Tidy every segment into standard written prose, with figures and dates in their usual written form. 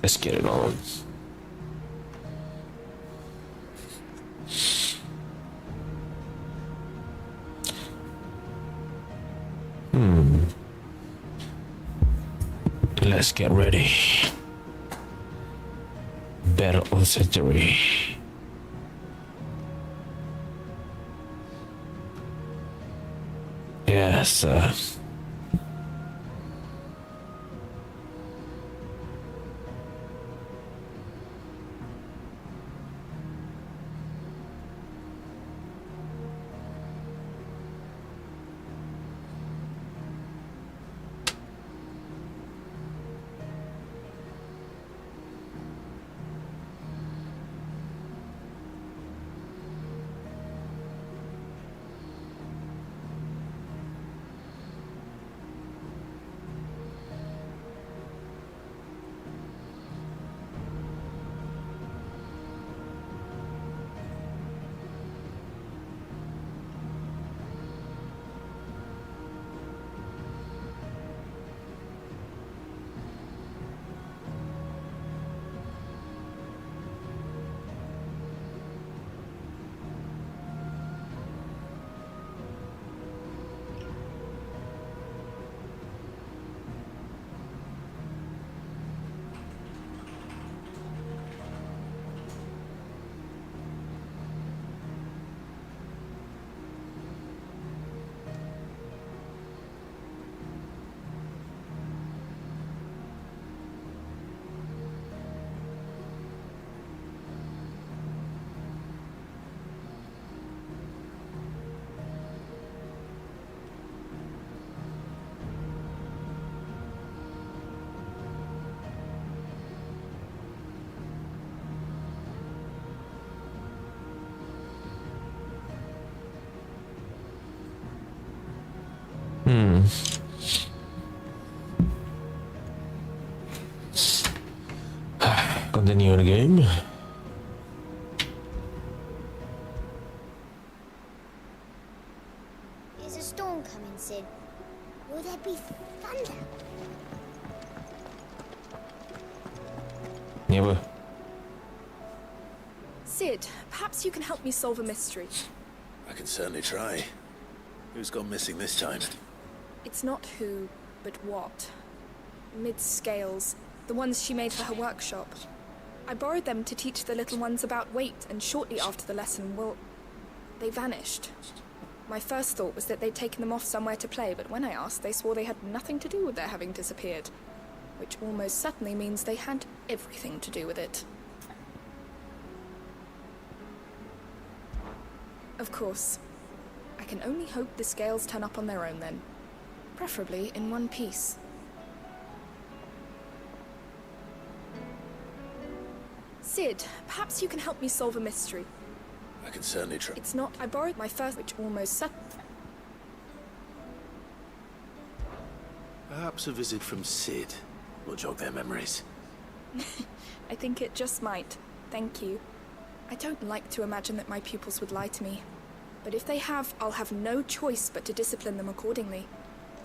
Let's get it on. Let's get ready. Battle of the century. Yes, Continue the game. Is a storm coming, Sid? Will there be thunder? Never. Sid, perhaps you can help me solve a mystery. I can certainly try. Who's gone missing this time? It's not who, but what. Mid's scales, the ones she made for her workshop. I borrowed them to teach the little ones about weight, and shortly after the lesson, well, they vanished. My first thought was that they'd taken them off somewhere to play, but when I asked, they swore they had nothing to do with their having disappeared. Which almost certainly means they had everything to do with it. Of course, I can only hope the scales turn up on their own then. Preferably in one piece. Sid, perhaps you can help me solve a mystery. I can certainly try. It's not. I borrowed my first, which almost Perhaps a visit from Sid will jog their memories. I think it just might. Thank you. I don't like to imagine that my pupils would lie to me. But if they have, I'll have no choice but to discipline them accordingly.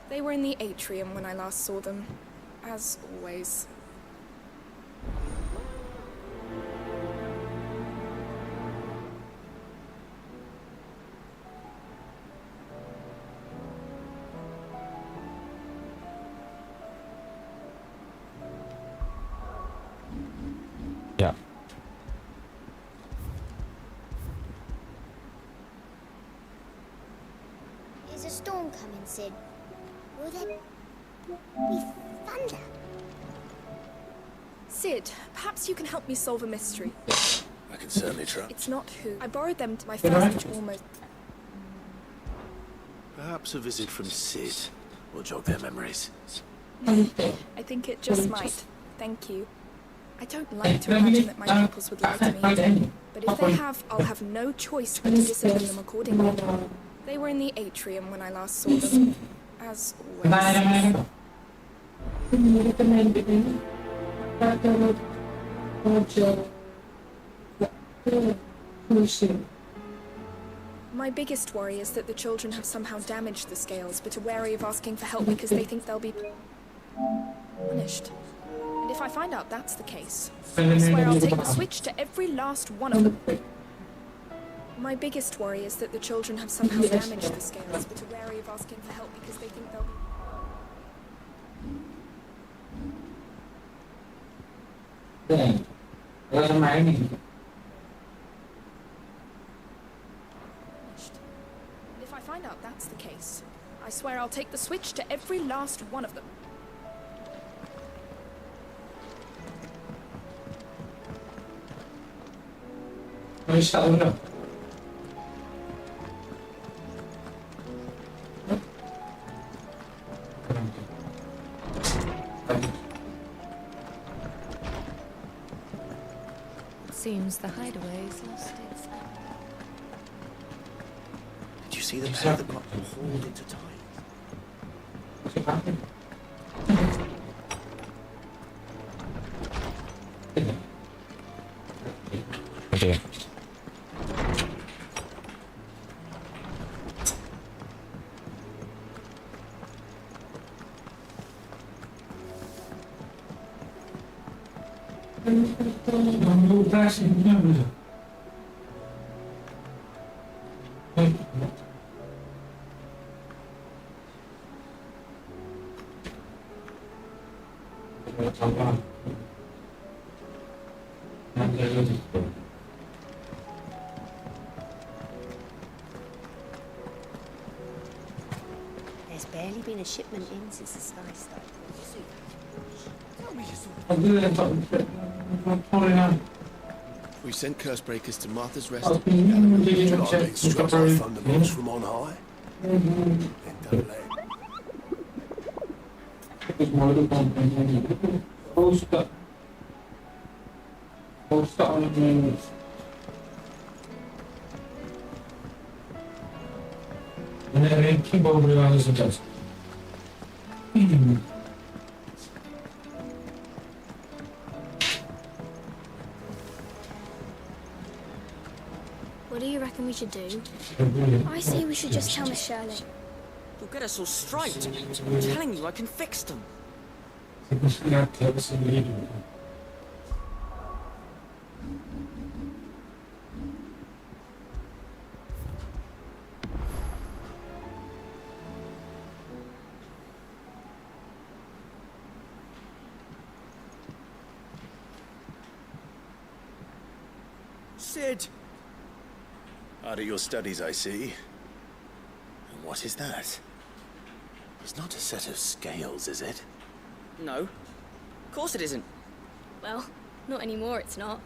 They were in the atrium when I last saw them. As always. Yeah. Is a storm coming, Sid? Will there be thunder? Sid, perhaps you can help me solve a mystery. I can certainly try. It's not who. I borrowed them to my first, which almost... Perhaps a visit from Sid will jog their memories. I think it just might. Thank you. I don't like to imagine that my pupils would lie to me. But if they have, I'll have no choice but to discipline them accordingly. They were in the atrium when I last saw them. As always. My biggest worry is that the children have somehow damaged the scales, but are wary of asking for help because they think they'll be punished. And if I find out that's the case, I swear I'll take the switch to every last one of them. My biggest worry is that the children have somehow damaged the scales, but are wary of asking for help because they think they'll be... If I find out that's the case, I swear I'll take the switch to every last one of them. Seems the hideaway's lost its... Did you see the pair that got hauled into time? Okay. There's barely been a shipment in since the sky started. We sent Cursebreakers to Martha's Rest. They struck our thunderbolts from on high. Then don't let What do you reckon we should do? I say we should just tell Miss Shirley. You'll get us all striped. I'm telling you, I can fix them. Sid! Out of your studies, I see. And what is that? It's not a set of scales, is it? No. Of course it isn't. Well, not anymore, it's not.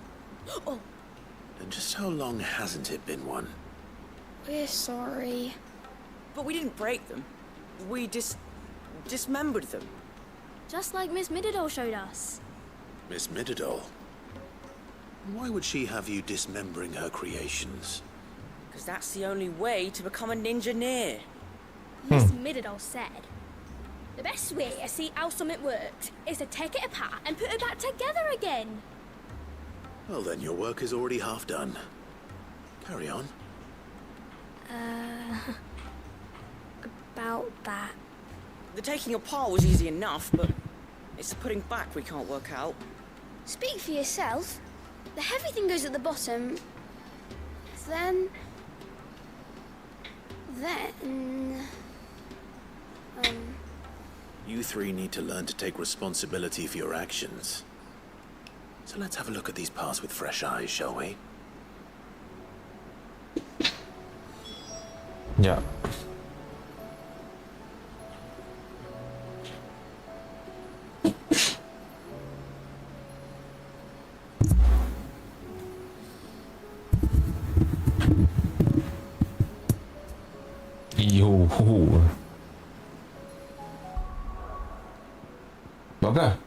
Oh, And just how long hasn't it been one? we're sorry. But we didn't break them. We dismembered them. Just like Miss Middledore showed us. Miss Middledore? Why would she have you dismembering her creations? Because that's the only way to become a ninja-neer. Miss Middledore said, the best way to see how something works is to take it apart and put it back together again. Well then, your work is already half done. Carry on. About that. The taking apart was easy enough, but it's the putting back we can't work out. Speak for yourself. The heavy thing goes at the bottom. Then... You three need to learn to take responsibility for your actions. So let's have a look at these parts with fresh eyes, shall we? Ya. Yuhu. Baga.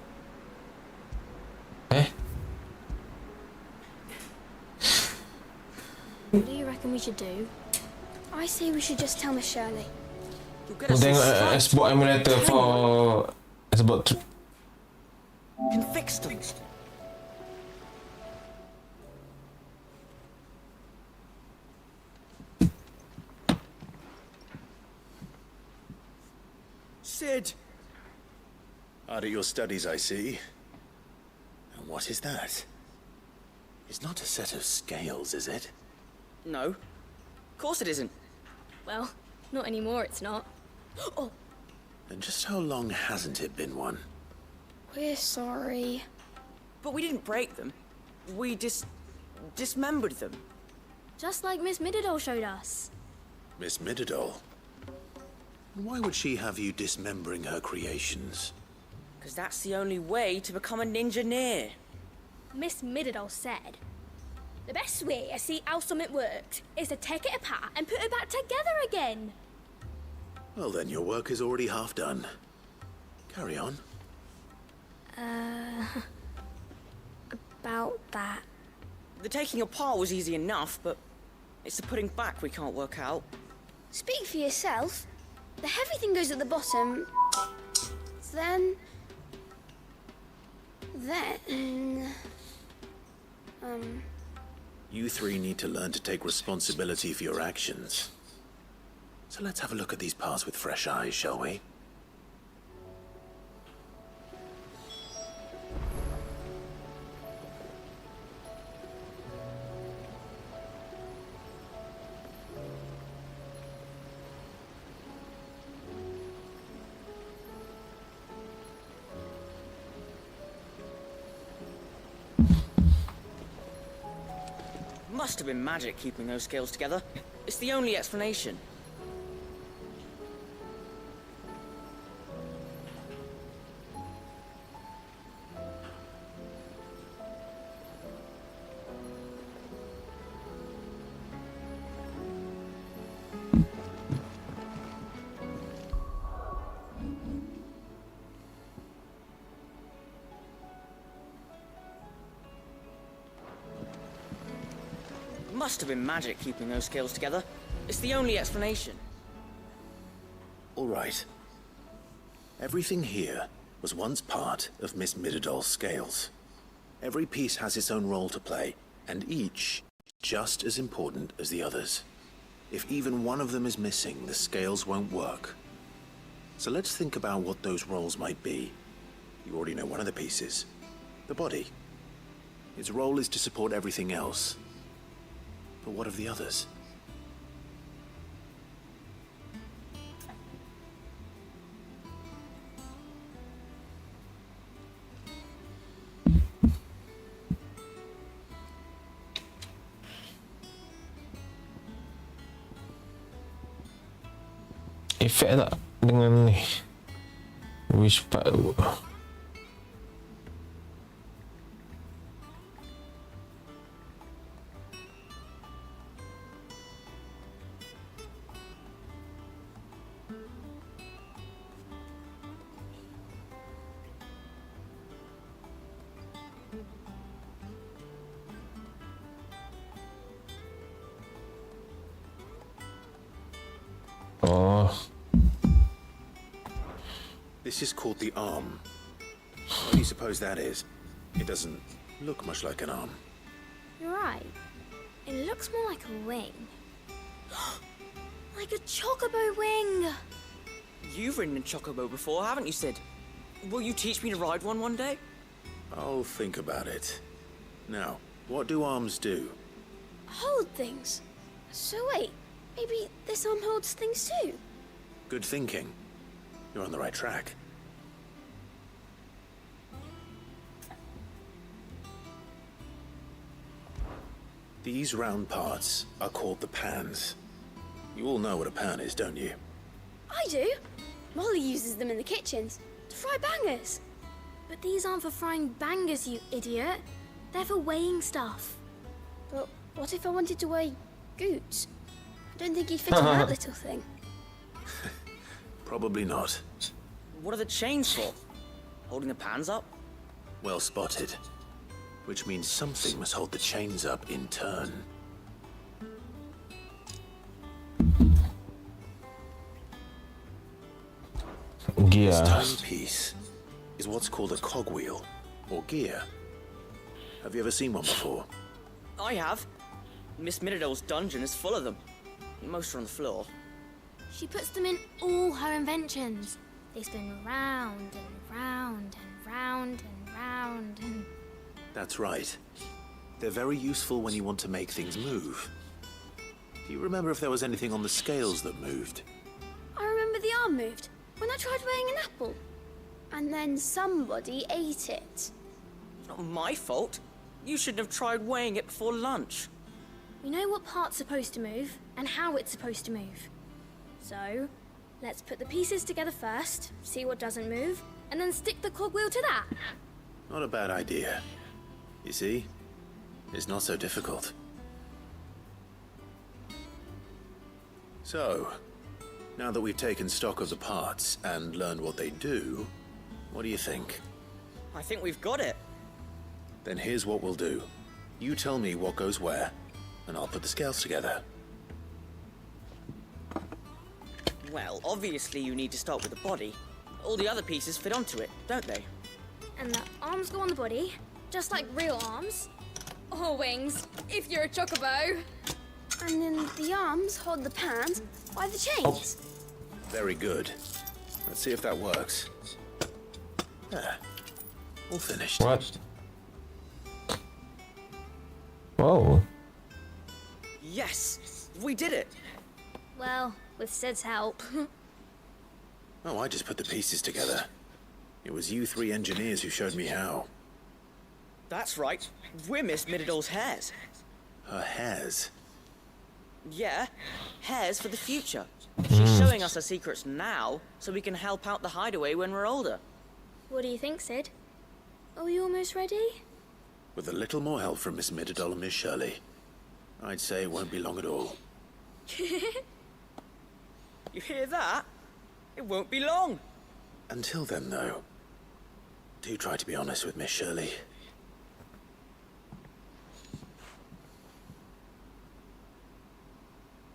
What do you reckon we should do? I say we should just tell Miss Shirley. You'll get us all Tengok striped. Xbox emulator for Xbox. Can fix them. Sid! Out of your studies, I see. What is that? It's not a set of scales, is it? No. Of course it isn't. Well, not anymore, it's not. Oh, Then just how long hasn't it been one? we're sorry. But we didn't break them. We dismembered them. Just like Miss Mididol showed us. Miss Mididol? Why would she have you dismembering her creations? Because that's the only way to become a ninja-neer. Miss Mididol said, the best way to see how something worked is to take it apart and put it back together again. Well then, your work is already half done. Carry on. About that. The taking apart was easy enough, but it's the putting back we can't work out. Speak for yourself. The heavy thing goes at the bottom. Then... You three need to learn to take responsibility for your actions. So let's have a look at these parts with fresh eyes, shall we? Must have been magic keeping those scales together. It's the only explanation. Must have been magic keeping those scales together. It's the only explanation. All right. Everything here was once part of Miss Mididol's scales. Every piece has its own role to play, and each just as important as the others. If even one of them is missing, the scales won't work. So let's think about what those roles might be. You already know one of the pieces. The body. Its role is to support everything else. But what of the others? Efek tak dengan ni? Which part? Oh, This is called the arm. What do you suppose that is? It doesn't look much like an arm. You're right. It looks more like a wing. Like a chocobo wing. You've ridden a chocobo before, haven't you, Sid? Will you teach me to ride one day? I'll think about it. Now, what do arms do? hold things. So wait, maybe this arm holds things too? Good thinking. You're on the right track. These round parts are called the pans. You all know what a pan is, don't you? I do. Molly uses them in the kitchens to fry bangers. But these aren't for frying bangers, you idiot. They're for weighing stuff. But what if I wanted to weigh goods? I don't think he'd fit on that little thing. Probably not. What are the chains for? Holding the pans up? Well spotted. Which means something must hold the chains up in turn. Gear. This tiny piece is what's called a cogwheel, or gear. Have you ever seen one before? I have. Miss Mididol's dungeon is full of them. Most are on the floor. She puts them in all her inventions. They spin round and round and round and round and... That's right. They're very useful when you want to make things move. Do you remember if there was anything on the scales that moved? I remember the arm moved when I tried weighing an apple. And then somebody ate it. It's not my fault. You shouldn't have tried weighing it before lunch. We know what part's supposed to move and how it's supposed to move. So, let's put the pieces together first, see what doesn't move, and then stick the cogwheel to that. Not a bad idea. You see? It's not so difficult. So, now that we've taken stock of the parts and learned what they do, what do you think? I think we've got it. Then here's what we'll do. You tell me what goes where, and I'll put the scales together. Well, obviously you need to start with the body. All the other pieces fit onto it, don't they? And the arms go on the body, just like real arms. Or wings, if you're a chocobo. And then the arms hold the pans by the chains. Very good. Let's see if that works. There. All finished. What? Whoa. Yes! We did it! Well, with Sid's help. Oh, I just put the pieces together. It was you three engineers who showed me how. That's right. We're Miss Mididol's hairs. Her hairs. Yeah, hairs for the future. She's showing us her secrets now, so we can help out the hideaway when we're older. What do you think, Sid? Are we almost ready? With a little more help from Miss Mididol and Miss Shirley, I'd say it won't be long at all. You hear that? It won't be long. Until then, though, do try to be honest with Miss Shirley.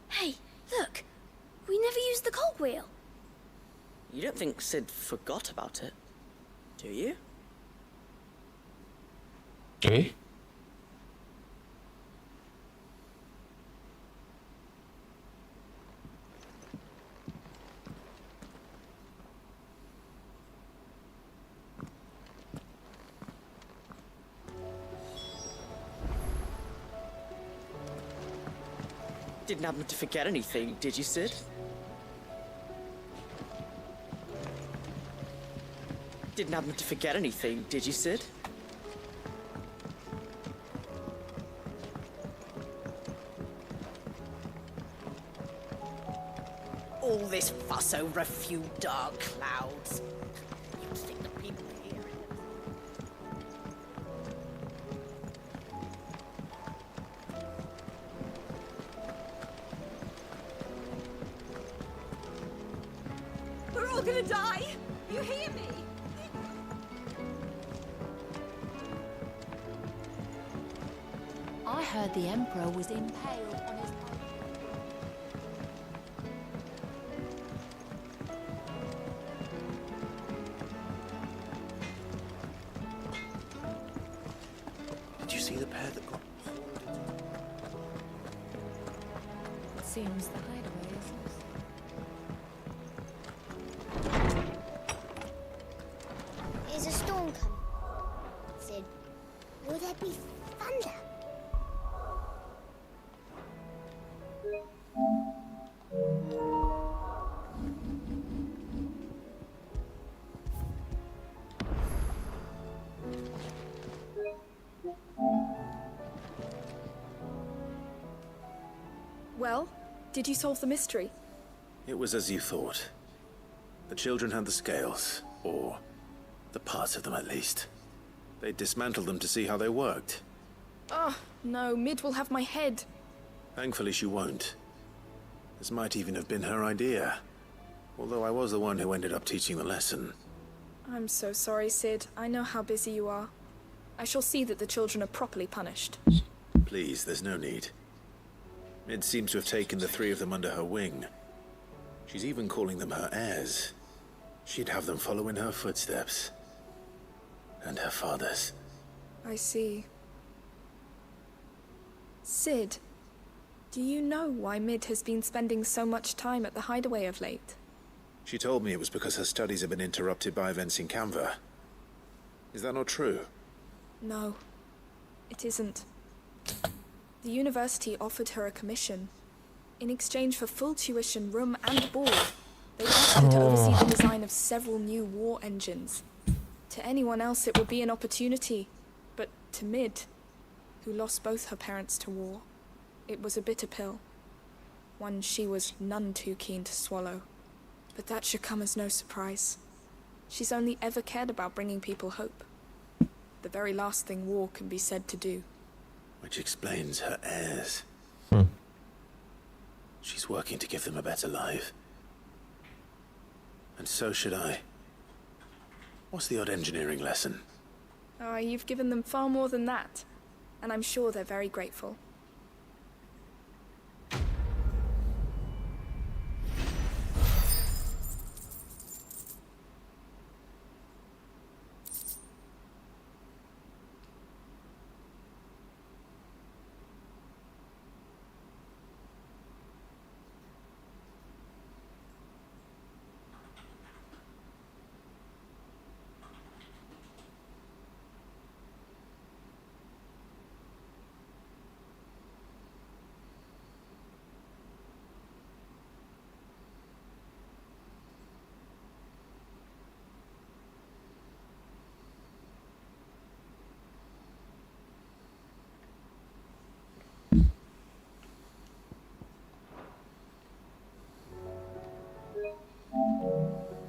Hey, look! We never used the cogwheel. You don't think Sid forgot about it, do you? Eh? Didn't happen to forget anything, did you, Sid? Didn't happen to forget anything, did you, Sid? All this fuss over a few dark clouds. You'd think the people here... We're all gonna die! You hear me? I heard the Emperor was impaled on his... Did you see the pair that got hauled into... It seems the hideaway is lost. Is a storm coming? Sid, will there be thunder? Well, did you solve the mystery? It was as you thought. The children had the scales, or the parts of them at least. They dismantled them to see how they worked. Oh, no, Mid will have my head. Thankfully she won't. This might even have been her idea. Although I was the one who ended up teaching the lesson. I'm so sorry, Sid. I know how busy you are. I shall see that the children are properly punished. Please, there's no need. Mid seems to have taken the three of them under her wing. She's even calling them her heirs. She'd have them follow in her footsteps. And her father's. I see. Sid, do you know why Mid has been spending so much time at the hideaway of late? She told me it was because her studies have been interrupted by events in Canva. Is that not true? No. It isn't. The university offered her a commission. In exchange for full tuition, room and board, they asked her to oversee the design of several new war engines. To anyone else it would be an opportunity, but to Mid, who lost both her parents to war, it was a bitter pill. One she was none too keen to swallow. But that should come as no surprise. She's only ever cared about bringing people hope. The very last thing war can be said to do. Which explains her heirs. She's working to give them a better life. And so should I. What's the odd engineering lesson? Oh, you've given them far more than that. And I'm sure they're very grateful.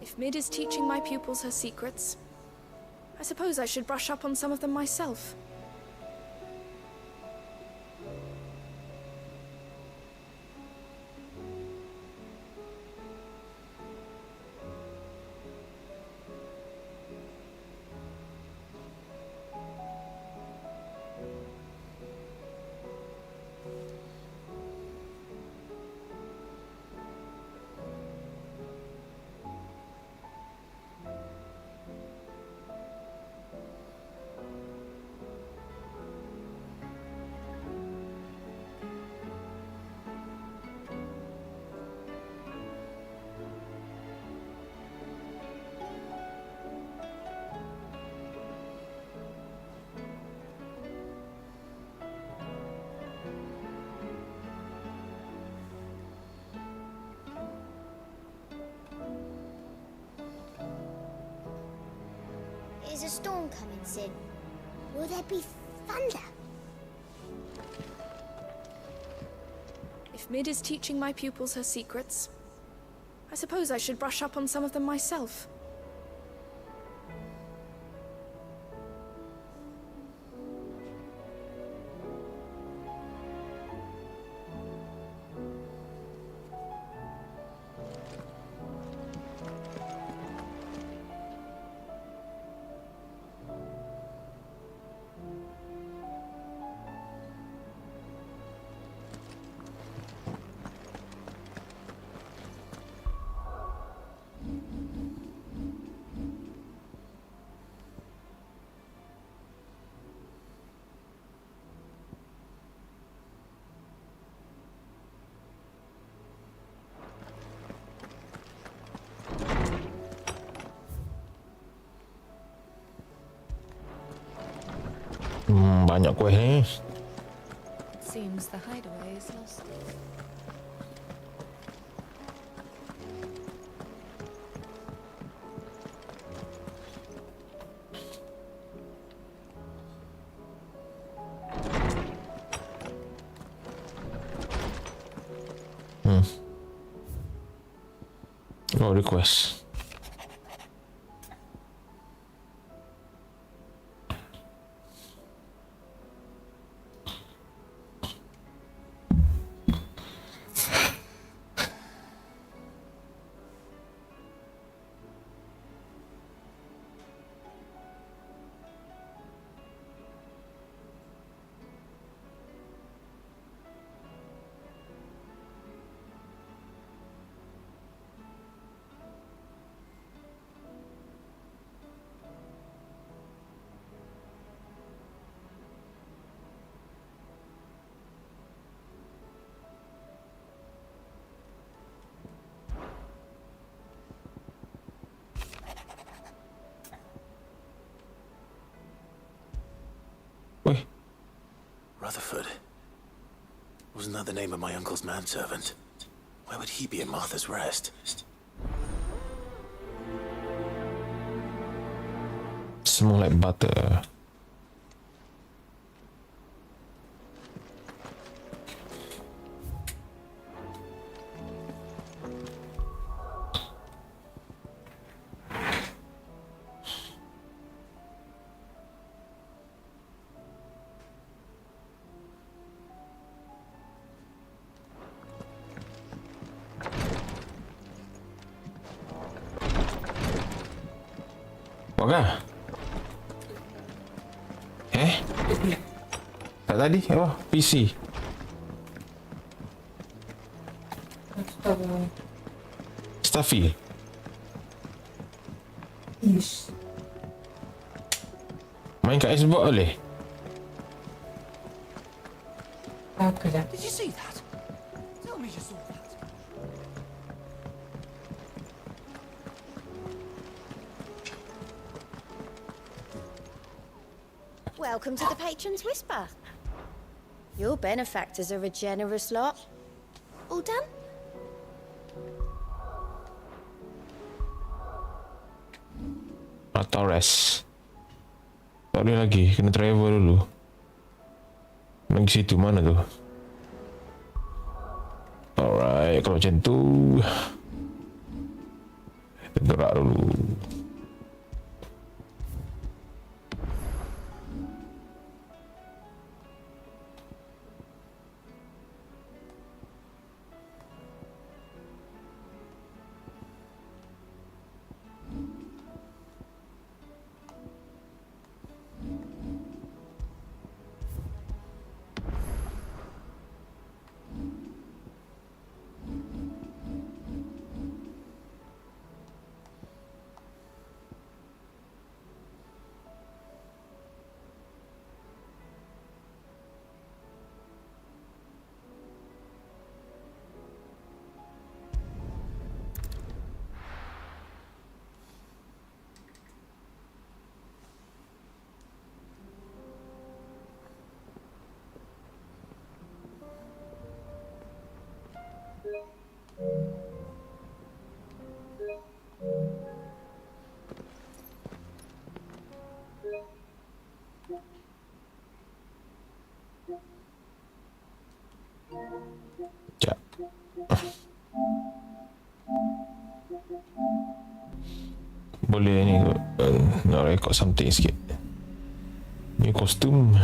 If Mid is teaching my pupils her secrets, I suppose I should brush up on some of them myself. Is a storm coming, Sid? Will there be thunder? If Mid is teaching my pupils her secrets, I suppose I should brush up on some of them myself. Banyak kuih ni. It seems the hideaway is lost. Oh, request. Rutherford. Wasn't that the name of my uncle's manservant? Where would he be in Martha's Rest? Smell like butter. Wagah? Tak tadi apa? PC. Starfield. Yes. Main kat Xbox boleh? Okay then. Did you see that? Tell me you saw that. Welcome to the Patron's Whisper. Your benefactors are a generous lot. All done? Atau rest. Tak boleh lagi, kena travel dulu. Pergi situ mana tu? Alright, kalau macam tu kita gerak dulu. Sekejap. Boleh ni nak record something sikit. Ni kostum.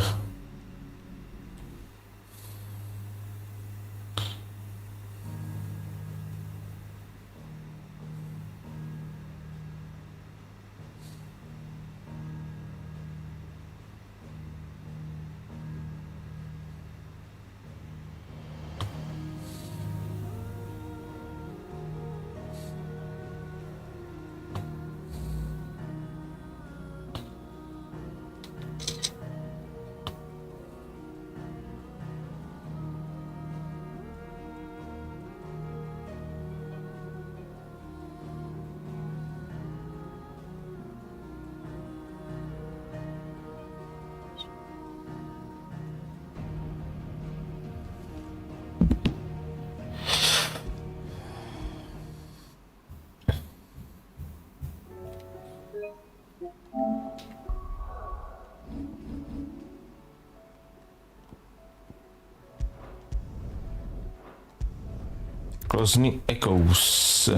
Cosmic Echoes.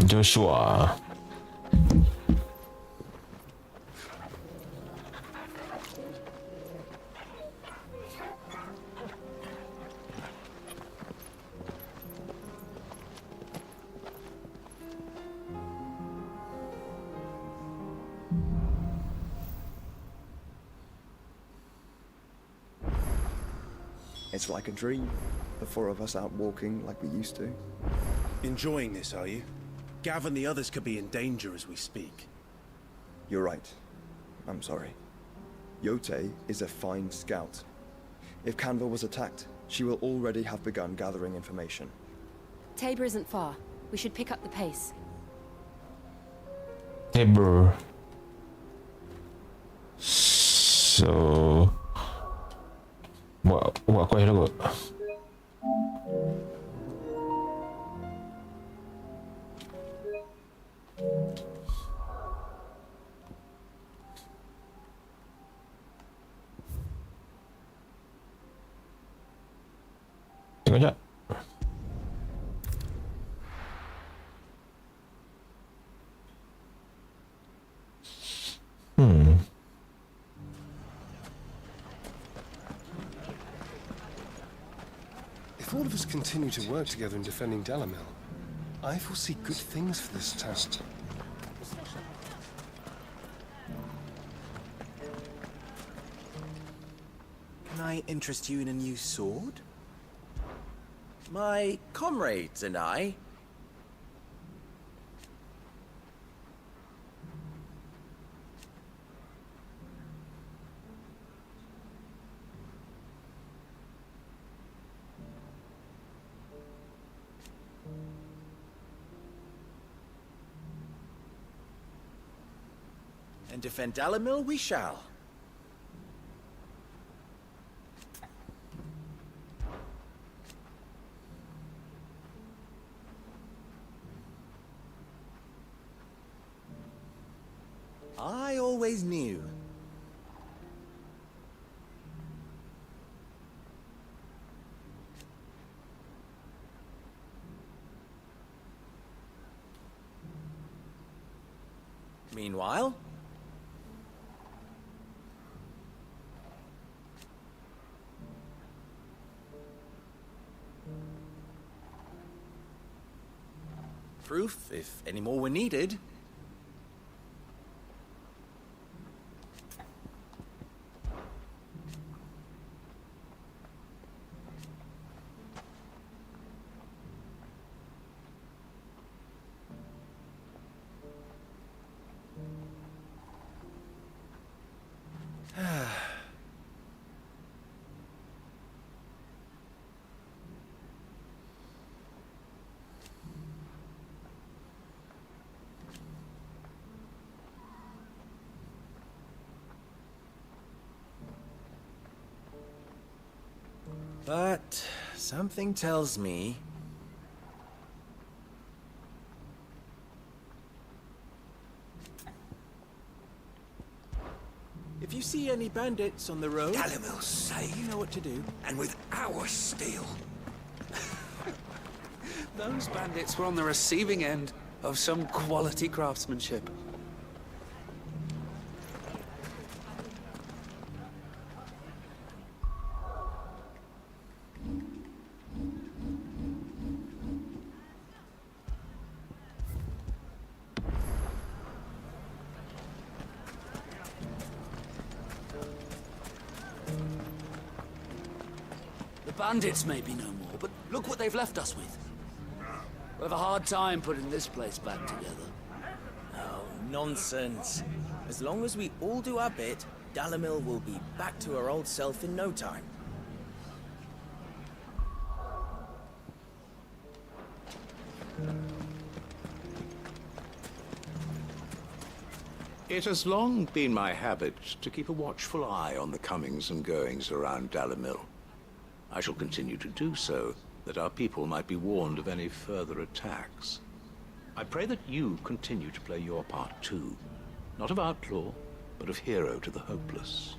Joshua. It's like a dream. The four of us out walking like we used to. Enjoying this, are you? Gav and the others could be in danger as we speak. You're right. I'm sorry. Yote is a fine scout. If Canva was attacked, she will already have begun gathering information. Tabor isn't far. We should pick up the pace. Hey bro. So buat kuih lah kot. Tengok jap. If all of us continue to work together in defending Dalamil, I foresee good things for this town. Can I interest you in a new sword? My comrades and I... and defend Dalamil we shall. I always knew. Meanwhile, proof, if any more were needed. But something tells me... if you see any bandits on the road... Dalamil's safe. You know what to do. And with our steel. Those bandits were on the receiving end of some quality craftsmanship. Bandits may be no more, but look what they've left us with. We'll have a hard time putting this place back together. Oh, nonsense. As long as we all do our bit, Dalamil will be back to her old self in no time. It has long been my habit to keep a watchful eye on the comings and goings around Dalamil. I shall continue to do so, that our people might be warned of any further attacks. I pray that you continue to play your part too, not of outlaw, but of hero to the hopeless.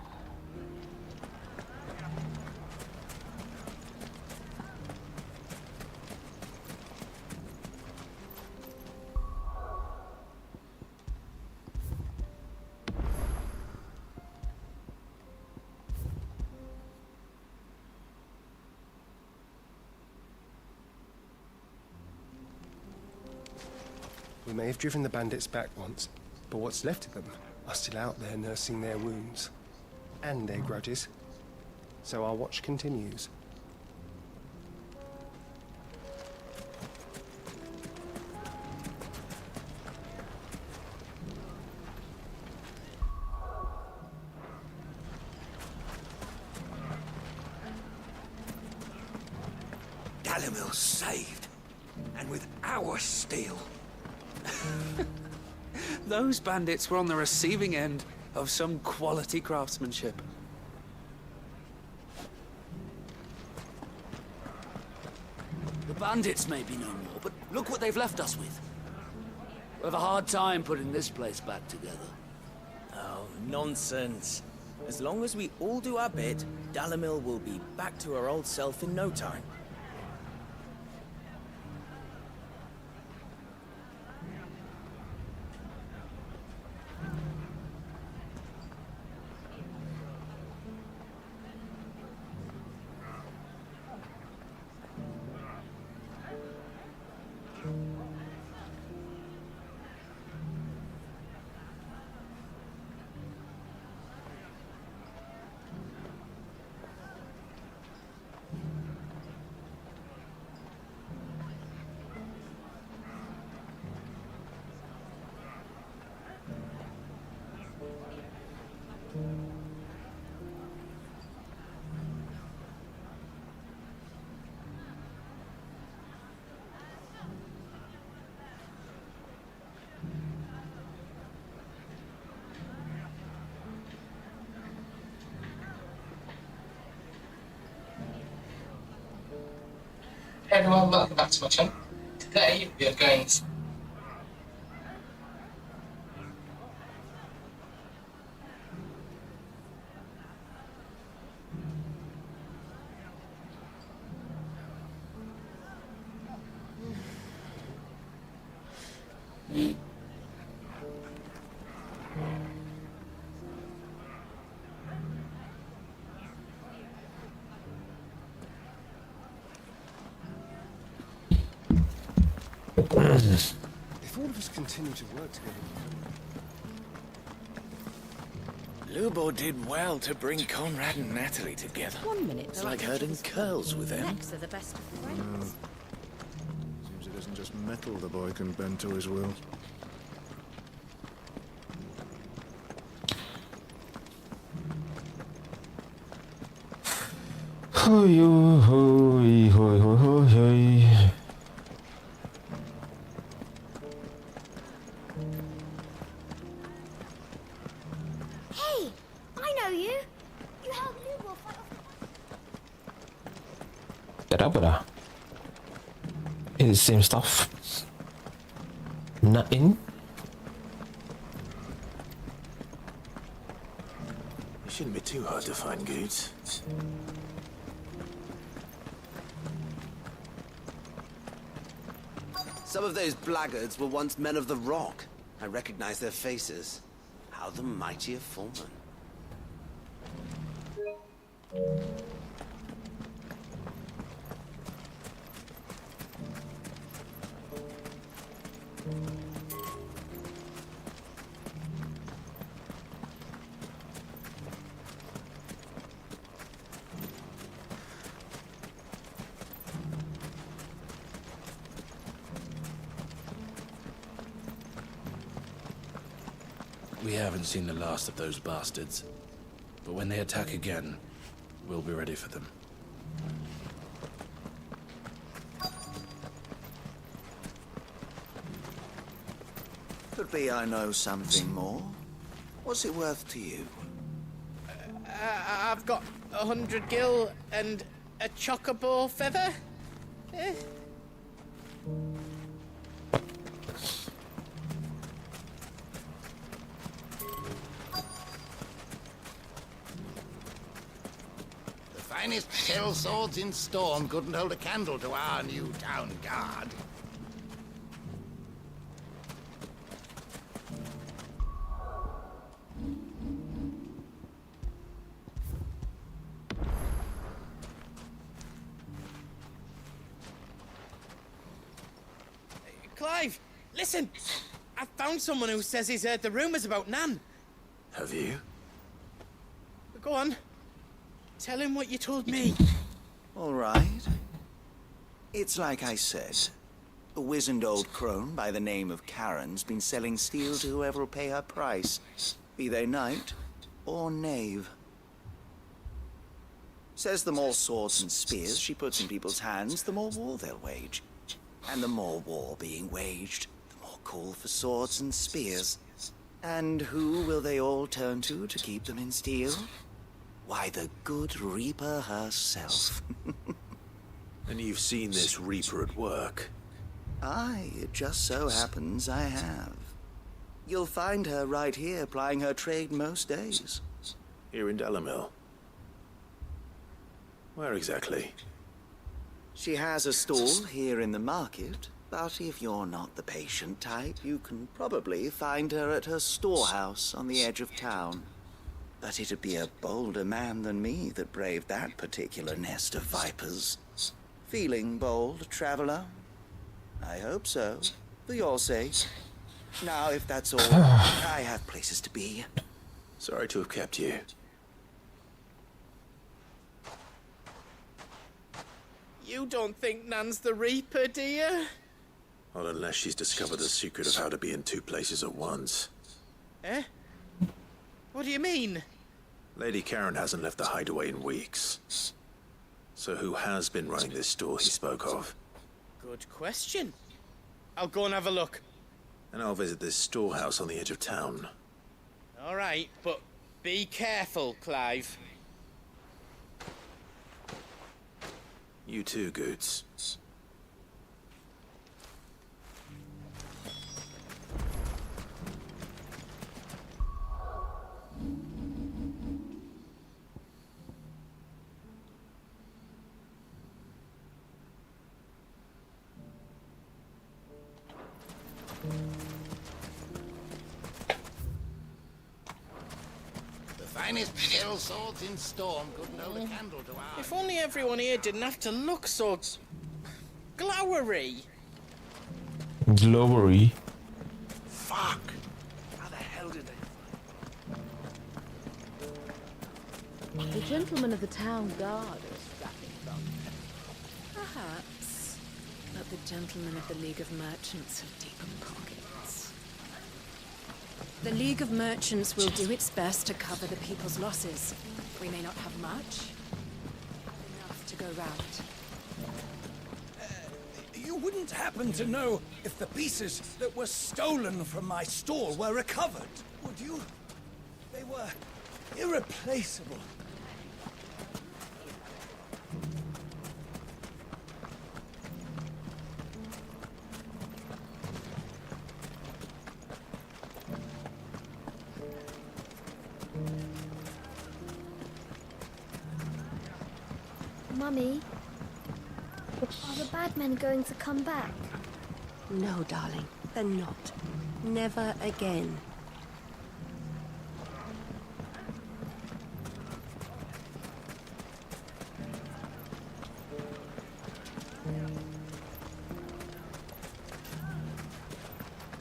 We may have driven the bandits back once, but what's left of them are still out there nursing their wounds and their grudges. So our watch continues. Dalimil's saved. And with our steel. Those bandits were on the receiving end of some quality craftsmanship. The bandits may be no more, but look what they've left us with. We have a hard time putting this place back together. Oh, nonsense. As long as we all do our bit, Dalimil will be back to her old self in no time. Hey everyone, welcome back to my channel. Today we are going to If all of us continue to work together... Lubo did well to bring Conrad and Natalie together. 1 minute. It's like herding curls with them. Next are the best of friends. Seems it isn't just metal the boy can bend to his will. Hoi, hoi, hoi, hoi, hoi, hoi. Hey, I know you. You helped Lubo fight off. Bada. It's the same stuff. Nothing. It shouldn't be too hard to find goods. Some of those blackguards were once men of the Rock. I recognize their faces. How the mighty have fallen. We haven't seen the last of those bastards, but when they attack again, we'll be ready for them. Could be I know something more. What's it worth to you? I've got 100 gil and a chocobo feather. The finest shell swords in Storm couldn't hold a candle to our new town guard. Clive, listen! I found someone who says he's heard the rumors about Nan. Have you? Go on. Tell him what you told me. All right. It's like I said. A wizened old crone by the name of Karen's been selling steel to whoever will pay her price, be they knight or knave. Says the more swords and spears she puts in people's hands, the more war they'll wage. And the more war being waged, the more call for swords and spears. And who will they all turn to keep them in steel? Why, the good Reaper herself. And you've seen this Reaper at work? Aye, it just so happens I have. You'll find her right here plying her trade most days. Here in Dalimil? Where exactly? She has a stall here in the market, but if you're not the patient type, you can probably find her at her storehouse on the edge of town. But it'd be a bolder man than me that braved that particular nest of vipers. Feeling bold, traveler? I hope so, for your sake. Now, if that's all, I have places to be. Sorry to have kept you. You don't think Nan's the Reaper, do you? Not unless she's discovered the secret of how to be in two places at once. Eh? What do you mean? Lady Karen hasn't left the hideaway in weeks. So who has been running this store he spoke of? Good question. I'll go and have a look. And I'll visit this storehouse on the edge of town. All right, but be careful, Clive. You too, Goots. The finest hill swords in Storm couldn't hold a candle to ours. If only everyone here didn't have to look so glowery. Glowery. Fuck. How the hell did they? The gentleman of the town guard is strapping from. Perhaps. But the gentlemen of the League of Merchants have deeper pockets. The League of Merchants will do its best to cover the people's losses. We may not have much. Enough to go round. You wouldn't happen to know if the pieces that were stolen from my stall were recovered, would you? They were irreplaceable. Mummy, are the bad men going to come back? No, darling, they're not. Never again.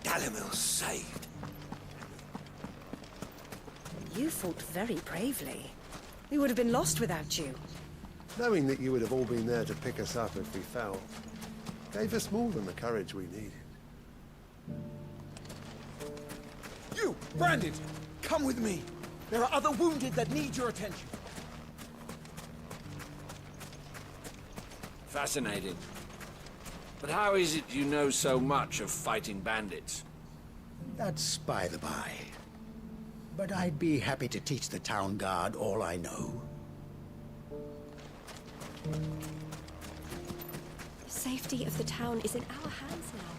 Dalimil's saved. You fought very bravely. We would have been lost without you. Knowing that you would have all been there to pick us up if we fell, gave us more than the courage we needed. You, Branded, come with me. There are other wounded that need your attention. Fascinating. But how is it you know so much of fighting bandits? That's by the by. But I'd be happy to teach the town guard all I know. The safety of the town is in our hands now.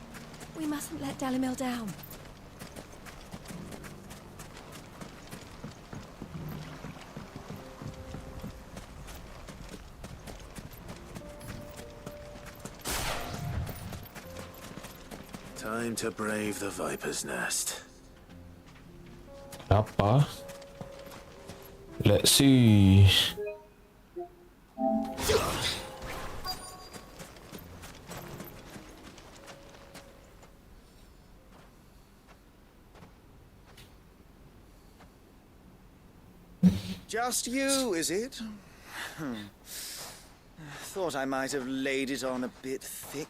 We mustn't let Dalimil down. Time to brave the Viper's Nest. Apa? Let's see. Just you, is it? Thought I might have laid it on a bit thick.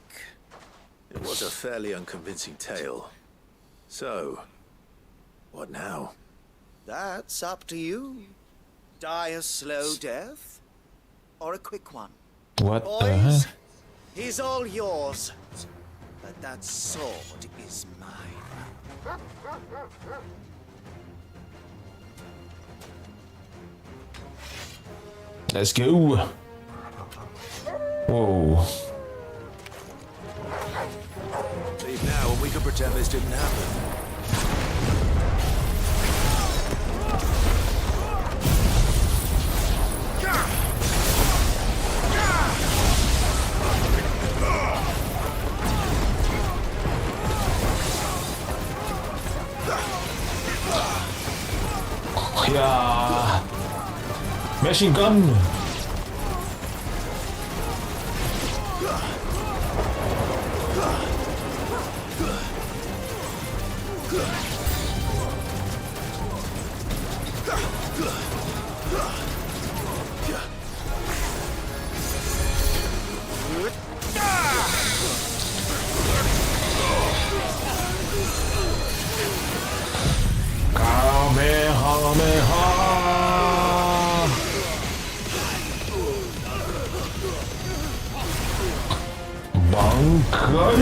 It was a fairly unconvincing tale. So, what now? That's up to you. Die a slow death? or a quick one. What the Boys, hell? he's all yours. But that sword is mine. Let's go. Whoa. Leave now and we can pretend this didn't happen. Yeah. Machine gun. Kamehameha. Bankai.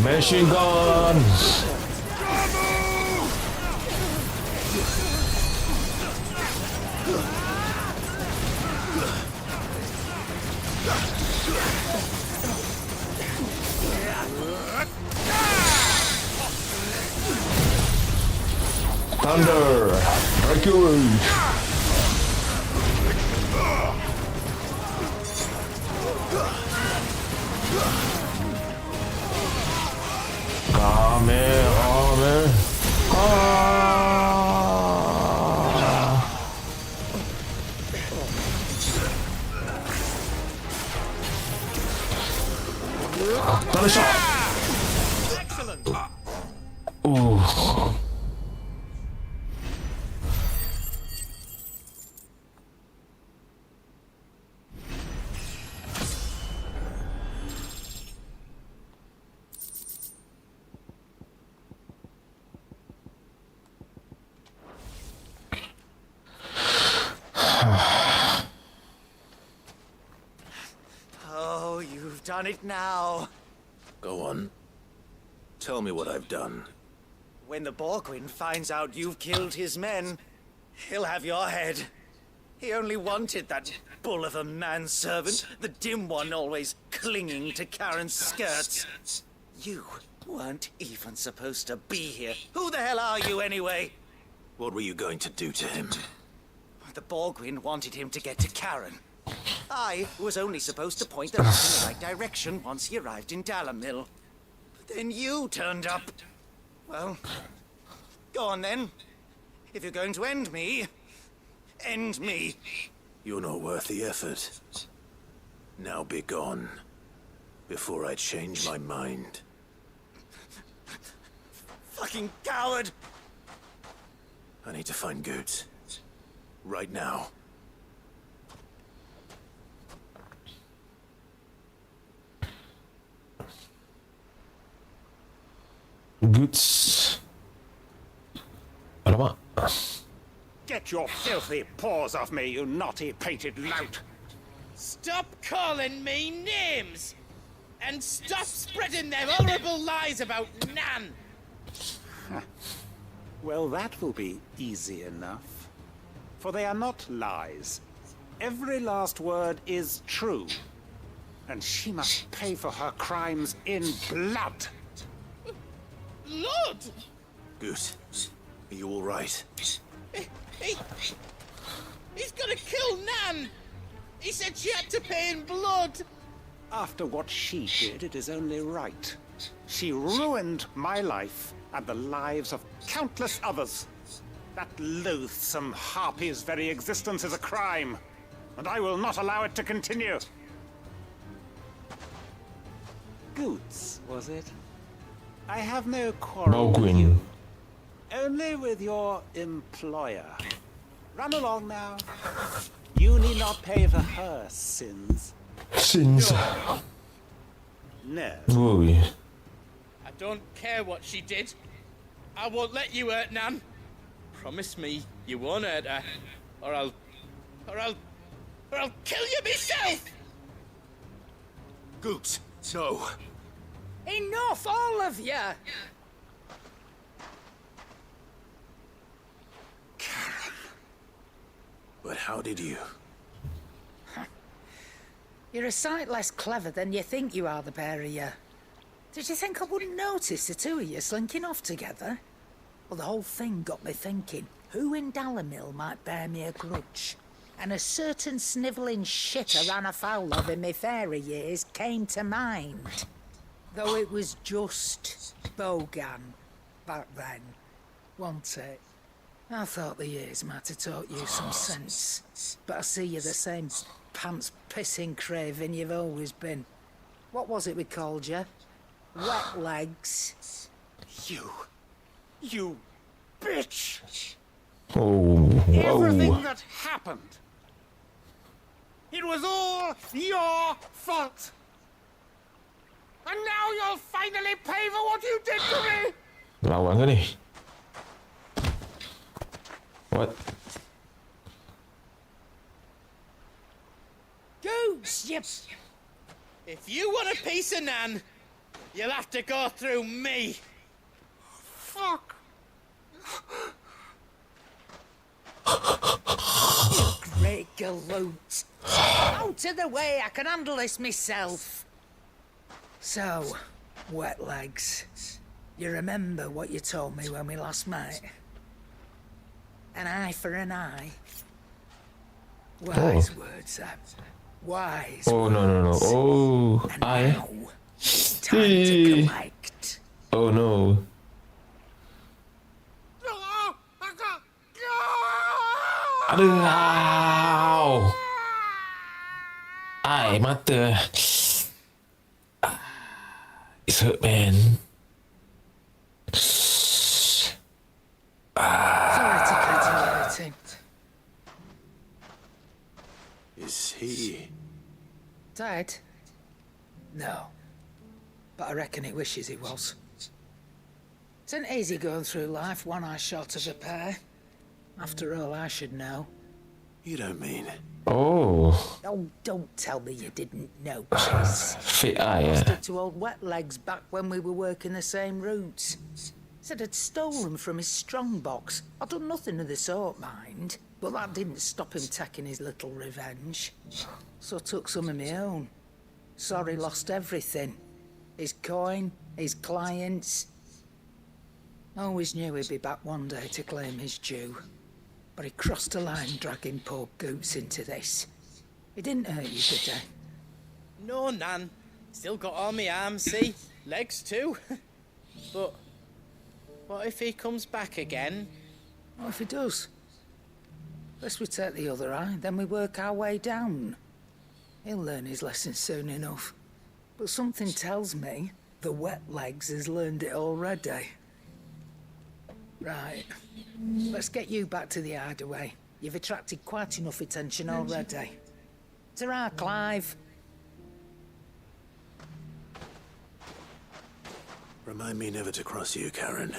Machine guns. Thunder. Mercury. Another shot. Excellent. Ooh. Oh, you've done it now. Go on. Tell me what I've done. When the Borgwyn finds out you've killed his men, he'll have your head. He only wanted that bull of a manservant, the dim one always clinging to Karen's skirts. You weren't even supposed to be here. Who the hell are you anyway? What were you going to do to him? The Borgwyn wanted him to get to Karen. I was only supposed to point them up in the right direction once he arrived in Dalamil. But then you turned up. Well, go on then. If you're going to end me, end me. You're not worth the effort. Now be gone, before I change my mind. Fucking coward! I need to find Goods. Right now. Goods. Alamak. Get your filthy paws off me, you naughty painted lout! Stop calling me names! And stop spreading them horrible lies about Nan! Well, that will be easy enough. For they are not lies. Every last word is true. And she must pay for her crimes in blood. Blood? Goose, are you all right? He's gonna kill Nan! He said she had to pay in blood! After what she did, it is only right. She ruined my life and the lives of countless others. That loathsome harpy's very existence is a crime. and I will not allow it to continue. Goots, was it? I have no quarrel with Baldwin. you. Only with your employer. Run along now. You need not pay for her sins. Sins. No. Ui. I don't care what she did. I won't let you hurt Nan. Promise me you won't hurt her, or I'll kill you myself. Goots, no. Enough, all of you. But how did you? You're a sight less clever than you think you are, the pair of you. Did you think I wouldn't notice the two of you slinking off together? Well, the whole thing got me thinking, who in Dalimil might bear me a grudge? And a certain snivelling shit I ran afoul of in my fairy years came to mind. Though it was just Bogan back then, wasn't it? I thought the years might have taught you some sense, but I see you're the same pants-pissing craven you've always been. What was it we called you? Wet legs. You bitch! Oh. Everything Whoa. that happened, it was all your fault. And now you'll finally pay for what you did to me! Lawan ke ni? What? Goose, yep. If you want a piece of Nan, you'll have to go through me. Fuck. You great galoot. Out of the way, I can handle this myself. So, wet legs, you remember what you told me when we last met? An eye for an eye. Wise words, Ab. Wise Oh, no. words. Oh, And I. now, it's time to collect. Oh no. Aduh, ow. Ay, mata. It's hurt, man. Sorry to cut you waiting. Is he? Dead? No. But I reckon he wishes he was. It isn't easy going through life one eye short of a pair. After all, I should know. You don't mean? Oh. Oh, don't tell me you didn't notice. Fit eye, I yeah. stood to old Wet Legs back when we were working the same routes. Said I'd stolen from his strongbox. I'd done nothing of the sort, mind. But that didn't stop him taking his little revenge. So I took some of my own. Sorry, lost everything. His coin, his clients. Always knew he'd be back one day to claim his due. But he crossed a line dragging poor Goots into this. He didn't hurt you, did he? No, Nan. Still got all my arms, see? Legs too. But what if he comes back again? What if he does? First we take the other eye, then we work our way down. He'll learn his lesson soon enough. But something tells me the Wet Legs has learned it already. Right. Let's get you back to the hideaway. You've attracted quite enough attention already. Ta-ra, Clive. Remind me never to cross you, Karen.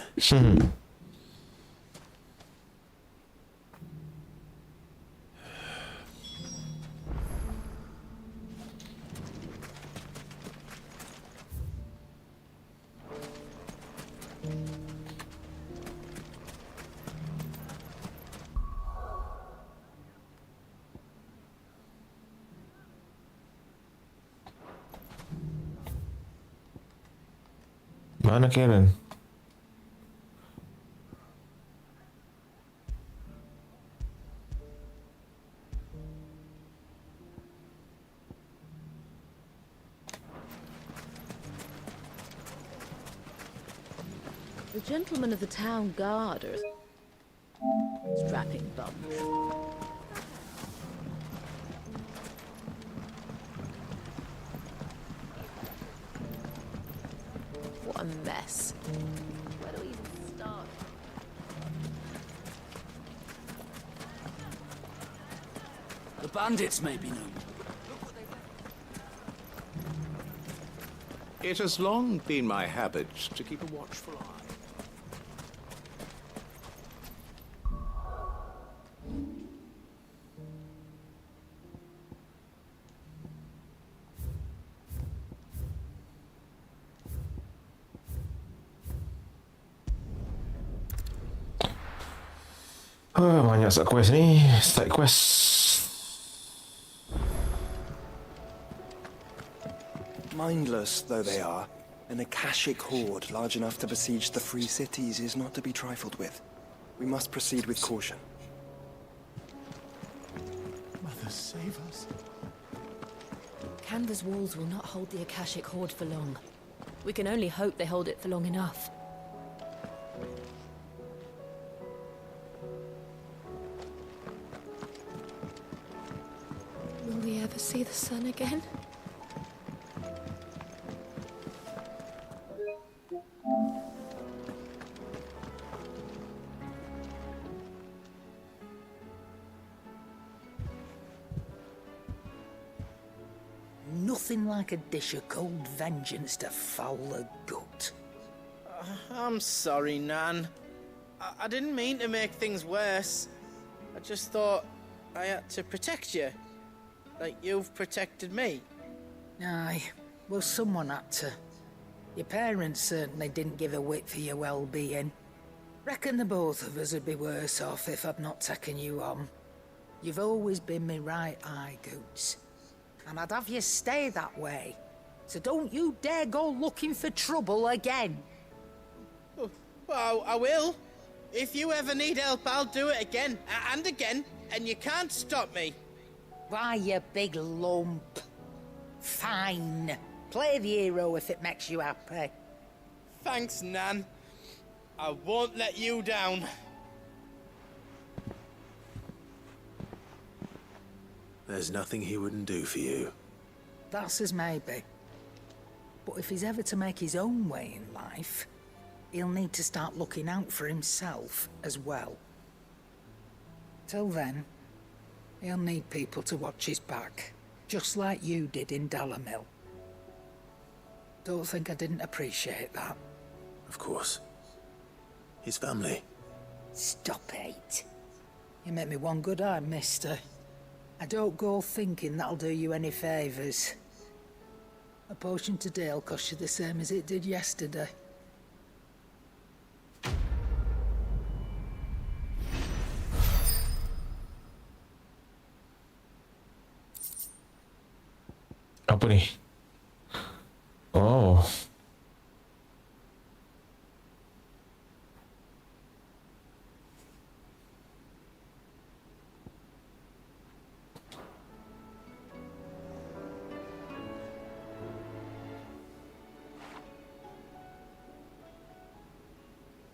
Mana Karen? The gentlemen of the town guard are a strapping bunch. mess. Where do we even start? The bandits may be known. It has long been my habit to keep a watchful eye. Banyak side quest ni. Side quest. Mindless though they are, an Akashic horde large enough to besiege the free cities is not to be trifled with. We must proceed with caution. Mother, save us. Canva's walls will not hold the Akashic horde for long. We can only hope they hold it for long enough. Will we ever see the sun again? Nothing like a dish of cold vengeance to foul the gut. I'm sorry, Nan. I didn't mean to make things worse. I just thought I had to protect you. Like you've protected me. Aye, well, someone had to. Your parents certainly didn't give a whit for your well-being. Reckon the both of us would be worse off if I'd not taken you on. You've always been me right eye, Goots. And I'd have you stay that way. So don't you dare go looking for trouble again. Oh, well, I will. If you ever need help, I'll do it again and again, and you can't stop me. Why, you big lump? Fine. Play the hero if it makes you happy. Thanks, Nan. I won't let you down. There's nothing he wouldn't do for you. That's as maybe. But if he's ever to make his own way in life, he'll need to start looking out for himself as well. Till then, he'll need people to watch his back, just like you did in Dalamil. Don't think I didn't appreciate that. Of course. His family. Stop it. You make me one good eye, mister. I don't go thinking that'll do you any favours. A potion today'll cost you the same as it did yesterday. Apa ni? Oh.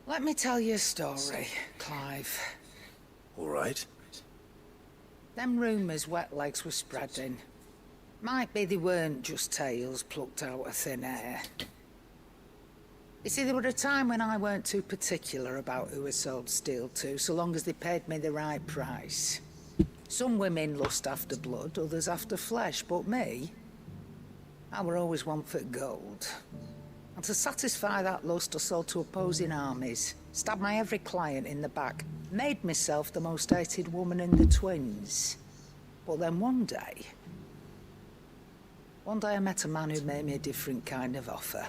Let me tell you a story, Clive. All right. Them rumours Wetlegs were spreading. Might be they weren't just tales plucked out of thin air. You see, there were a time when I weren't too particular about who I sold steel to, so long as they paid me the right price. Some women lust after blood, others after flesh, but me, I were always one for gold. And to satisfy that lust, I sold to opposing armies, stabbed my every client in the back, made myself the most hated woman in the Twins. But then one day I met a man who made me a different kind of offer.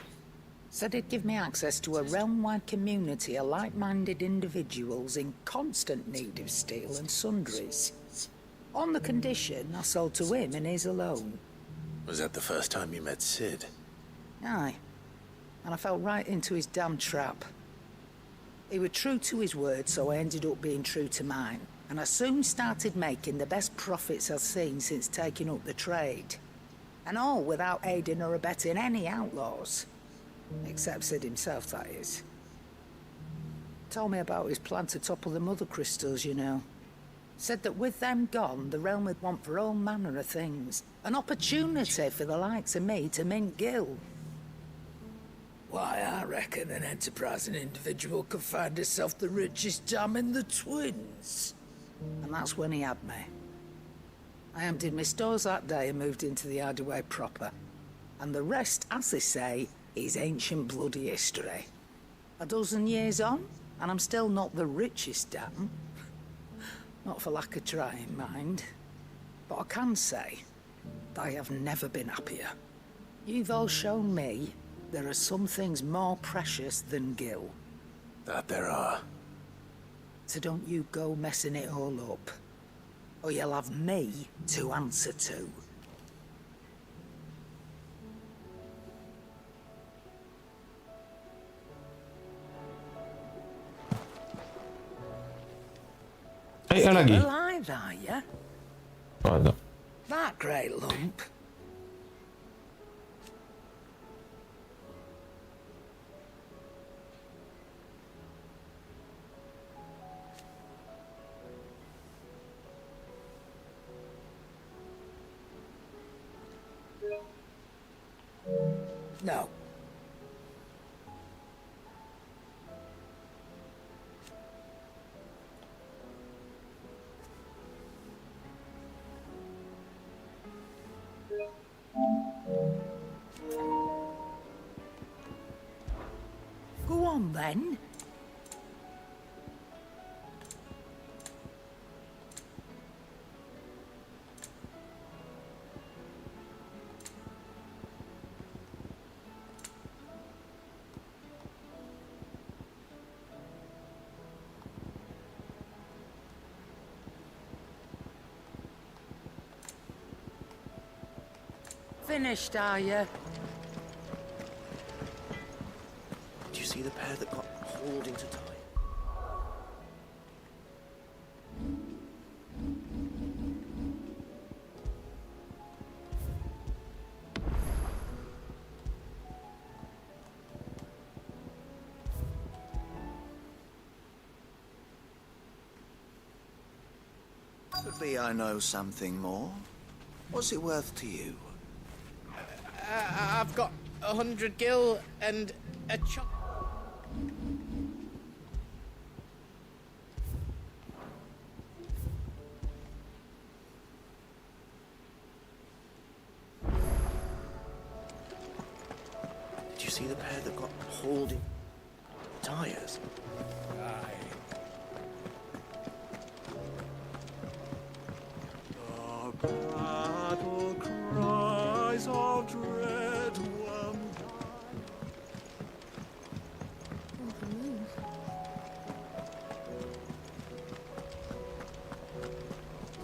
Said he'd give me access to a realm-wide community of like-minded individuals in constant need of steel and sundries. On the condition I sold to him and his alone. Was that the first time you met Sid? Aye. And I fell right into his damn trap. He was true to his word, so I ended up being true to mine. And I soon started making the best profits I've seen since taking up the trade. And all without aiding or abetting any outlaws. Except Sid himself, that is. Told me about his plan to topple the Mother Crystals, you know. Said that with them gone, the realm would want for all manner of things. An opportunity for the likes of me to mint gil. Why, I reckon an enterprising individual could find himself the richest dam in the Twins. And that's when he had me. I emptied my stores that day and moved into the Hideaway proper. And the rest, as they say, is ancient bloody history. A dozen years on, and I'm still not the richest dam. Not for lack of trying, mind. But I can say that I have never been happier. You've all shown me there are some things more precious than Gil. That there are. So don't you go messing it all up. Or you'll have me to answer to. Hey, lagi. Alive, are ya? Oh, no. That great lump. No. Go on then. Finished, are you? Do you see the pair that got hauled into time? Could be I know something more. What's it worth to you? I've got 100 gil and a chop. Did you see the pair that got hauled in tires? Battle cries of dread one.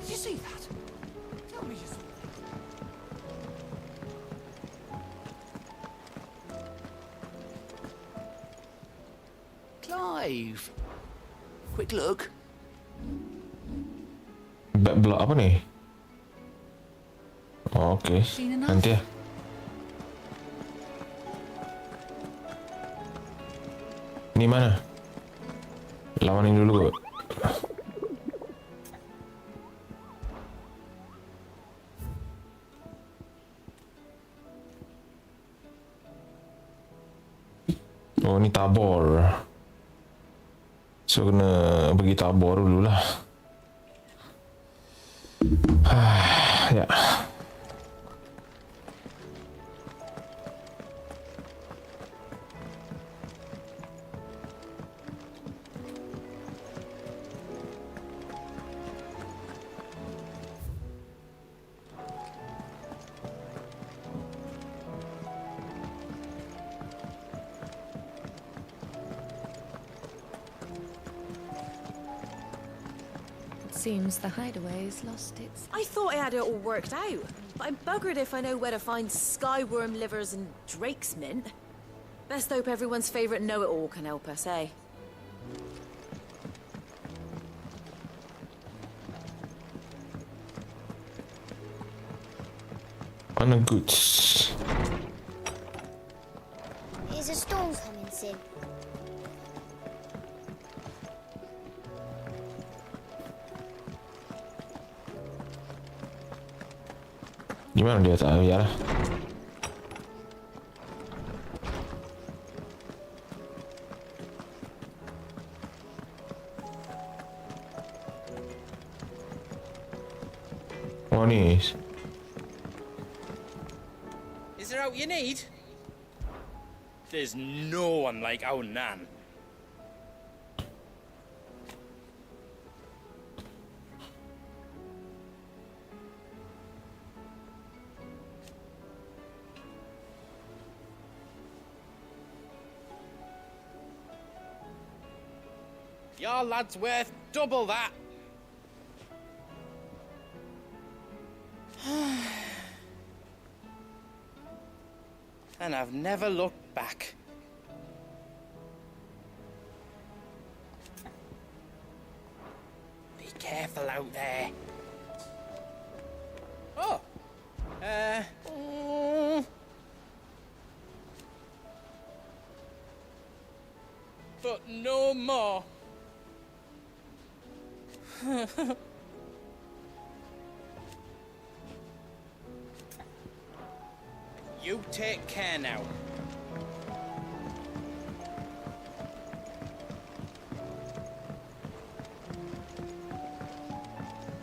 Did you see that? Tell me you saw that. Clive! Quick look. Backblock apa ni? Oh, okey. Nanti ya. Ni mana? Lawanin dulu kot. Oh, ni tabor. So, kena pergi tabor dululah. Ya. Seems the hideaway's lost its... I thought I had it all worked out, but I'm buggered if I know where to find skyworm livers and drake's mint. Best hope everyone's favourite know-it-all can help us, eh? Mana goods? Is a storm coming soon? Gimana dia tak biar lah. One is. Is there out you need? There's no one like our Nan. Your lad's worth double that. And I've never looked back. Be careful out there. Oh. But no more. You take care now.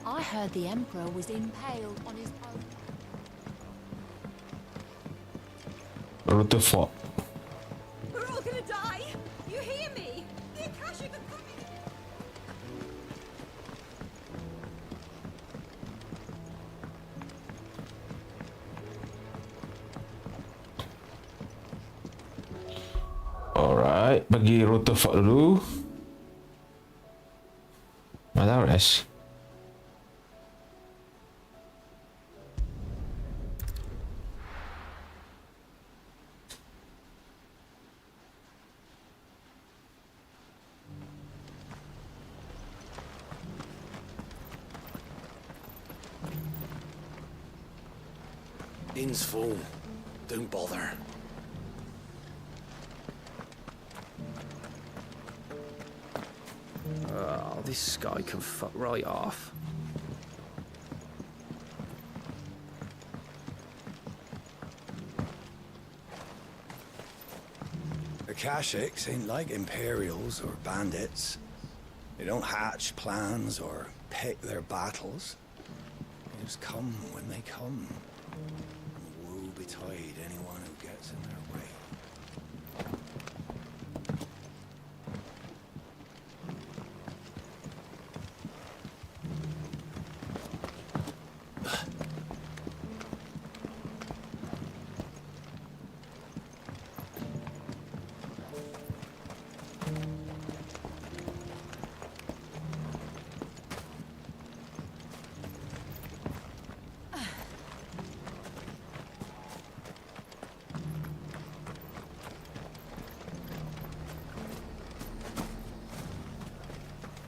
I heard the Emperor was impaled on his own. What the fuck? We're all gonna die! You hear me? The Akashic are coming! Alright, bagi rute fuck dulu. Malah rest. Inn's full. Don't bother. Oh, this guy can fuck right off. Akashics ain't like Imperials or bandits. They don't hatch plans or pick their battles. They just come when they come. And woe betide anyone who gets in their way.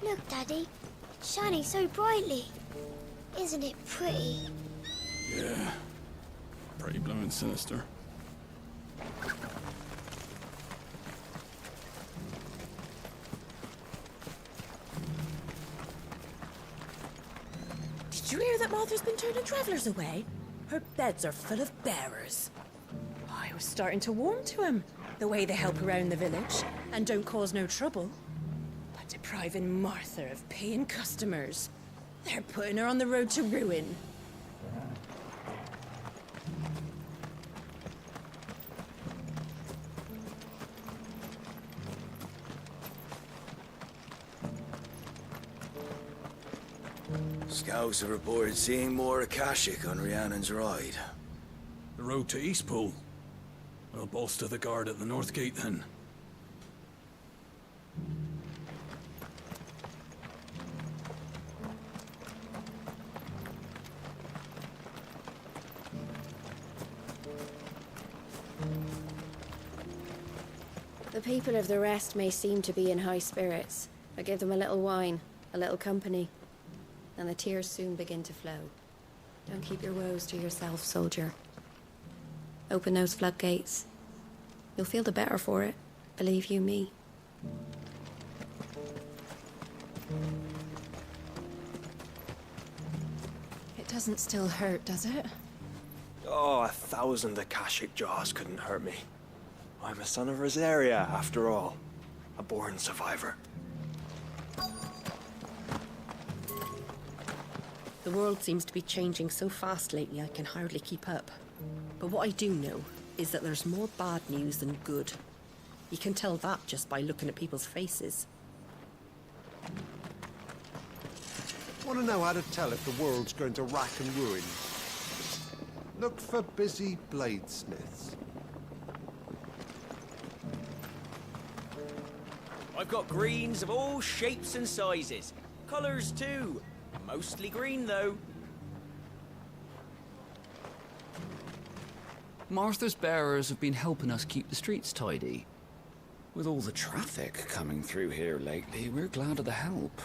Look, Daddy. It's shining so brightly. Isn't it pretty? Yeah. Pretty blowing sinister. Did you hear that Martha's been turning travellers away? Her beds are full of bearers. I was starting to warm to him. The way they help around the village and don't cause no trouble. But depriving Martha of paying customers. They're putting her on the road to ruin. Scouts have reported seeing more Akashic on Rhiannon's ride. The road to Eastpool. I'll bolster the guard at the North Gate then. The people of the rest may seem to be in high spirits, but give them a little wine, a little company, and the tears soon begin to flow. Don't keep your woes to yourself, soldier. Open those floodgates. You'll feel the better for it, believe you me. It doesn't still hurt, does it? Oh, 1,000 Akashic jaws couldn't hurt me. I'm a son of Rosaria, after all. A born survivor. The world seems to be changing so fast lately I can hardly keep up. But what I do know is that there's more bad news than good. You can tell that just by looking at people's faces. Want to know how to tell if the world's going to rack and ruin? Look for busy bladesmiths. I've got greens of all shapes and sizes. Colours too. Mostly green though. Martha's bearers have been helping us keep the streets tidy. With all the traffic coming through here lately, we're glad of the help.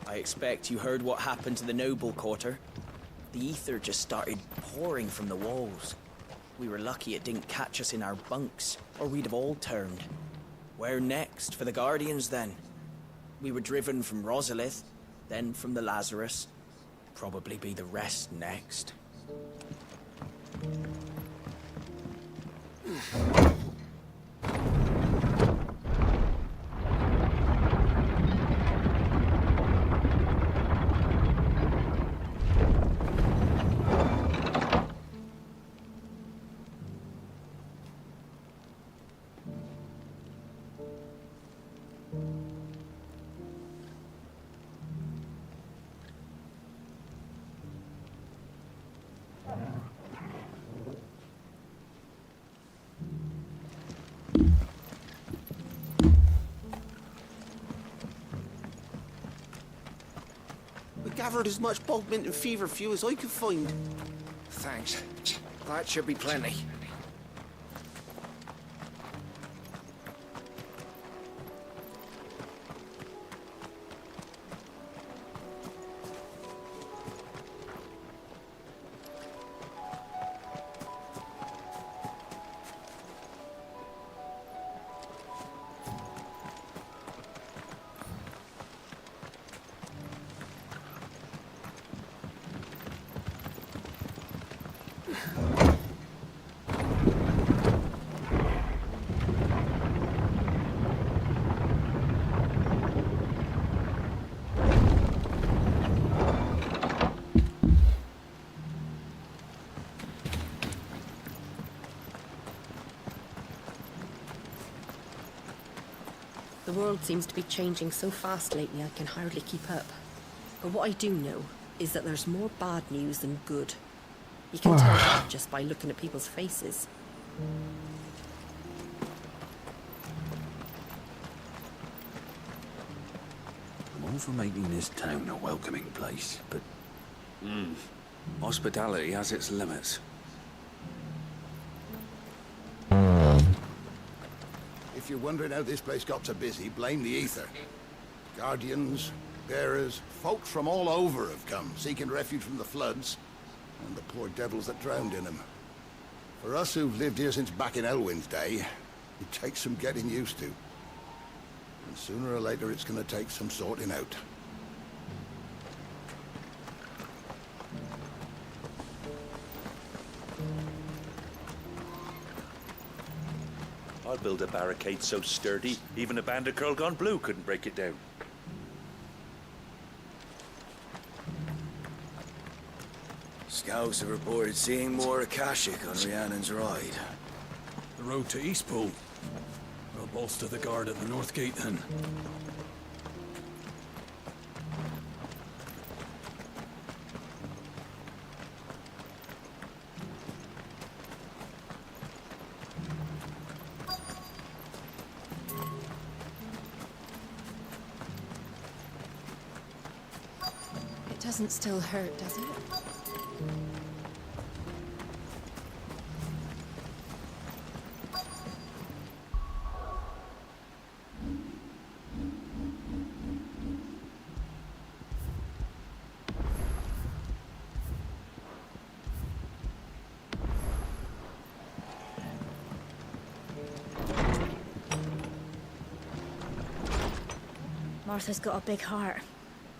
I expect you heard what happened to the noble quarter. The ether just started pouring from the walls. We were lucky it didn't catch us in our bunks, or we'd have all turned. Where next for the Guardians, then? We were driven from Rosalith, then from the Lazarus. Probably be the rest next. We gathered as much bogmint and feverfew as I could find. Thanks. That should be plenty. The world seems to be changing so fast lately I can hardly keep up. But what I do know is that there's more bad news than good. You can tell that just by looking at people's faces. I'm all for making this town a welcoming place, but hospitality has its limits. If you're wondering how this place got so busy, blame the ether. Guardians, bearers, folks from all over have come, seeking refuge from the floods, and the poor devils that drowned in them. For us who've lived here since back in Elwyn's day, it takes some getting used to. And sooner or later it's gonna take some sorting out. I'll build a barricade so sturdy, even a band of Curl Gone Blue couldn't break it down. Scouts have reported seeing more Akashic on Rhiannon's ride. The road to Eastpool. We'll bolster the guard at the North Gate then. It doesn't still hurt, does it? Martha's got a big heart.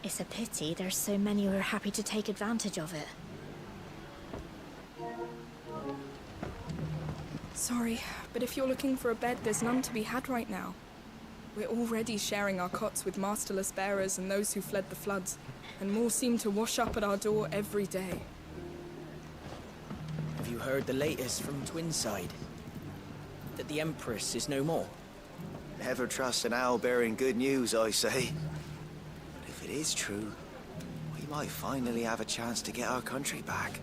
It's a pity there's so many who are happy to take advantage of it. Sorry, but if you're looking for a bed, there's none to be had right now. We're already sharing our cots with masterless bearers and those who fled the floods, and more seem to wash up at our door every day. Have you heard the latest from Twinside? That the Empress is no more? Never trust an owl bearing good news, I say. But if it is true, we might finally have a chance to get our country back.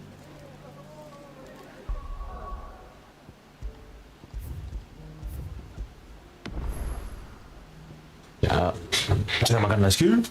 Ya, kita makan nasi.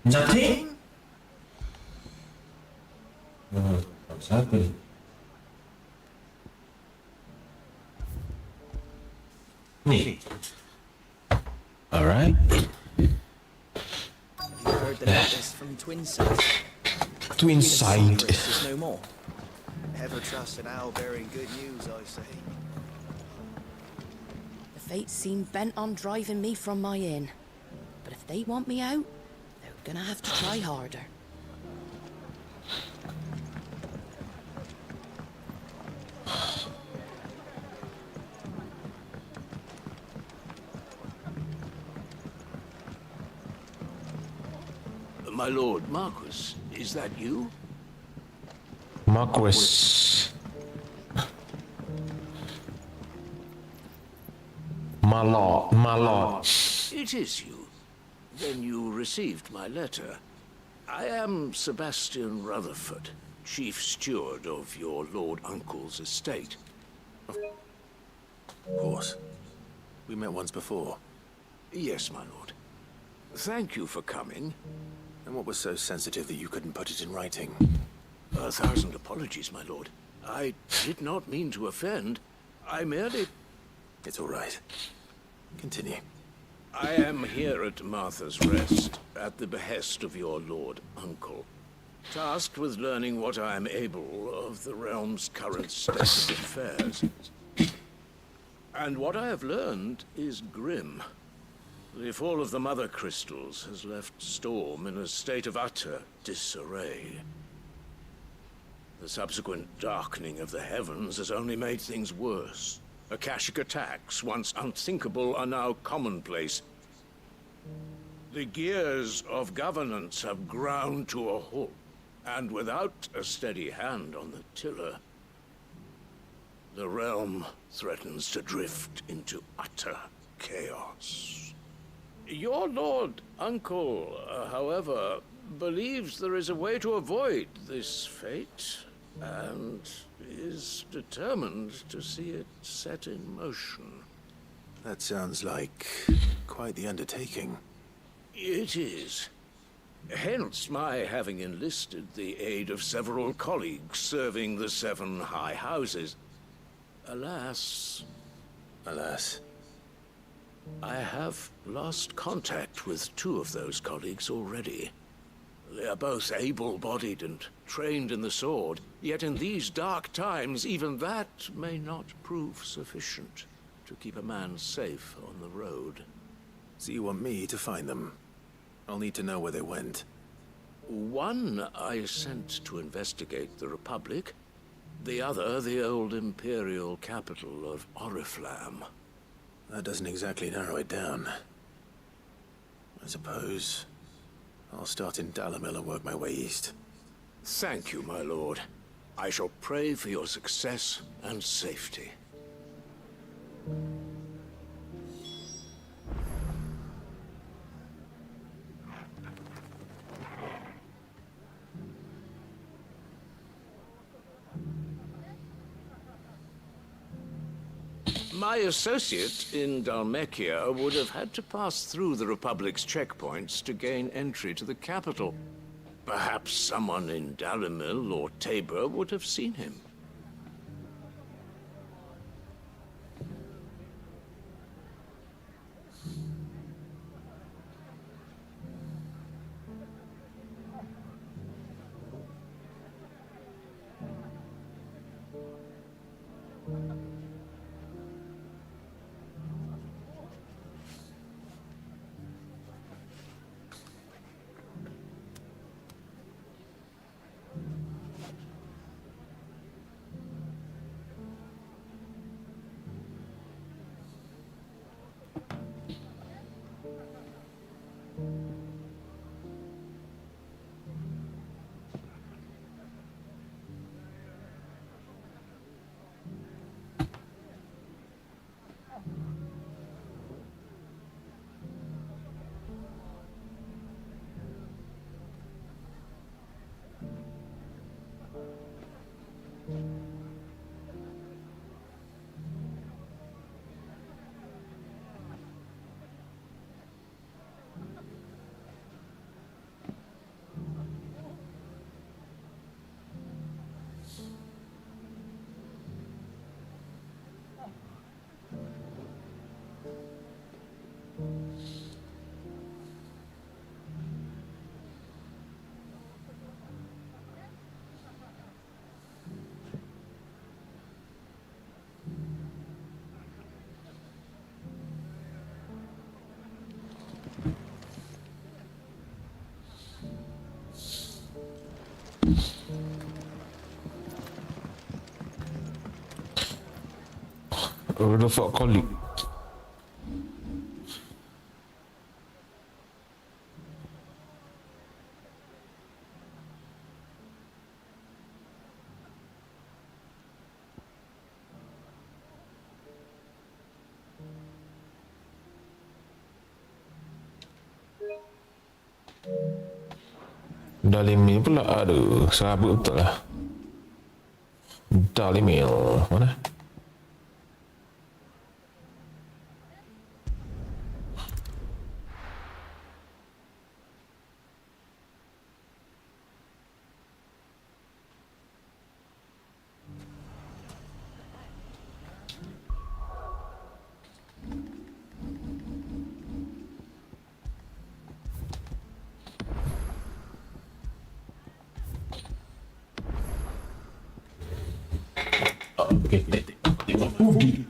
Nothing? What's happening? Neat. Alright. Have you heard the latest from Twinside? Twinside. The Empress is no more. Never trust an owl bearing good news, I say. fate seem bent on driving me from my inn. But if they want me out, they're gonna have to try harder. My lord, Marquis, is that you? Marquis. My lord, my lord. It is you. Then you received my letter. I am Sebastian Rutherford, chief steward of your lord uncle's estate. Of course. We met once before. Yes, my lord. Thank you for coming. And what was so sensitive that you couldn't put it in writing? 1,000 apologies, my lord. I did not mean to offend. I merely... It's all right. Continue. I am here at Martha's Rest, at the behest of your lord uncle, tasked with learning what I am able of the realm's current state of affairs. And what I have learned is grim. The fall of the Mother Crystals has left Storm in a state of utter disarray. The subsequent darkening of the heavens has only made things worse. Akashic attacks, once unthinkable, are now commonplace. The gears of governance have ground to a halt, and without a steady hand on the tiller, the realm threatens to drift into utter chaos. Your lord uncle, however, believes there is a way to avoid this fate, and is determined to see it set in motion. That sounds like quite the undertaking. It is. Hence my having enlisted the aid of several colleagues serving the 7 high houses. Alas... Alas? I have lost contact with 2 of those colleagues already. They are both able-bodied and trained in the sword, yet in these dark times, even that may not prove sufficient to keep a man safe on the road. So you want me to find them? I'll need to know where they went. One I sent to investigate the Republic, the other the old Imperial capital of Oriflamme. That doesn't exactly narrow it down. I suppose I'll start in Dalamil and work my way east. Thank you, my lord. I shall pray for your success and safety. My associate in Dhalmekia would have had to pass through the Republic's checkpoints to gain entry to the capital. Perhaps someone in Dalamil or Tabor would have seen him. Where the fuck call you? Dalimil pula. Aduh, serabut betul lah. Dalimil. Mana? Okay, tengok movie.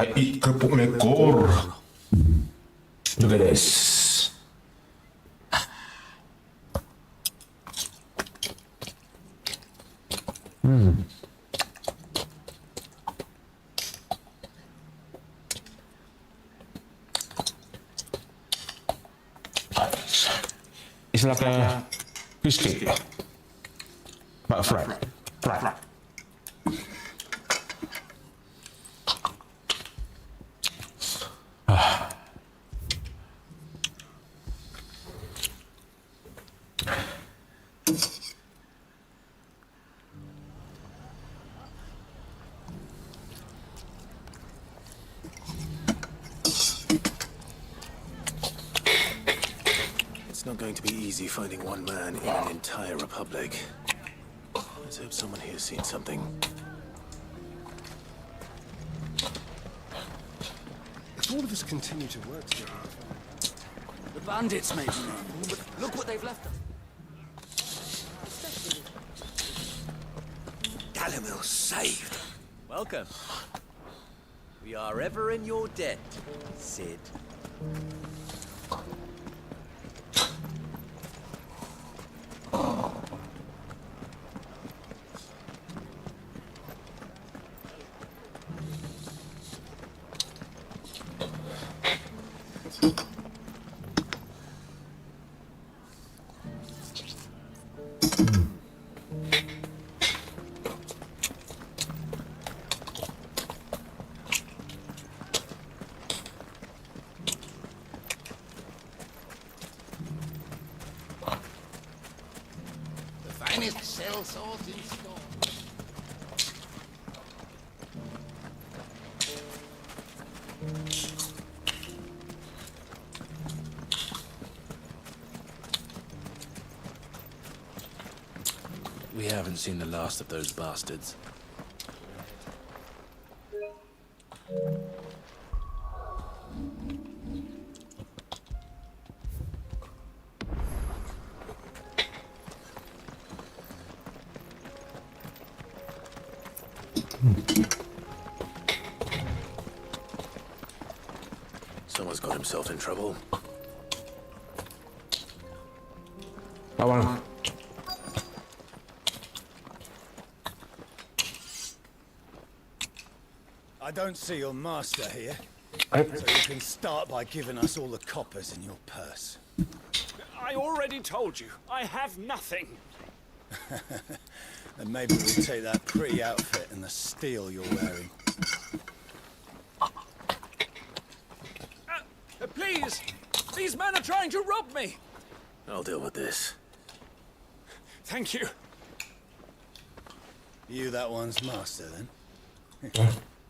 I eat kerupuk lekor. Look at this. It's like a biscuit, but fried. It's not going to be easy finding one man in an entire republic. Let's hope someone here's seen something. all of us continue to work together. The bandits may be no more, but look what they've left us. Dalimil saved. Welcome. We are ever in your debt, Cid. Finest cell salt in store. We haven't seen the last of those bastards. Someone's got himself in trouble. Lawan. I don't see your master here. I- So you can start by giving us all the coppers in your purse. I already told you, I have nothing. And maybe we'll take that pretty outfit and the steel you're wearing. Please! These men are trying to rob me! I'll deal with this. Thank you. You that one's master, then?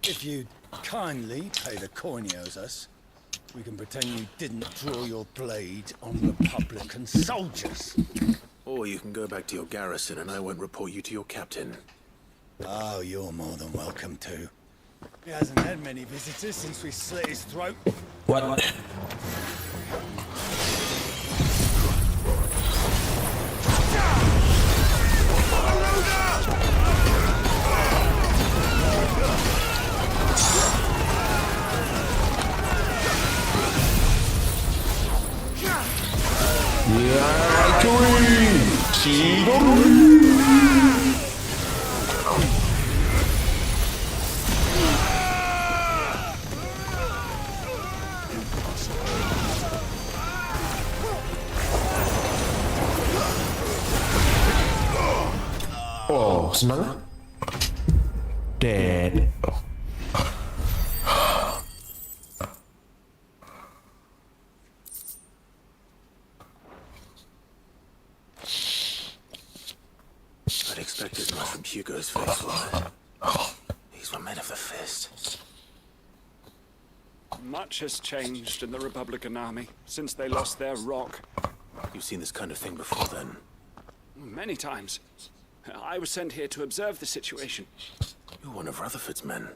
If you'd kindly pay the coin he owes us, we can pretend you didn't draw your blade on Republican soldiers. Or you can go back to your garrison and I won't report you to your captain. Oh, you're more than welcome to. He hasn't had many visitors since we slit his throat. What? Oh, semangat. Dead. I'd expect as much from Hugo's faithful. These were men of the fist. Much has changed in the Republican army since they lost their rock. You've seen this kind of thing before then? Many times. I was sent here to observe the situation. You're one of Rutherford's men.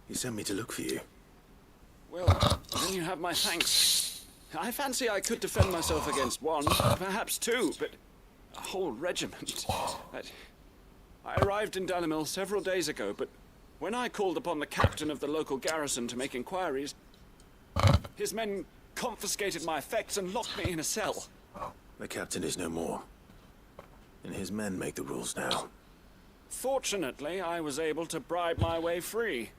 He sent me to look for you. Well, then you have my thanks. I fancy I could defend myself against one, perhaps two, but a whole regiment. I arrived in Dalimil several days ago, but when I called upon the captain of the local garrison to make inquiries, his men confiscated my effects and locked me in a cell. The captain is no more. And his men make the rules now. Fortunately, I was able to bribe my way free.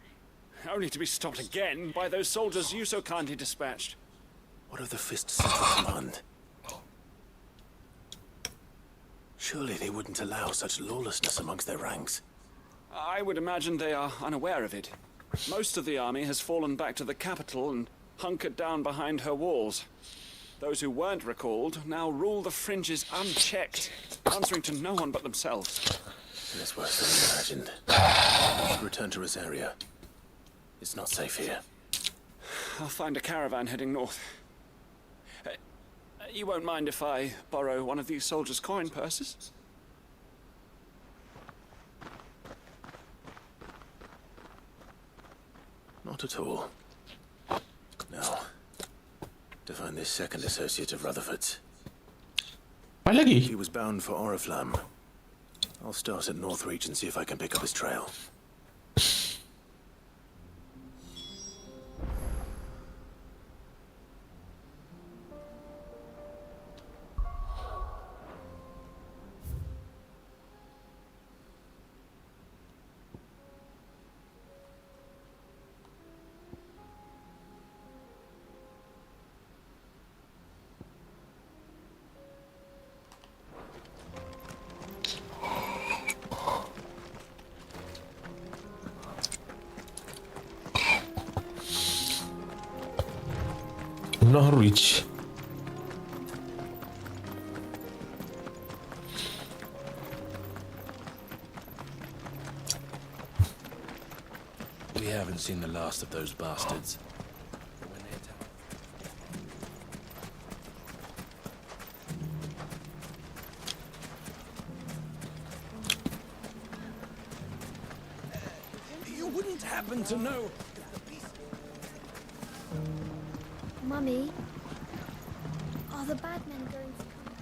Only to be stopped again by those soldiers you so kindly dispatched. What of the Fist's central command? Surely they wouldn't allow such lawlessness amongst their ranks. I would imagine they are unaware of it. Most of the army has fallen back to the capital and hunkered down behind her walls. Those who weren't recalled now rule the fringes unchecked, answering to no one but themselves. It's worse than we imagined. Return to Rosaria. It's not safe here. I'll find a caravan heading north. You won't mind if I borrow one of these soldiers' coin purses? Not at all. to find this second associate of Rutherford's. Apa lagi? He was bound for Oriflamme. I'll start at Northreach and see if I can pick up his trail. Norwich. We haven't seen the last of those bastards. You wouldn't happen to know. Mummy, are the bad men going to come?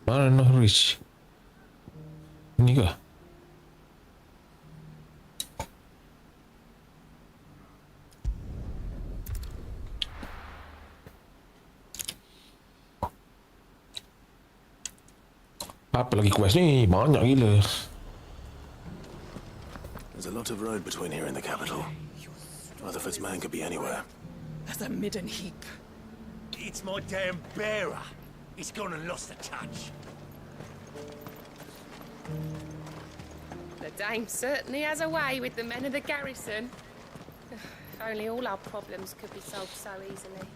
Mana Norwich? Ini kah? Apa lagi quest ni? Banyak gila. There's a lot of road between here and the capital. Rutherford's man could be anywhere. There's a midden heap. It's my damn bearer. He's gone and lost the touch. The dame certainly has a way with the men of the garrison. If only all our problems could be solved so easily.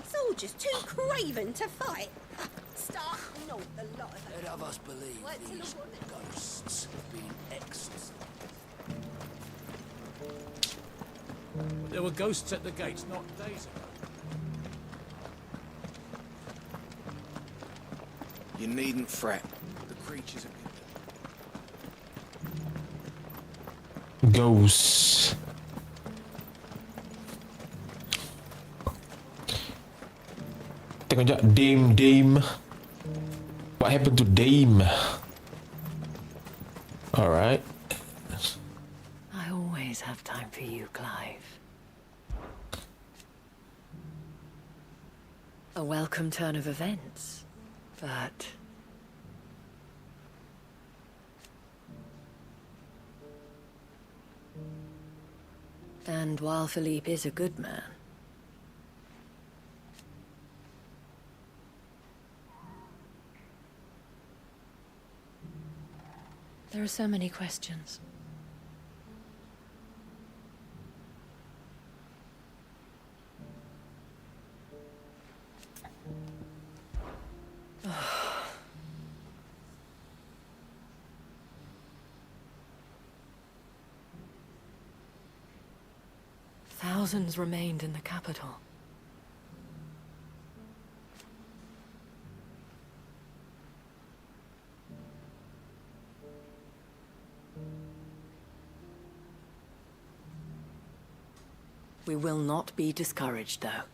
Soldiers too craven to fight. Start not a lot of Let of us believe these ghosts have been exorcised. But there were ghosts at the gates not days ago. You needn't fret. The creatures are... Ghosts. Tengok jap, Dame. What happened to Dame? Alright. I always have time for you, Clive. A welcome turn of events, but... And while Philippe is a good man, there are so many questions. Thousands remained in the capital. We will not be discouraged, though.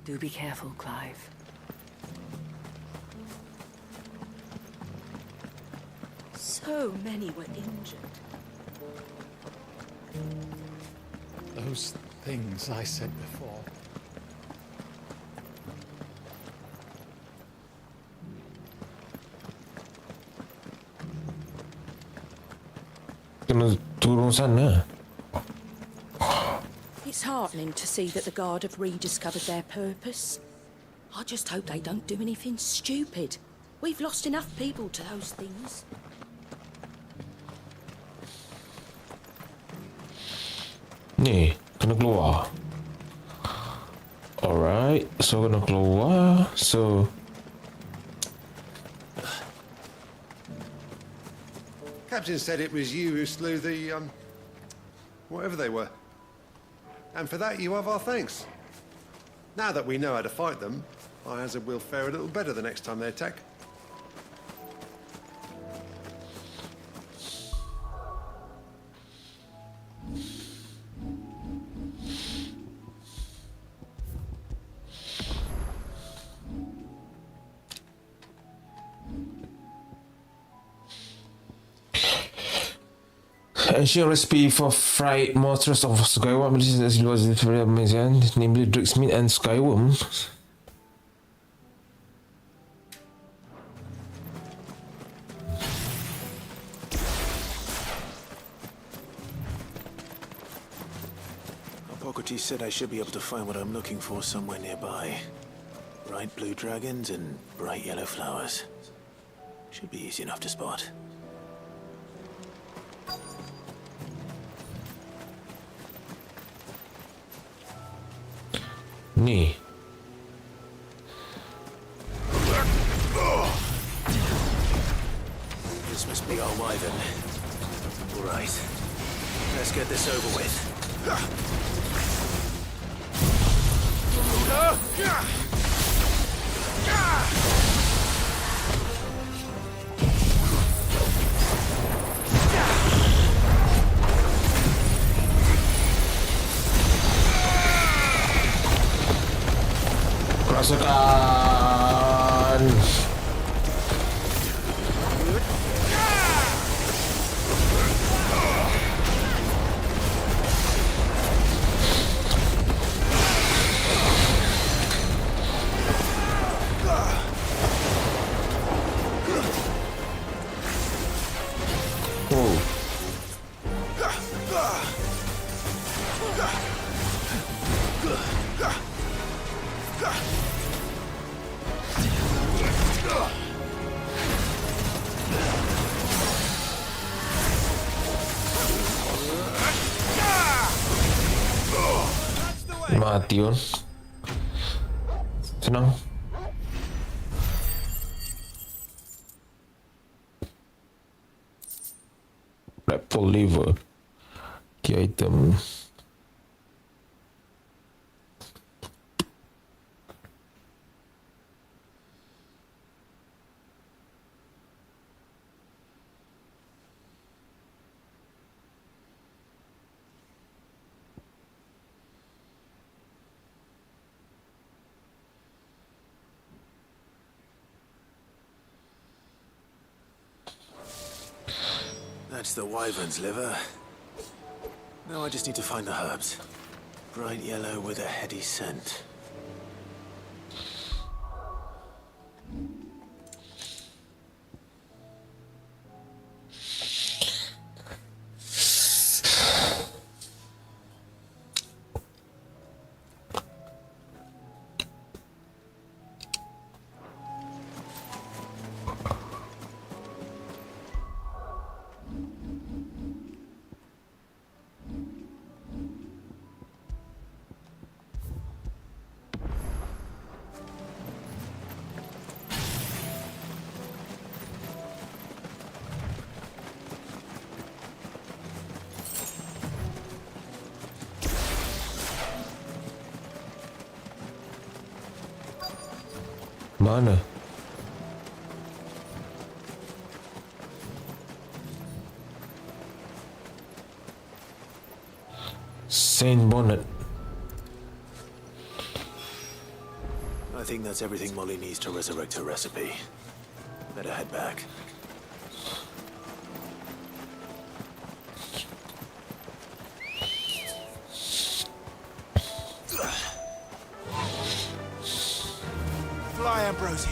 Do be careful, Clive. So many were injured. Those things I said before. Kena turun sana. It's heartening to see that the Guard have rediscovered their purpose. I just hope they don't do anything stupid. We've lost enough people to those things. Ni, kena keluar. Alright, so kena keluar. So Captain said it was you who slew the, whatever they were. And for that, you have our thanks. Now that we know how to fight them, I hazard we'll fare a little better the next time they attack. Ancient recipe for fried monsters of Skyworm, as it was very amazing, namely Drixmeat and Skyworm. Hippocrates said I should be able to find what I'm looking for somewhere nearby. Bright blue dragons and bright yellow flowers. Should be easy enough to spot. Ni. This must be our wyvern. All right. Let's get this over with. Rasakan. Mati on. Senang. Reptile liver. Key item. That's the wyvern's liver. Now I just need to find the herbs. Bright yellow with a heady scent. Mana? Saint Bonnet. I think that's everything Molly needs to resurrect her recipe. Better head back. Fly, Ambrosia.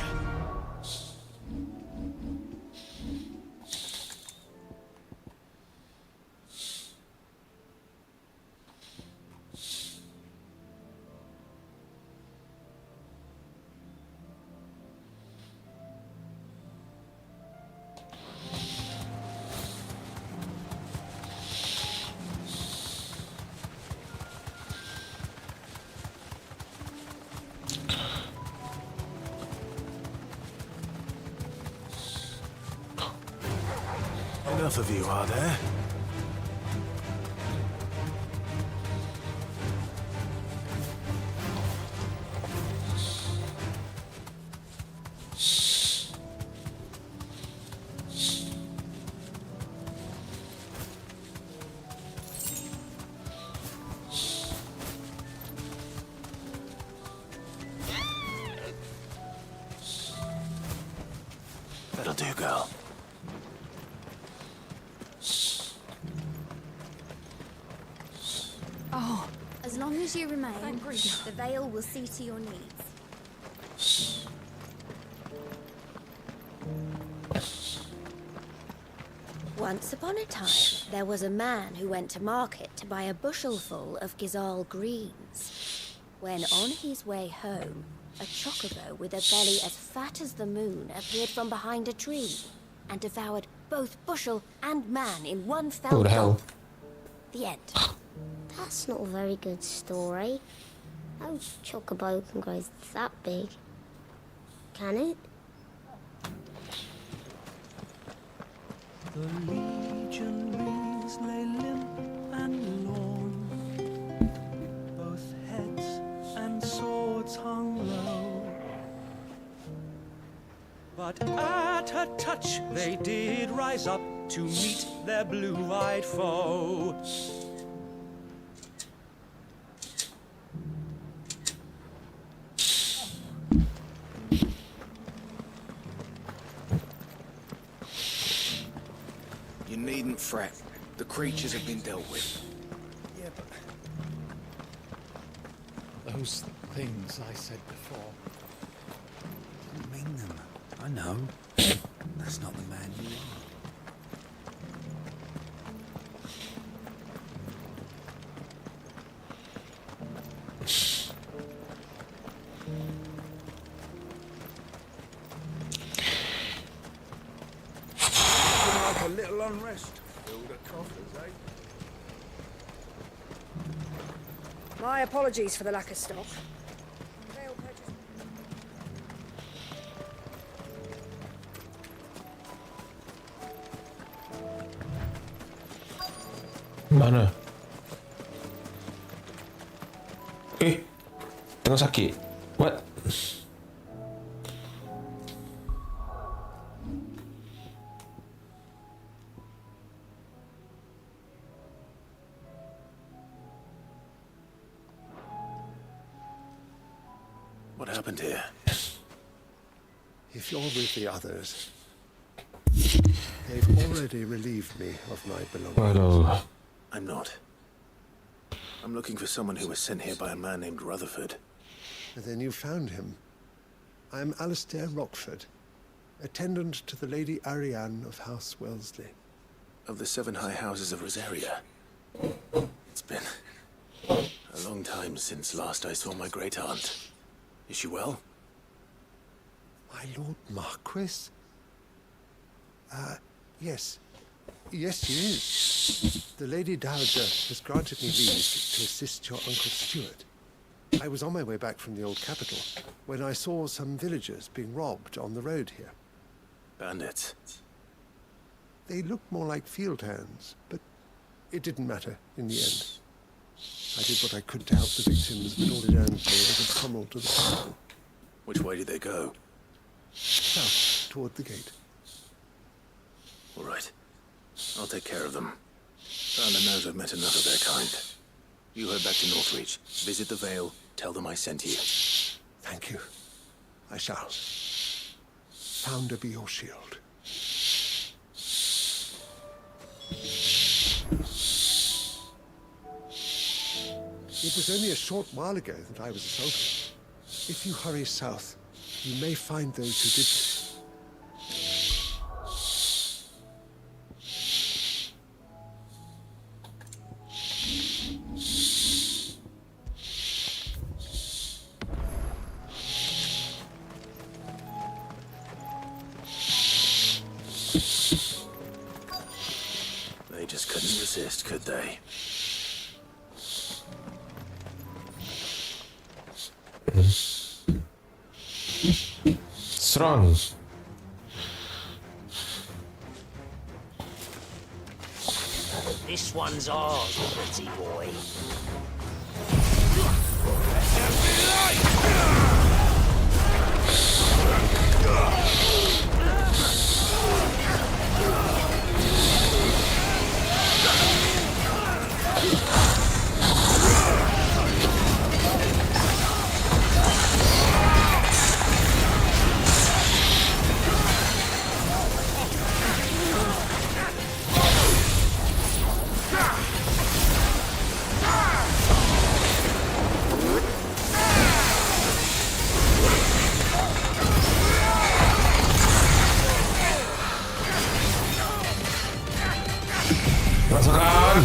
Enough of you, are there? That'll do, girl. Oh. As long as you remain, the veil will see to your needs. Once upon a time, there was a man who went to market to buy a bushelful of Gizal greens. When on his way home, a chocobo with a belly as fat as the moon appeared from behind a tree and devoured both bushel and man in one fell What the hell? gulp. The end. That's not a very good story. No chocobo can grow that big. Can it? The legionaries lay limp and lorn, both heads and swords hung low. But at her touch they did rise up to meet their blue-eyed foe. You needn't fret. The creatures have been dealt with. Yeah, but Those things I said before. I didn't mean them. I know. That's not the man you are. Like a little unrest. Fill the coffers, eh? My apologies for the lack of stock. Mana? Tengah sakit. What? What happened here? If you're with the others, they've already relieved me of my belongings. Waduh. I'm not. I'm looking for someone who was sent here by a man named Rutherford. And then you found him. I'm Alistair Rockford, attendant to the Lady Ariane of House Wellesley. Of the 7 high houses of Rosaria. It's been a long time since last I saw my great aunt. Is she well? My Lord Marquis? Yes. Yes, she is. The Lady Dowager has granted me leave to assist your Uncle Stuart. I was on my way back from the old capital when I saw some villagers being robbed on the road here. Bandits? They looked more like field hands, but it didn't matter in the end. I did what I could to help the victims, but all it earned me was a tunnel to the capital. Which way did they go? South, toward the gate. All right. I'll take care of them. Founder knows I've met enough of their kind. You head back to Northreach. Visit the Vale. Tell them I sent you. Thank you. I shall. Founder be your shield. It was only a short while ago that I was assaulted. If you hurry south, you may find those who did this. They just couldn't resist, could they? Strong. This one's ours, pretty boy. Rasakan!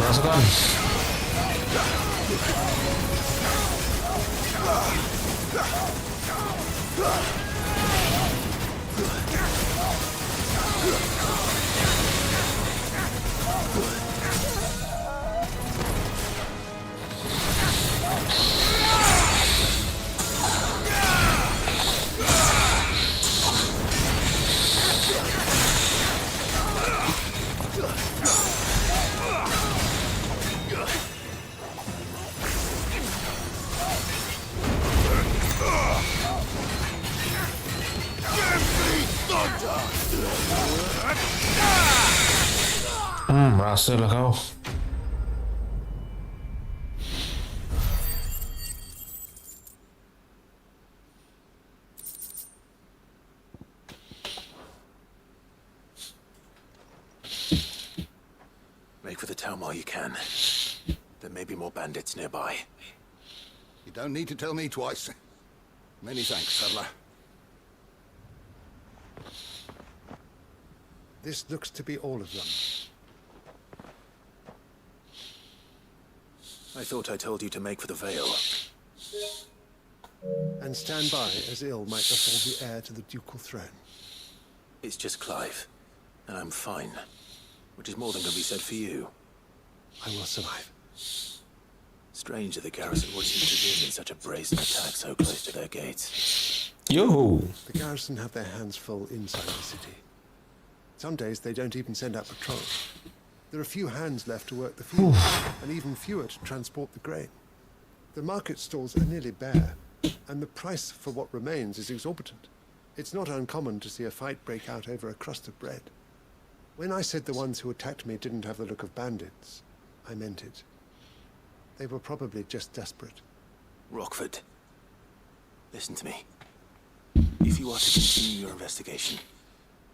Rasakan. Rasalah kau. Make for the town while you can. There may be more bandits nearby. You don't need to tell me twice. Many thanks, traveler. This looks to be all of them. I thought I told you to make for the Vale. And stand by as ill might befall the heir to the ducal throne. It's just Clive, and I'm fine. Which is more than can be said for you. I will survive. Strange that the garrison would seem to lose in such a brazen attack so close to their gates. Yo! The garrison have their hands full inside the city. Some days they don't even send out patrols. There are few hands left to work the fields, and even fewer to transport the grain. The market stalls are nearly bare, and the price for what remains is exorbitant. It's not uncommon to see a fight break out over a crust of bread. When I said the ones who attacked me didn't have the look of bandits, I meant it. They were probably just desperate. Rockford, listen to me. If you are to continue your investigation,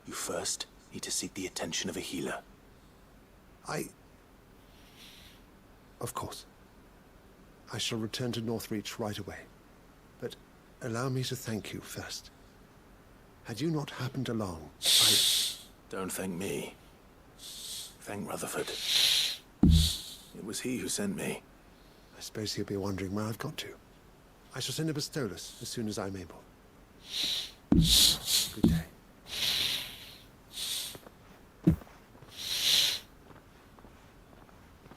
you first need to seek the attention of a healer. Of course. I shall return to Northreach right away. But allow me to thank you first. Had you not happened along, Don't thank me. Thank Rutherford. It was he who sent me. I suppose he'll be wondering where I've got to. I shall send him a Stolas as soon as I'm able. Good day.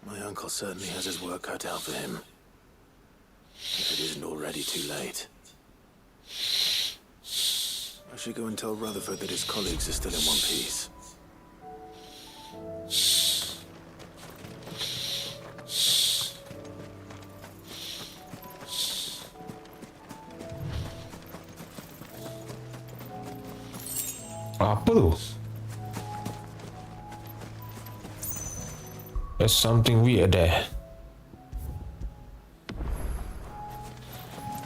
My uncle certainly has his work cut out for him. If it isn't already too late. I should go and tell Rutherford that his colleagues are still in one piece. Apa tu? There's something weird there.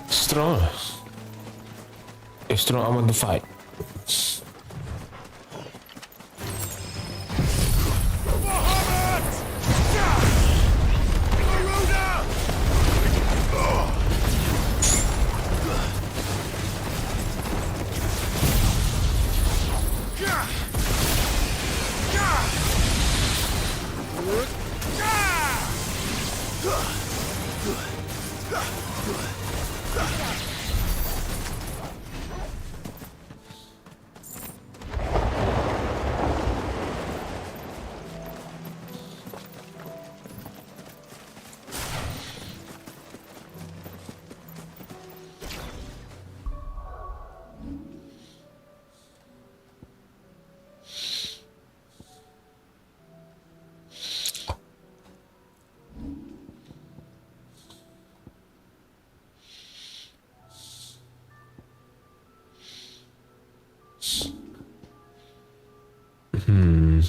Strong. It's strong. I want to fight.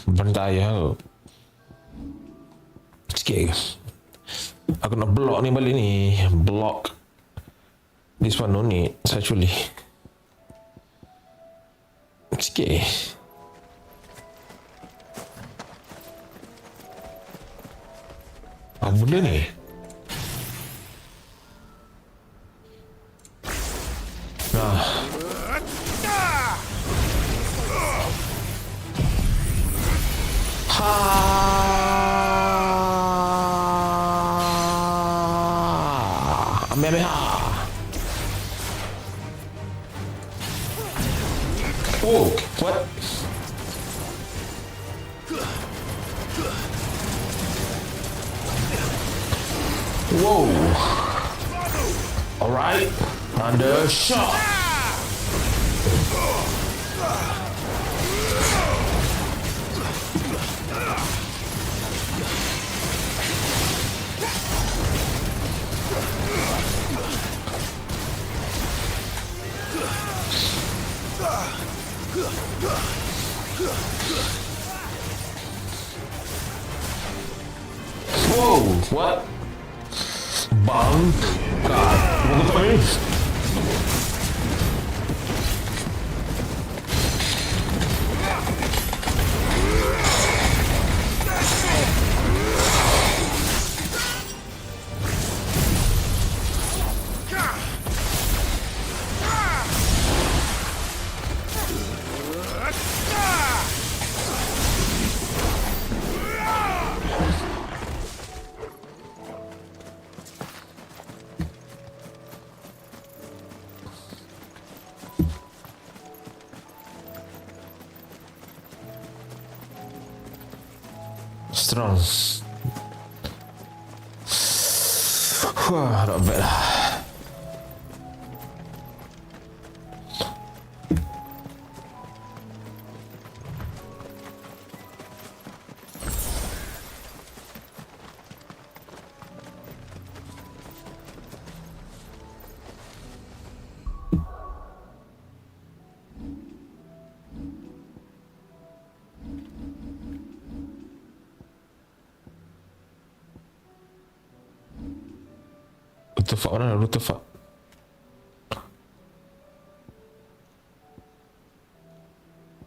Bentar ya. Sikit. Aku nak block ni balik ni. Block. This one no need actually. Sikit. Apa benda ni? Nah. Oh, what? Whoa. All right. Under shot. Whoa, what? Bang. God, what the fuck? Strong. Wah, not bad lah. Rutefak mana? Rutefak.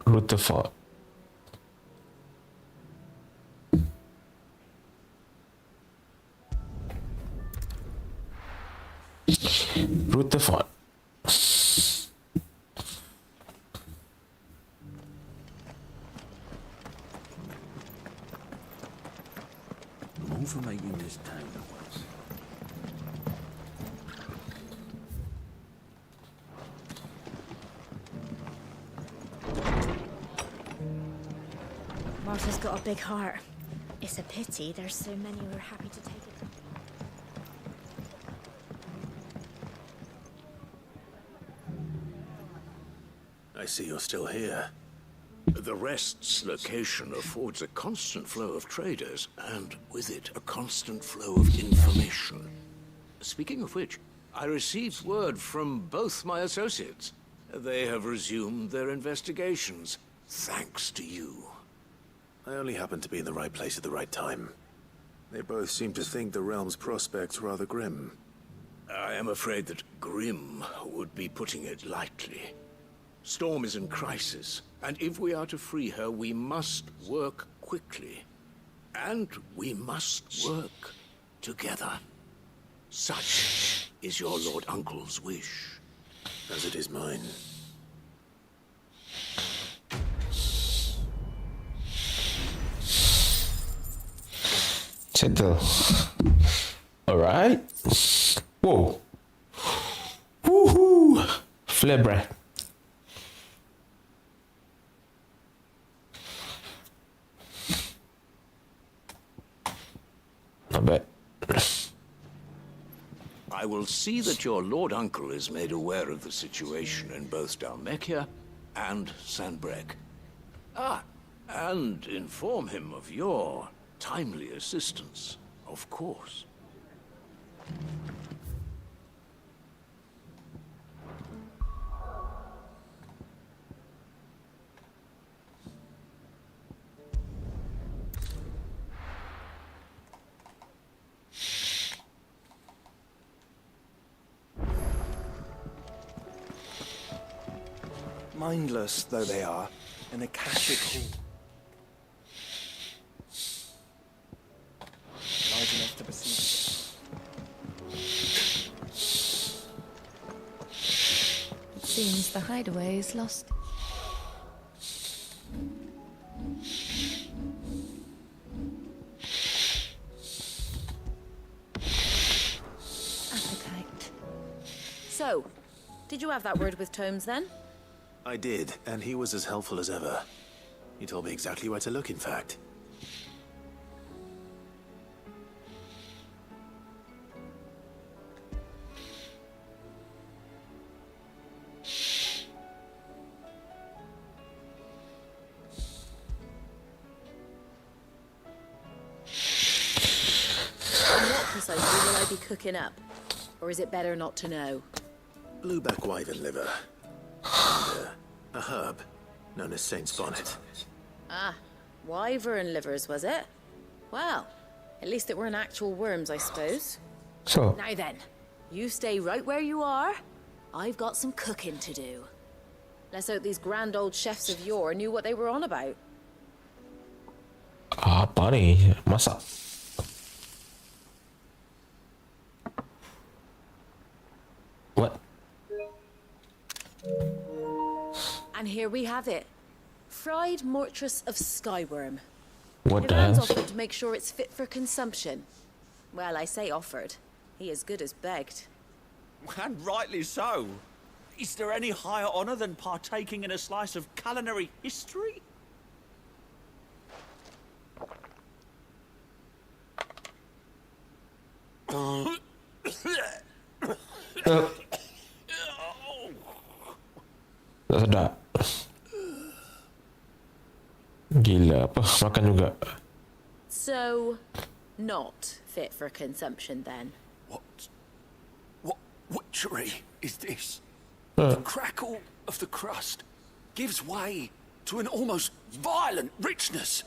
Rutefak. Rutefak. I'm all for making this town a once. Martha's got a big heart. It's a pity there's so many who are happy to take it. I see you're still here. The Rest's location affords a constant flow of traders, and with it, a constant flow of information. Speaking of which, I received word from both my associates. They have resumed their investigations, thanks to you. I only happened to be in the right place at the right time. They both seem to think the realm's prospects rather grim. I am afraid that grim would be putting it lightly. Storm is in crisis, and if we are to free her, we must work quickly. And we must work together. Such is your Lord Uncle's wish. As it is mine. Settle. Alright. Whoa. Woohoo! Flare brand. Not bad. I will see that your Lord Uncle is made aware of the situation in both Dhalmekia and Sanbreque. And inform him of your timely assistance, of course. mindless though they are, an Akashic hall. Large enough to perceive. It seems the hideaway is lost. Appetite. So, did you have that word with Tomes then? I did, and he was as helpful as ever. He told me exactly where to look, in fact. And what precisely will I be cooking up? Or is it better not to know? Blueback wyvern liver. And, a herb known as Saint's Bonnet. Ah, wyvern livers, was it? Well, at least it weren't actual worms, I suppose. So. Now then, you stay right where you are. I've got some cooking to do. Let's hope these grand old chefs of yore knew what they were on about. Apa nih? Masak. What? And here we have it. Fried mortress of skyworm. What the Ivan's hell? offered to make sure it's fit for consumption. Well, I say offered. He as good as begged. And rightly so. Is there any higher honor than partaking in a slice of culinary history? Tak sedap. Gila apa makan juga. So, not fit for consumption then. What witchery is this? The crackle of the crust gives way to an almost violent richness.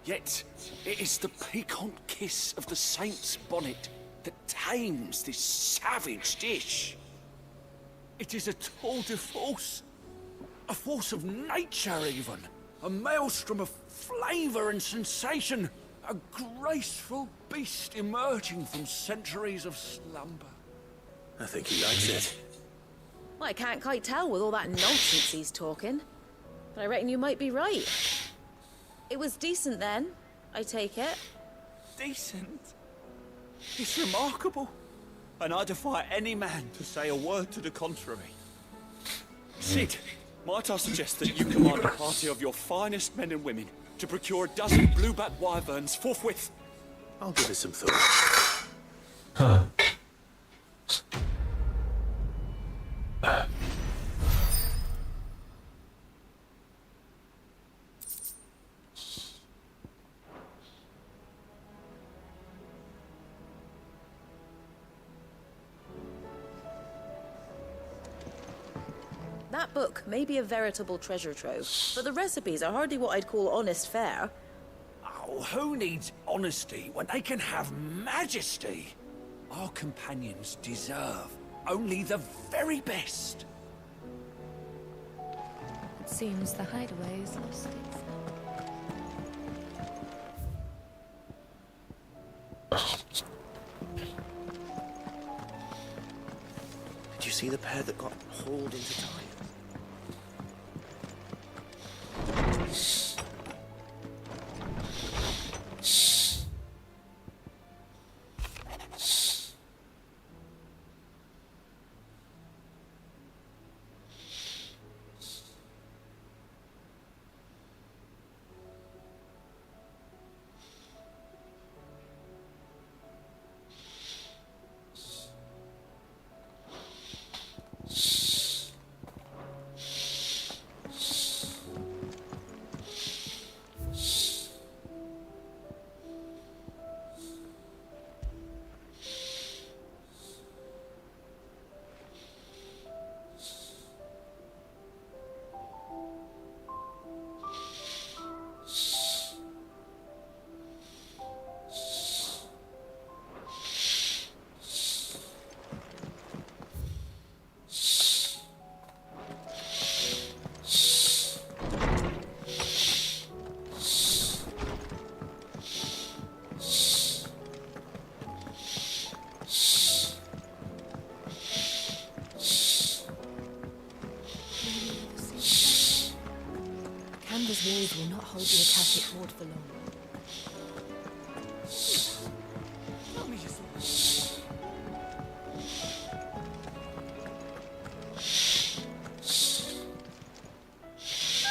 Yet, it is the piquant kiss of the saint's bonnet that tames this savage dish. It is a tour de force, a force of nature even, a maelstrom of flavour and sensation, a graceful beast emerging from centuries of slumber. I think he likes it. Well, I can't quite tell with all that nonsense he's talking. But I reckon you might be right. It was decent then, I take it. Decent? It's remarkable. And I defy any man to say a word to the contrary. Sid, might I suggest that you command a party of your finest men and women to procure a dozen blueback wyverns forthwith? I'll give it some thought. Huh. That book may be a veritable treasure trove, but the recipes are hardly what I'd call honest fare. Oh, who needs honesty when they can have majesty? Our companions deserve only the very best. It seems the hideaway is lost its... Did you see the pair that got hauled into time? won't be a Catholic ward for long.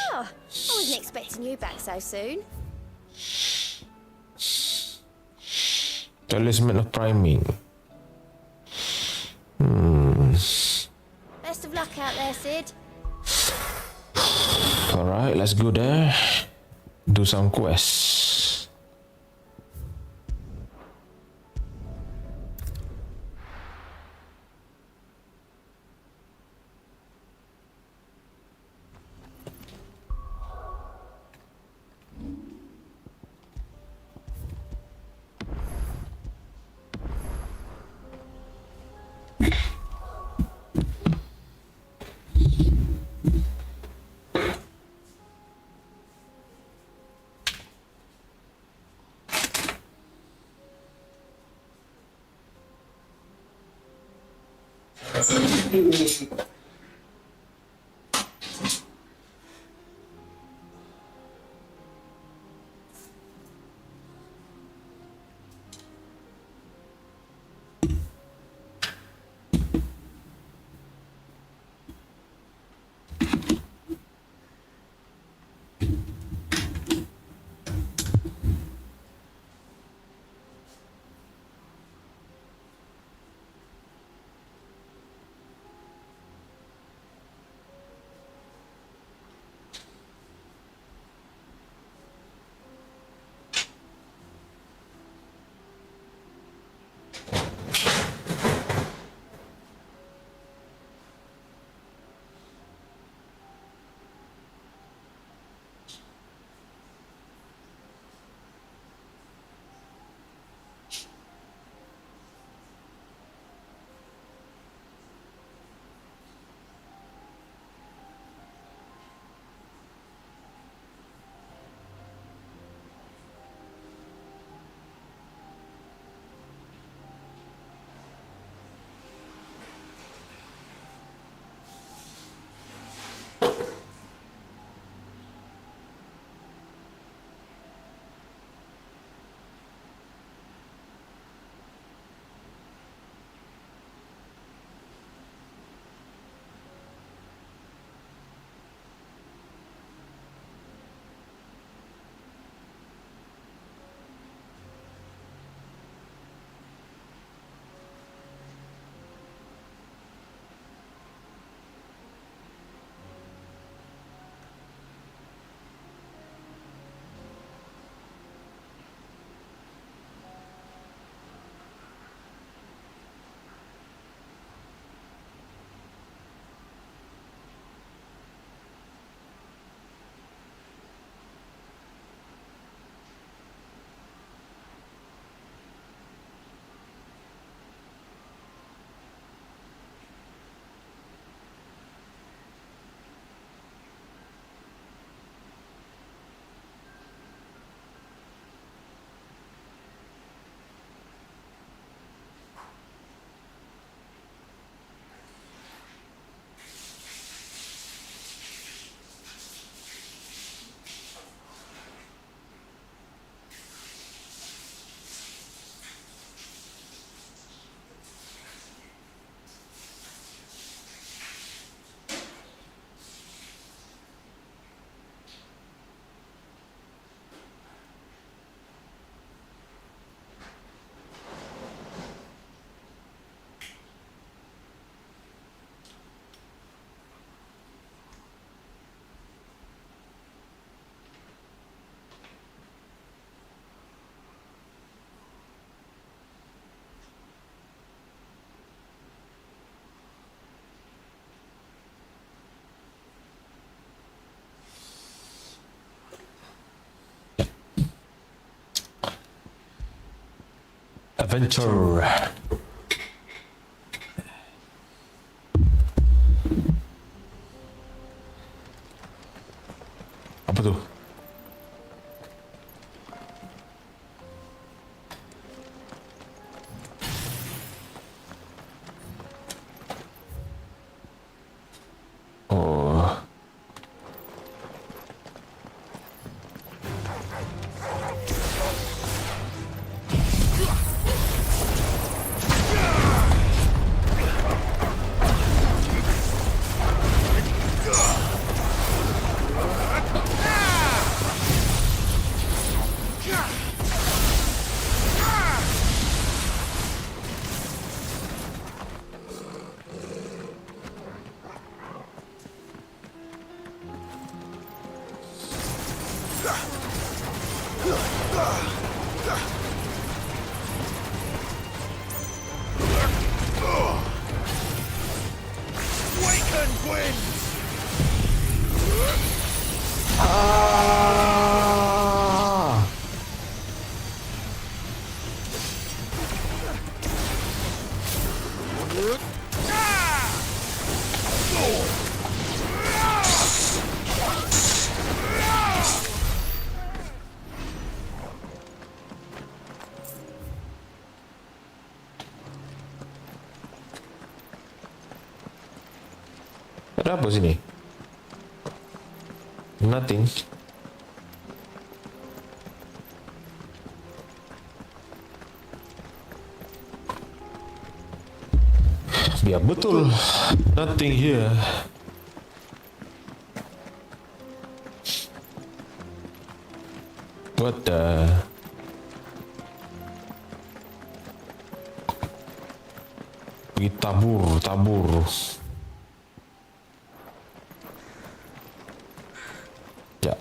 Oh, I wasn't expecting you back so soon. Talisman of Priming. Best of luck out there, Sid. Alright, let's go there. Do some quests. Adventure. Apa tu? Oh. Ada apa sini? Nothing. Biar betul. Nothing here. What the? Pergi tabur. Ya.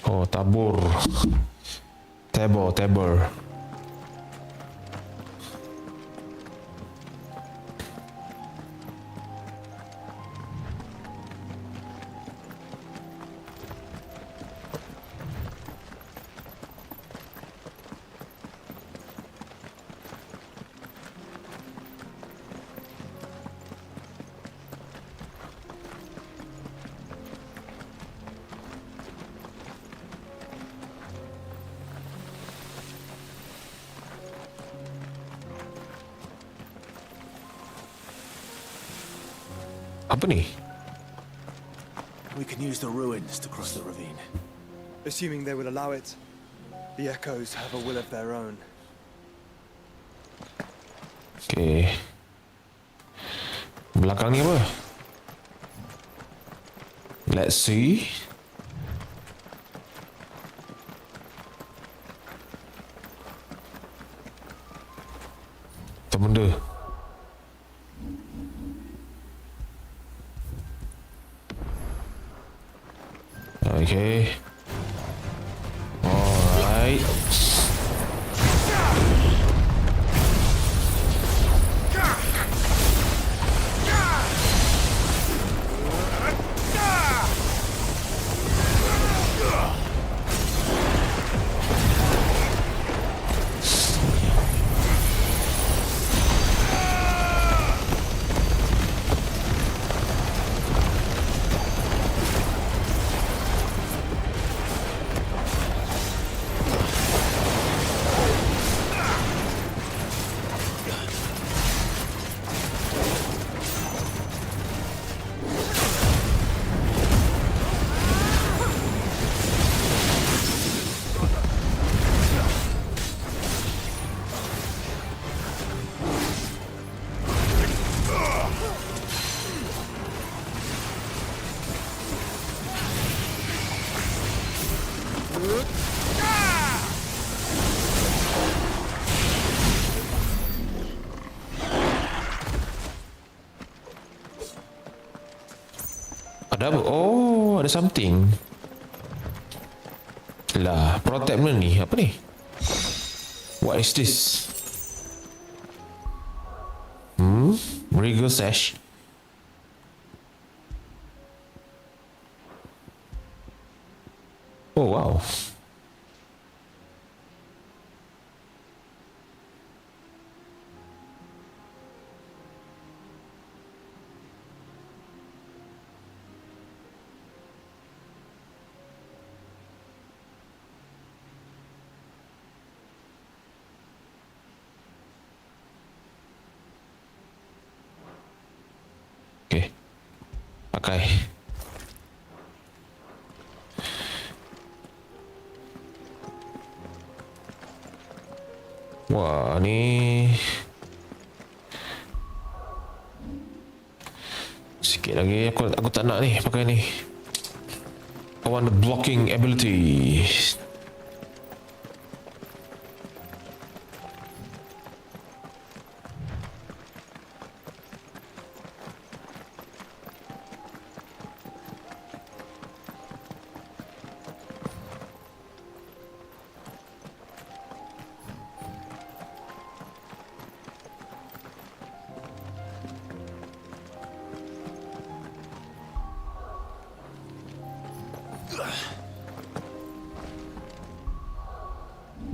Oh, tabur. Tabur. Apa ni? We can use the ruins to cross the ravine. Assuming they will allow it. The echoes have a will of their own. Okay. Belakang ni apa? Let's see. Apa benda? Okay. Alright. Ada apa? Oh, ada something. Lah, protect mana ni? Apa ni? What is this? Regal sash. Oh, wow. Okay. Pakai. Wah, ni sikit lagi aku tak nak ni pakai ni. I want the blocking ability.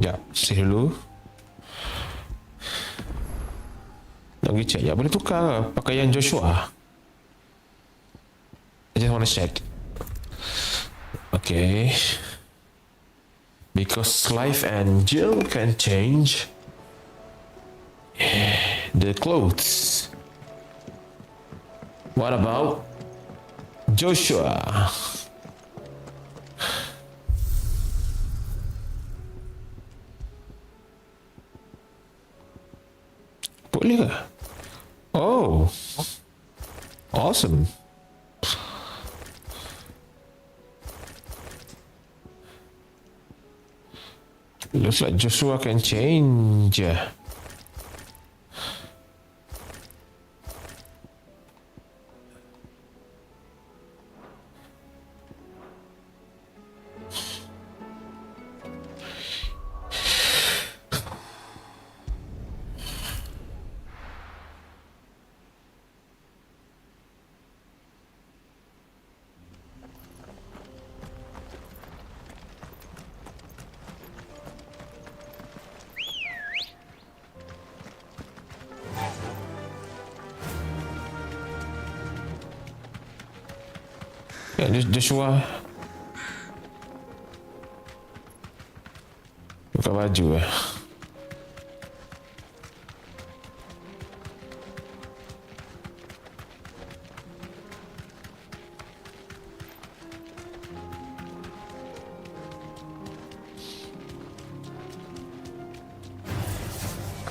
Sekejap, sini dulu. Nak pergi check. Ya, boleh tukar ke pakaian Joshua? I just want to check. Okay. Because life and Jill can change the clothes. What about Joshua? Boleh ke? Oh, awesome. Looks like Joshua can change. Ya, Joshua buka baju .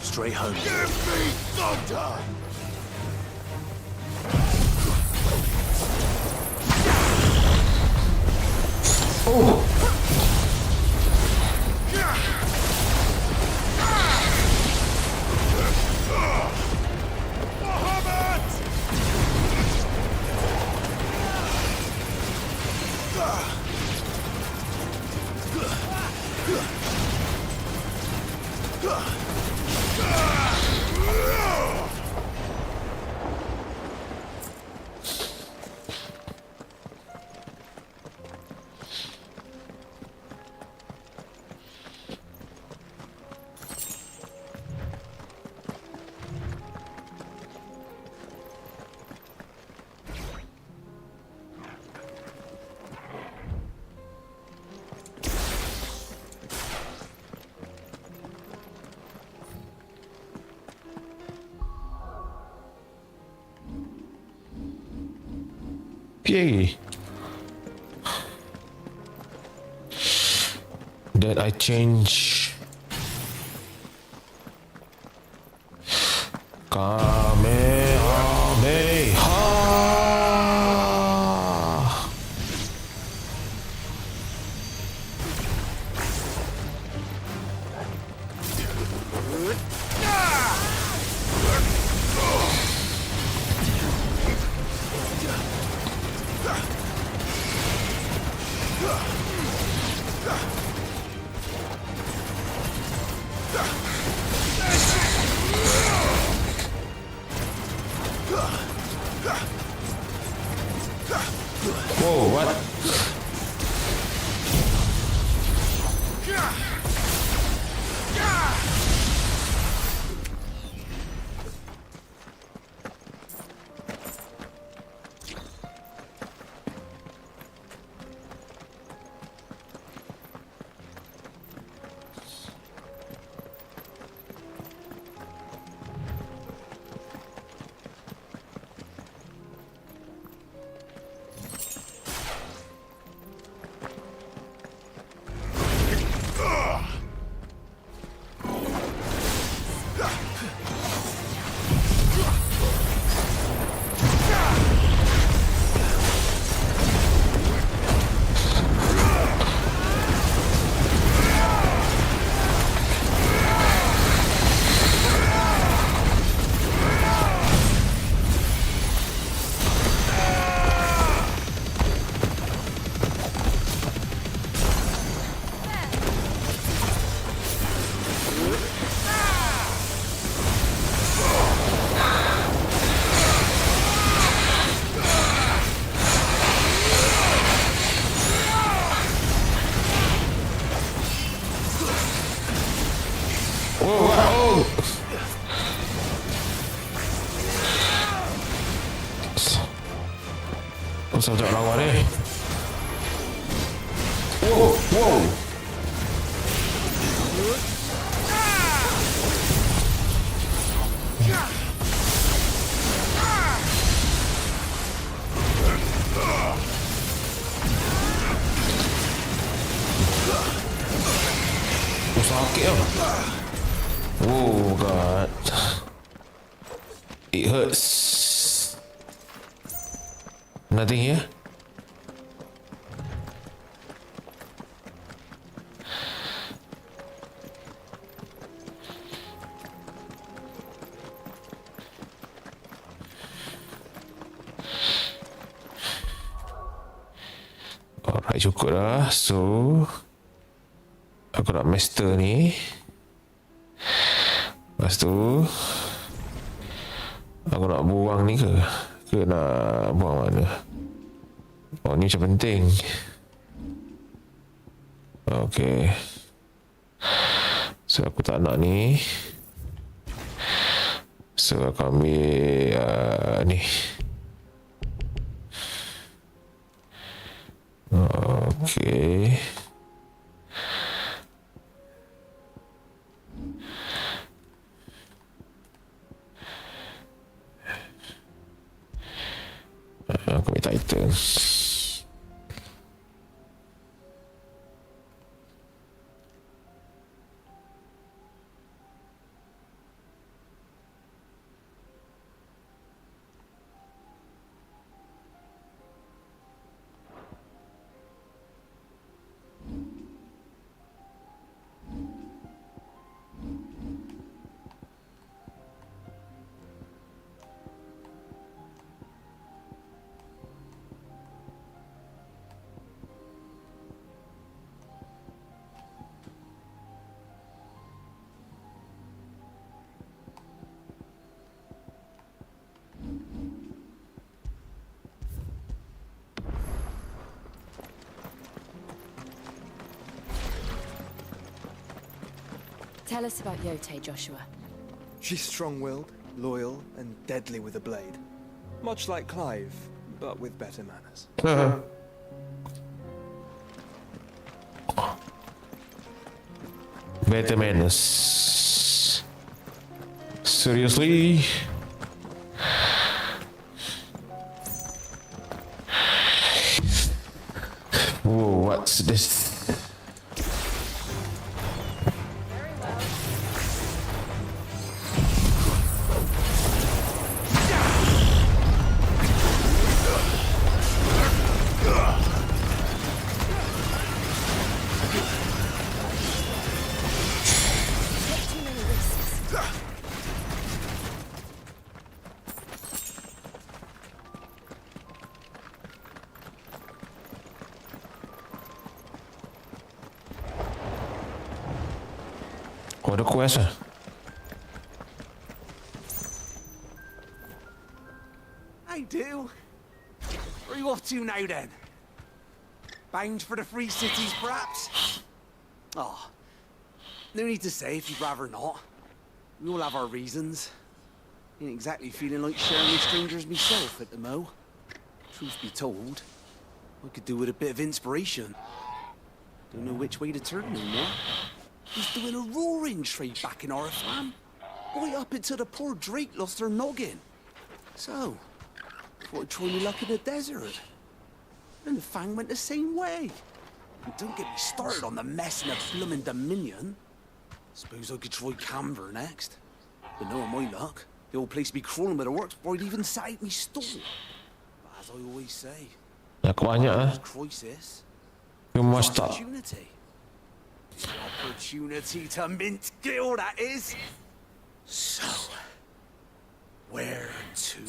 Straight home. Give me thunder! Oh! Piye that I change Kamehameha. Oh. Sao tak lawan ni? Wow. Sakit tau. Oh god. It hurts. Nothing here? Alright, cukup dah. So aku nak master ni. Lepas tu aku nak buang ni ke? Ke nak buang mana? Oh, ni macam penting. Okay. So aku tak nak ni. So aku ambil ni. Okay. Aku ambil Titan. Tell us about Yote, Joshua. She's strong-willed, loyal, and deadly with a blade. Much like Clive, but with better manners. Better manners. Seriously? Whoa, what's this? Oh, ada quest lah. I do. Where are you off to now then? Bound for the Free Cities, perhaps? Oh, no need to say if you'd rather not. We all have our reasons. Ain't exactly feeling like sharing with strangers myself at the mo. Truth be told, I could do with a bit of inspiration. Don't know which way to turn no more. He's doing a roaring trade back in Oriflamme. Right up until the poor Drake lost her noggin. So, thought I'd try my luck in the desert. And the Fang went the same way. And don't get me started on the mess in the bloomin' Dominion. Suppose I could try Camber next. But knowing my luck, the old place be crawling with the works before I'd even set out me store. But as I always say, crisis. Opportunity. Opportunity to mint Gil, that is. So, where to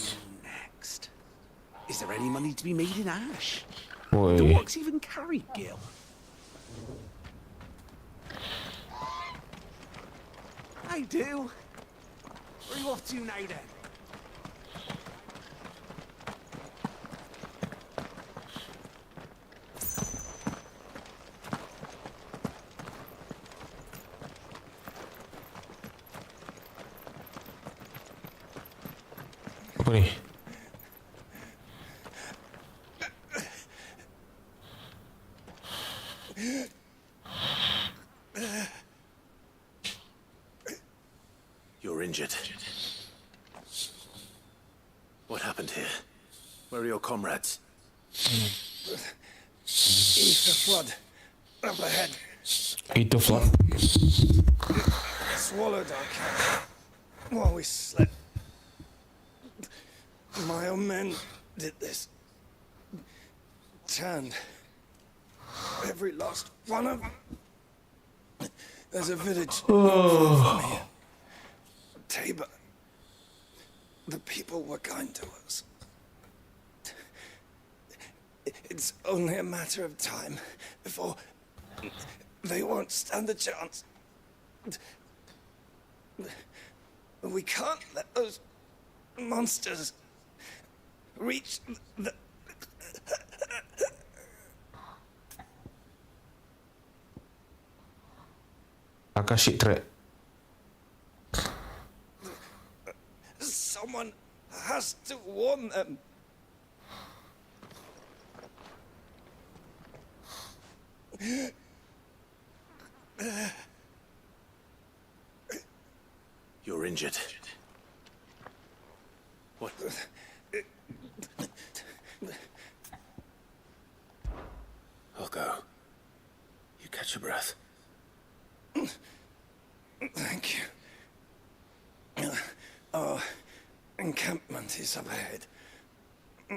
next? Is there any money to be made in Ash? Boy. Do orcs even carry Gil? I do. Where are you off to now then? Apa ni? You're injured. What happened here? Where are your comrades? Ether flood. Up ahead. Ether flood? Swallowed our camp while we slept. My own men did this. Turned every last one of them. There's a village north from here. Tabor. The people were kind to us. It's only a matter of time before they won't stand a chance. We can't let those monsters reach the... Akashic threat. Someone has to warn them. You're injured. What? I'll go. You catch your breath. Thank you. Our encampment is up ahead.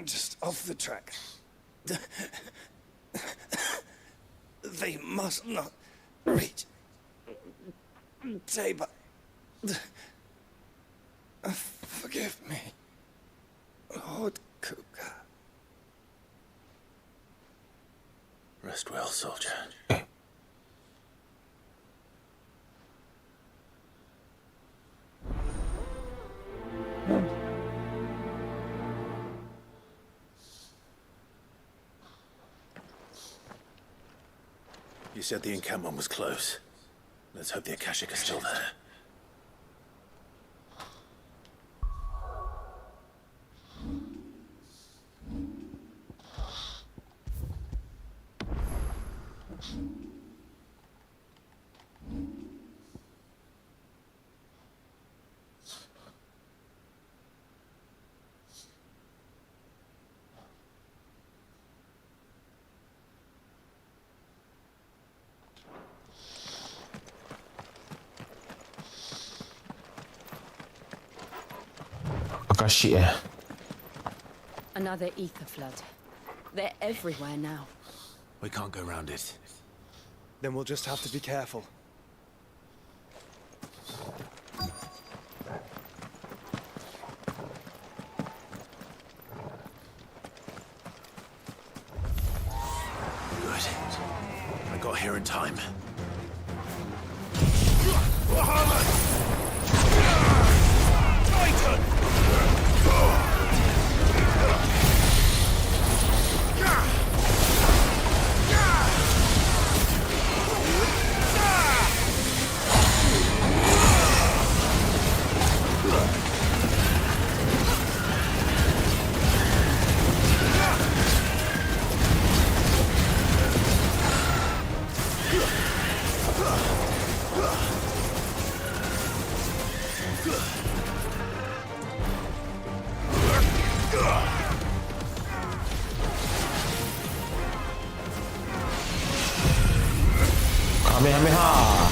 Just off the track. They must not reach Tabor. Forgive me, Lord Kuka. Rest well, soldier. You said the encampment was close. Let's hope the Akashic is still there. Akashic eh? Another ether flood. They're everywhere now. We can't go round it. Then we'll just have to be careful. Good. I got here in time. Kamehameha!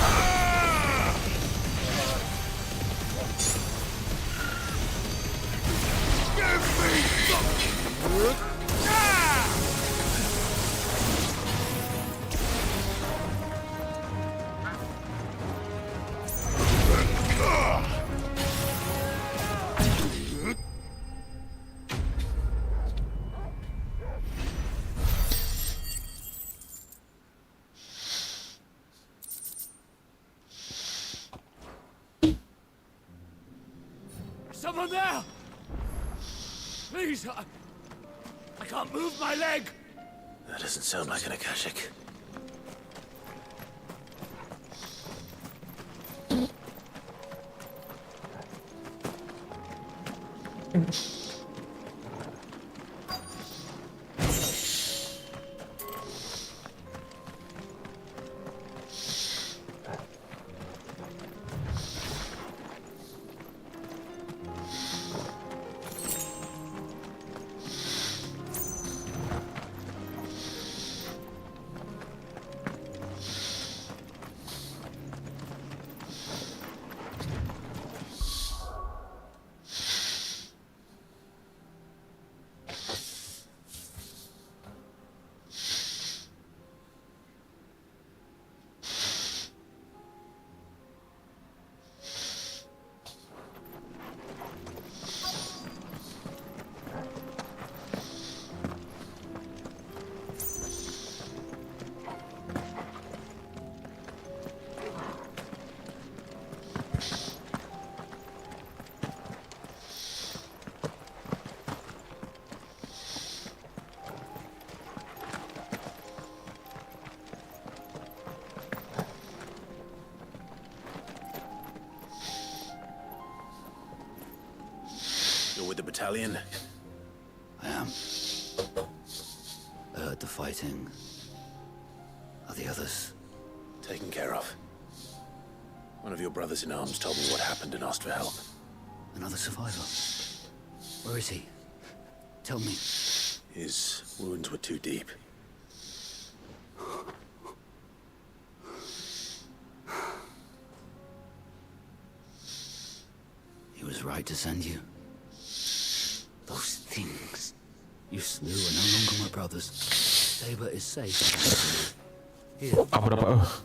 Someone there! Please, I can't move my leg! That doesn't sound like an Akashic. with the battalion? I am. I heard the fighting. Are the others? Taken care of. One of your brothers in arms told me what happened and asked for help. Another survivor? Where is he? Tell me. His wounds were too deep. He was right to send you. Those things you slew are no longer my brothers. Saber is safe. Here.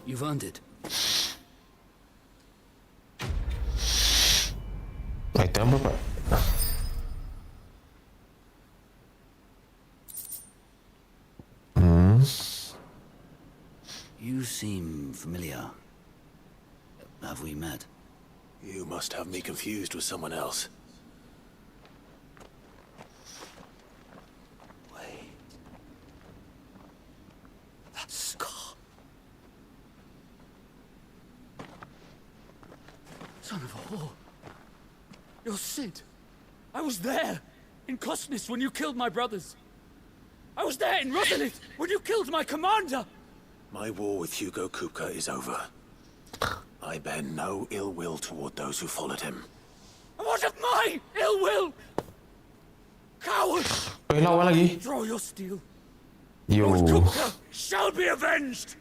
You've earned it. Item apa, Pak? You seem familiar. Have we met? You must have me confused with someone else. Wait. That scar. Son of a whore. You're Sid. I was there in Cosnes when you killed my brothers. I was there in Rosalith when you killed my commander. My war with Hugo Kupka is over. I bear no ill will toward those who followed him. What of my ill will? Coward! Lawan lagi. Draw your steel. Yo. Lord Kupka shall be avenged!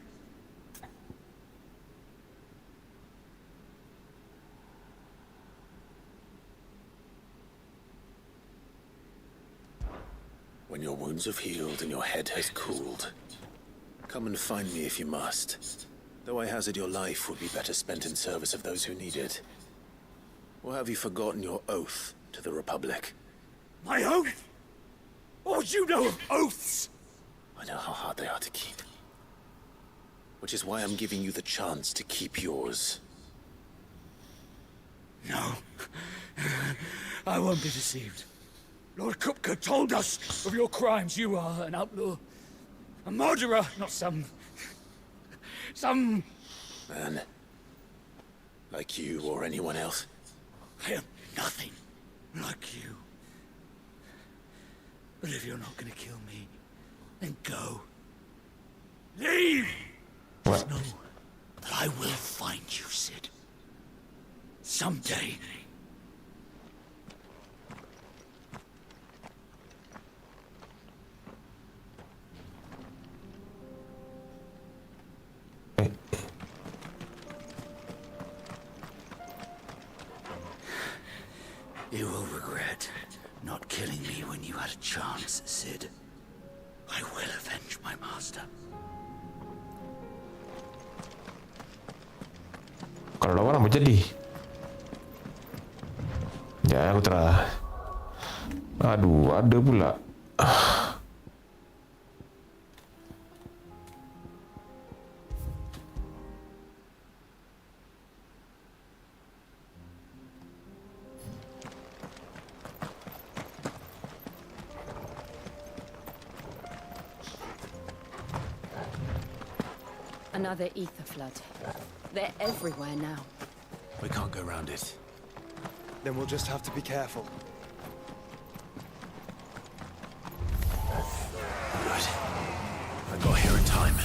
When your wounds have healed and your head has cooled, come and find me if you must. Though I hazard your life would be better spent in service of those who need it. Or have you forgotten your oath to the Republic? My oath? What would you know of oaths? I know how hard they are to keep. Which is why I'm giving you the chance to keep yours. No. I won't be deceived. Lord Kupka told us of your crimes. You are an outlaw. A murderer, not some man. Like you or anyone else. I am nothing like you. But if you're not gonna kill me, then go. Leave! Just know that I will find you, Sid. Someday. You will regret not killing me when you had a chance, Sid. I will avenge my master. Kalau lawan apa jadi? Ya, aku terah. Aduh, ada pula. Another ether flood. They're everywhere now. We can't go around it. Then we'll just have to be careful. Good. I got here in time.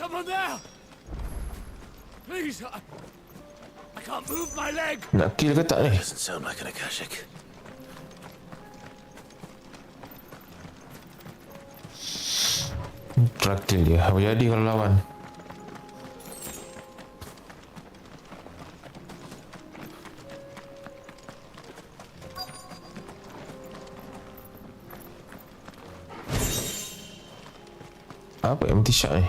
Someone there! Please, I can't move my leg! Nak kill ke tak ni? Doesn't sound like an Akashic. Traktil dia. Apa jadi kalau lawan? Apa empty shot ni?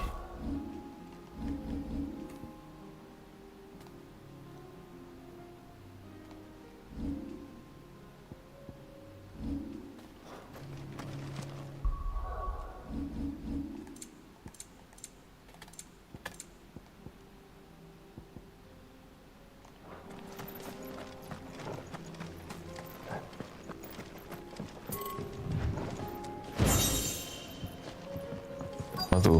Apa tu?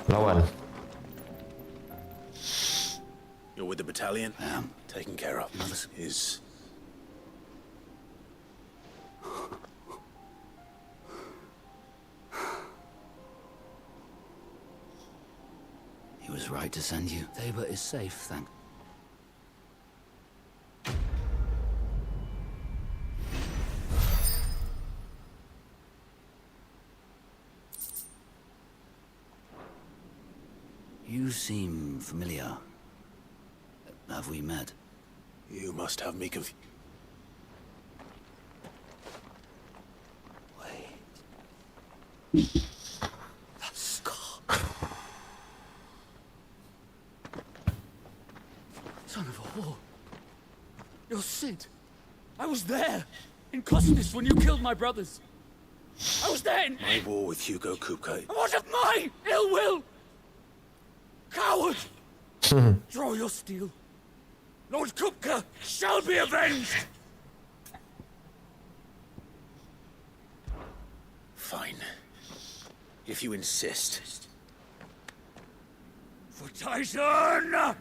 Lawan. You're with the battalion? I am. Taken care of. Is... He was right to send you. Thabor is safe, thank... You seem familiar. Have we met? You must have me confused. Wait. That scar. Son of a whore. You're Sid. I was there, in Costis, when you killed my brothers. I was there in... My war with Hugo Kupka. And what of my ill will? Coward! Draw your steel. Lord Kupka shall be avenged! Fine. If you insist. For Titan!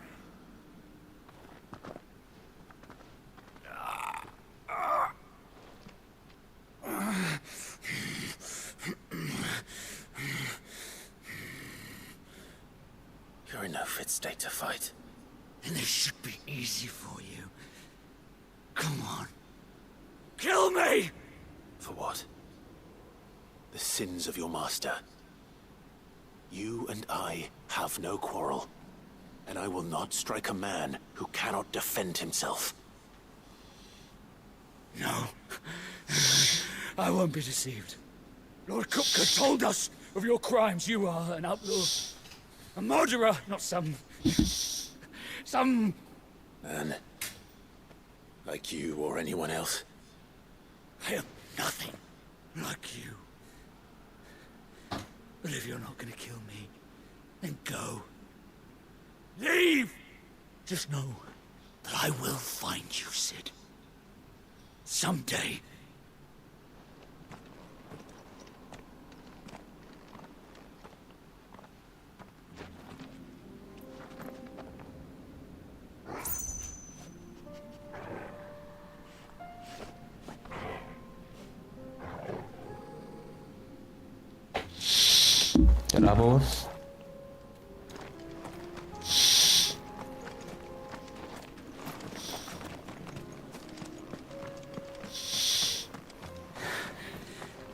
You're in no fit state to fight. And this should be easy for you. Come on. Kill me! For what? The sins of your master. You and I have no quarrel. And I will not strike a man who cannot defend himself. No. I won't be deceived. Lord Kupka told us of your crimes. You are an outlaw. A murderer, not some Man. Like you or anyone else. I am nothing like you. But if you're not gonna kill me, then go. Leave! Just know that I will find you, Sid. Someday. Apa pun?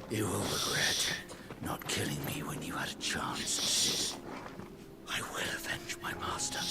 You will regret not killing me when you had a chance, Sid. I will avenge my master.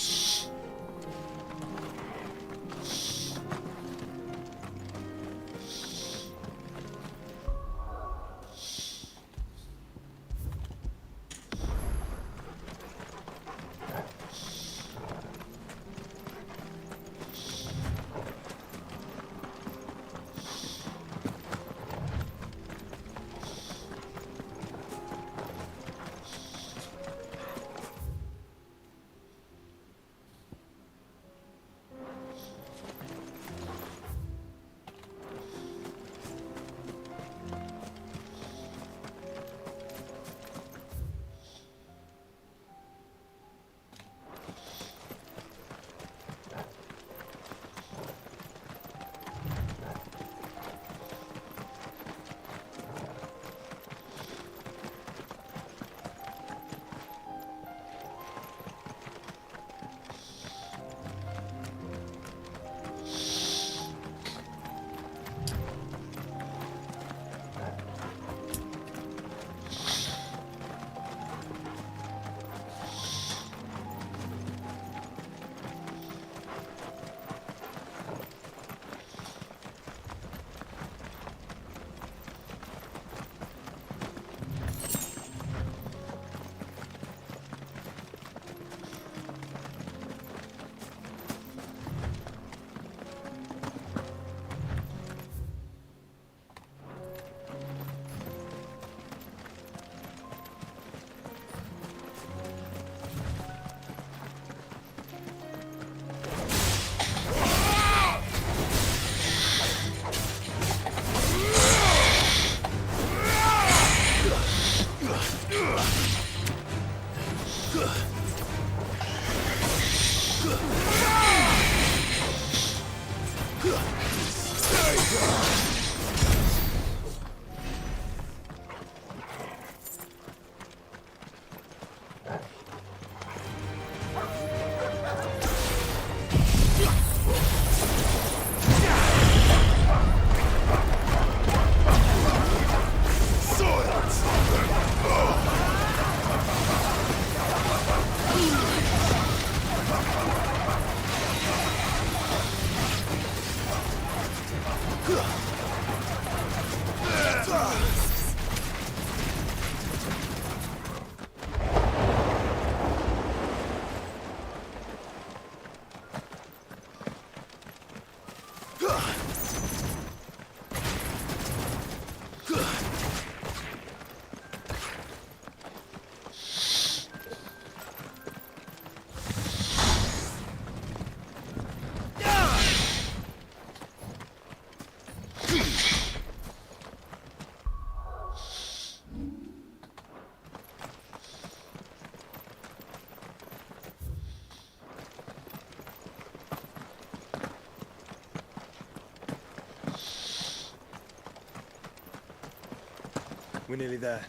We're nearly there.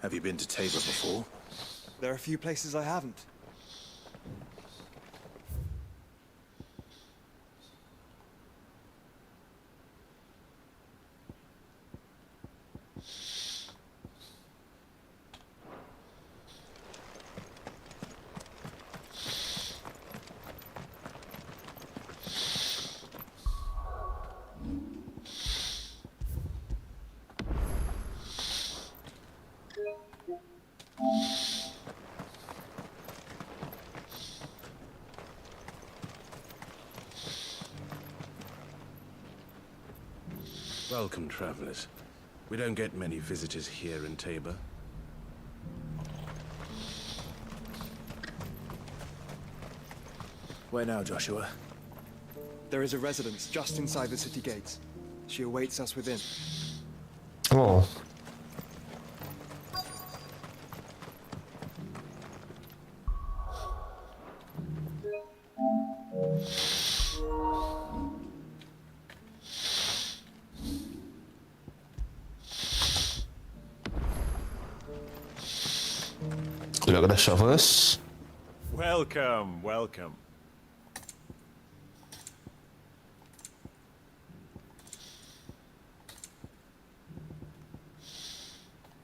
Have you been to Tabor before? There are a few places I haven't. Welcome, travelers. We don't get many visitors here in Tabor. Where now, Joshua? There is a residence just inside the city gates. She awaits us within. Oh. Look at the shovels. Welcome, welcome.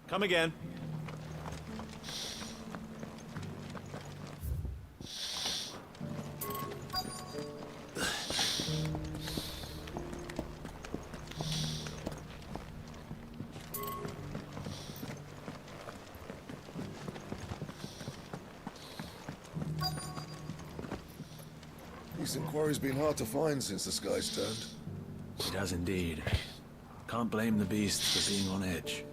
Come again. Decent quarry's been hard to find since the sky's turned. It has indeed. Can't blame the beasts for being on edge.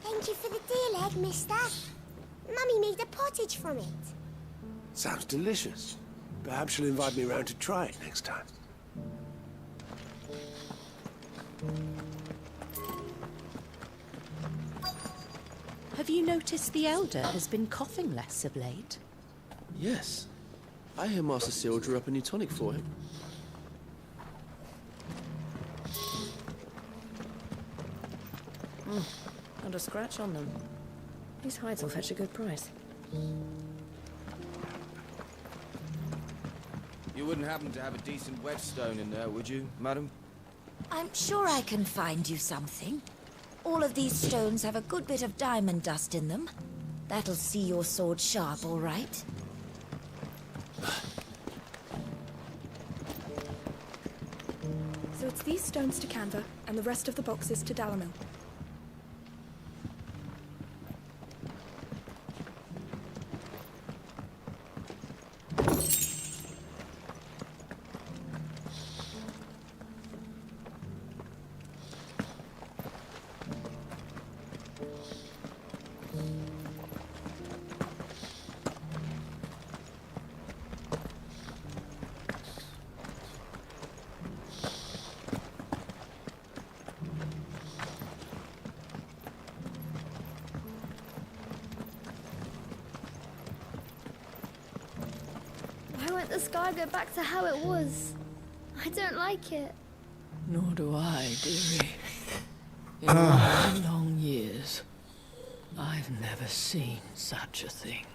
Thank you for the deal egg, mister. Mummy made a pottage from it. Sounds delicious. Perhaps she'll invite me round to try it next time. Have you noticed the Elder has been coughing less of late? Yes. I hear Master Seal drew up a new tonic for him. Not a scratch on them. These hides will fetch a good price. You wouldn't happen to have a decent whetstone in there, would you, madam? I'm sure I can find you something. All of these stones have a good bit of diamond dust in them. That'll see your sword sharp, all right? So it's these stones to Canva, and the rest of the boxes to Dalamil. Why won't the sky go back to how it was? I don't like it. Nor do I, dearie. In my long years, I've never seen such a thing.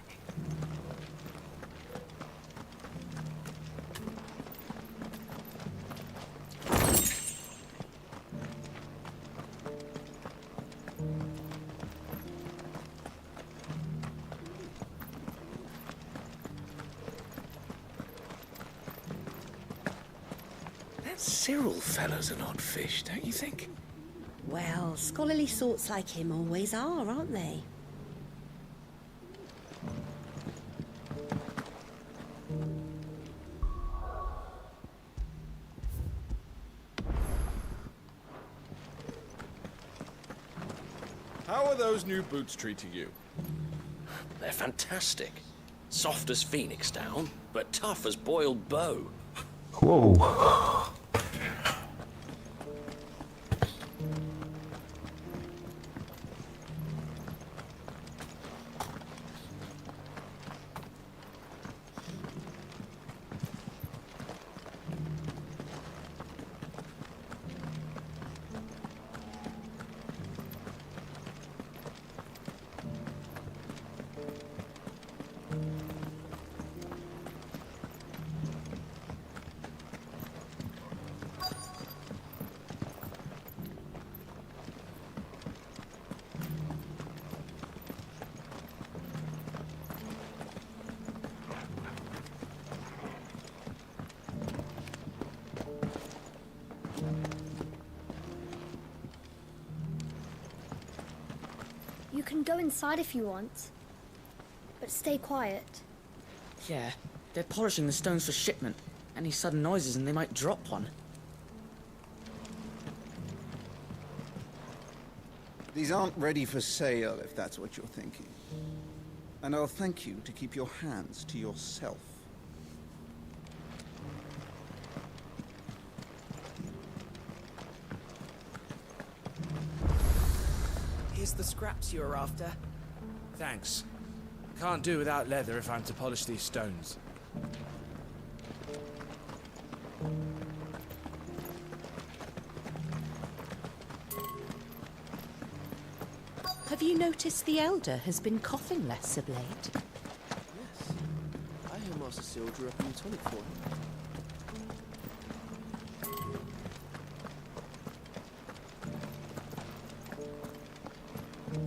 That Cyril fellow's an odd fish, don't you think? Well, scholarly sorts like him always are, aren't they? How are those new boots treating you? They're fantastic. Soft as phoenix down, but tough as boiled bow. Whoa. can go inside if you want. But stay quiet. Yeah, they're polishing the stones for shipment. Any sudden noises and they might drop one. These aren't ready for sale, if that's what you're thinking. And I'll thank you to keep your hands to yourself. Here's the scraps you were after. Thanks. Can't do without leather if I'm to polish these stones. Have you noticed the Elder has been coughing less of late? Yes. I hear Master Seal drew up a new tonic for him.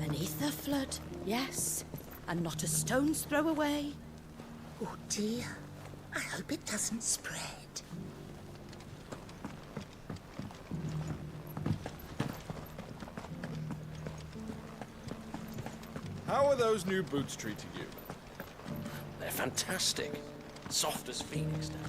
An ether flood, yes. And not a stone's throw away. Oh dear. I hope it doesn't spread. How are those new boots treating you? They're fantastic. Soft as phoenix down.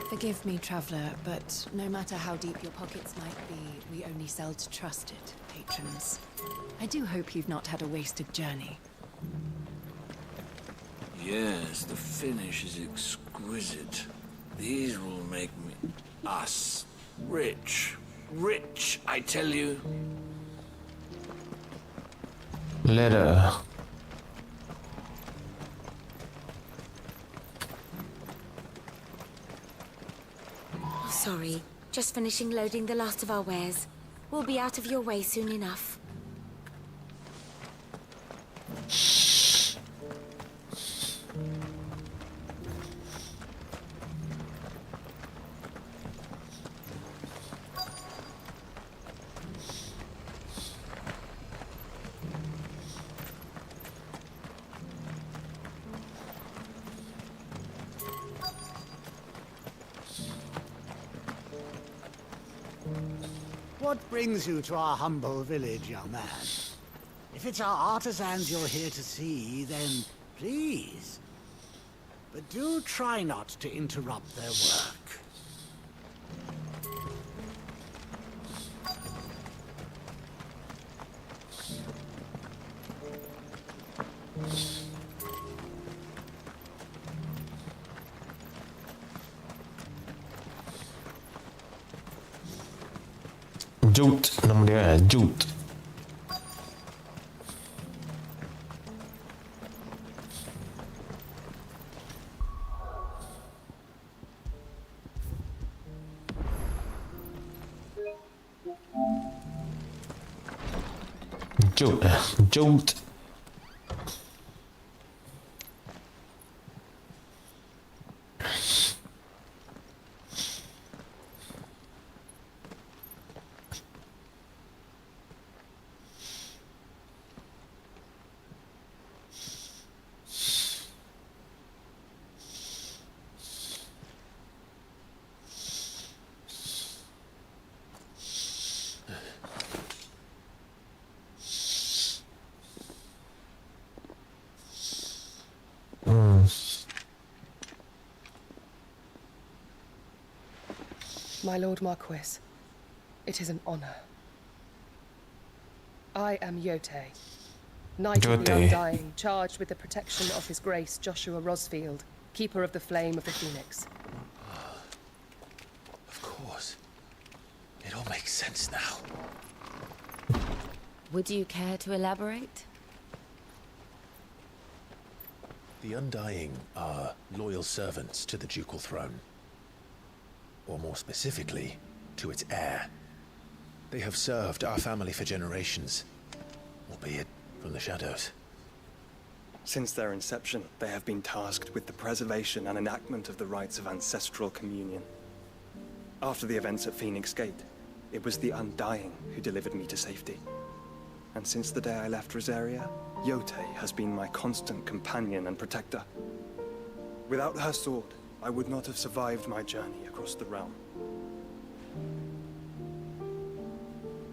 Forgive me, traveller, but no matter how deep your pockets might be, we only sell to trusted patrons. I do hope you've not had a wasted journey. Yes, the finish is exquisite. These will make us rich. Rich, I tell you. Letter. Sorry, just finishing loading the last of our wares. We'll be out of your way soon enough. What brings you to our humble village, young man? If it's our artisans you're here to see, then please. But do try not to interrupt their work. Jute, nama dia Jute. Jute. My Lord Marquis, it is an honor. I am Yote, Knight of the Undying, charged with the protection of His Grace Joshua Rosfield, Keeper of the Flame of the Phoenix. Of course. It all makes sense now. Would you care to elaborate? The Undying are loyal servants to the ducal throne. Or more specifically, to its heir. They have served our family for generations, albeit from the shadows. Since their inception, they have been tasked with the preservation and enactment of the rites of ancestral communion. After the events at Phoenix Gate, it was the Undying who delivered me to safety. And since the day I left Rosaria, Yote has been my constant companion and protector. Without her sword, I would not have survived my journey across the realm.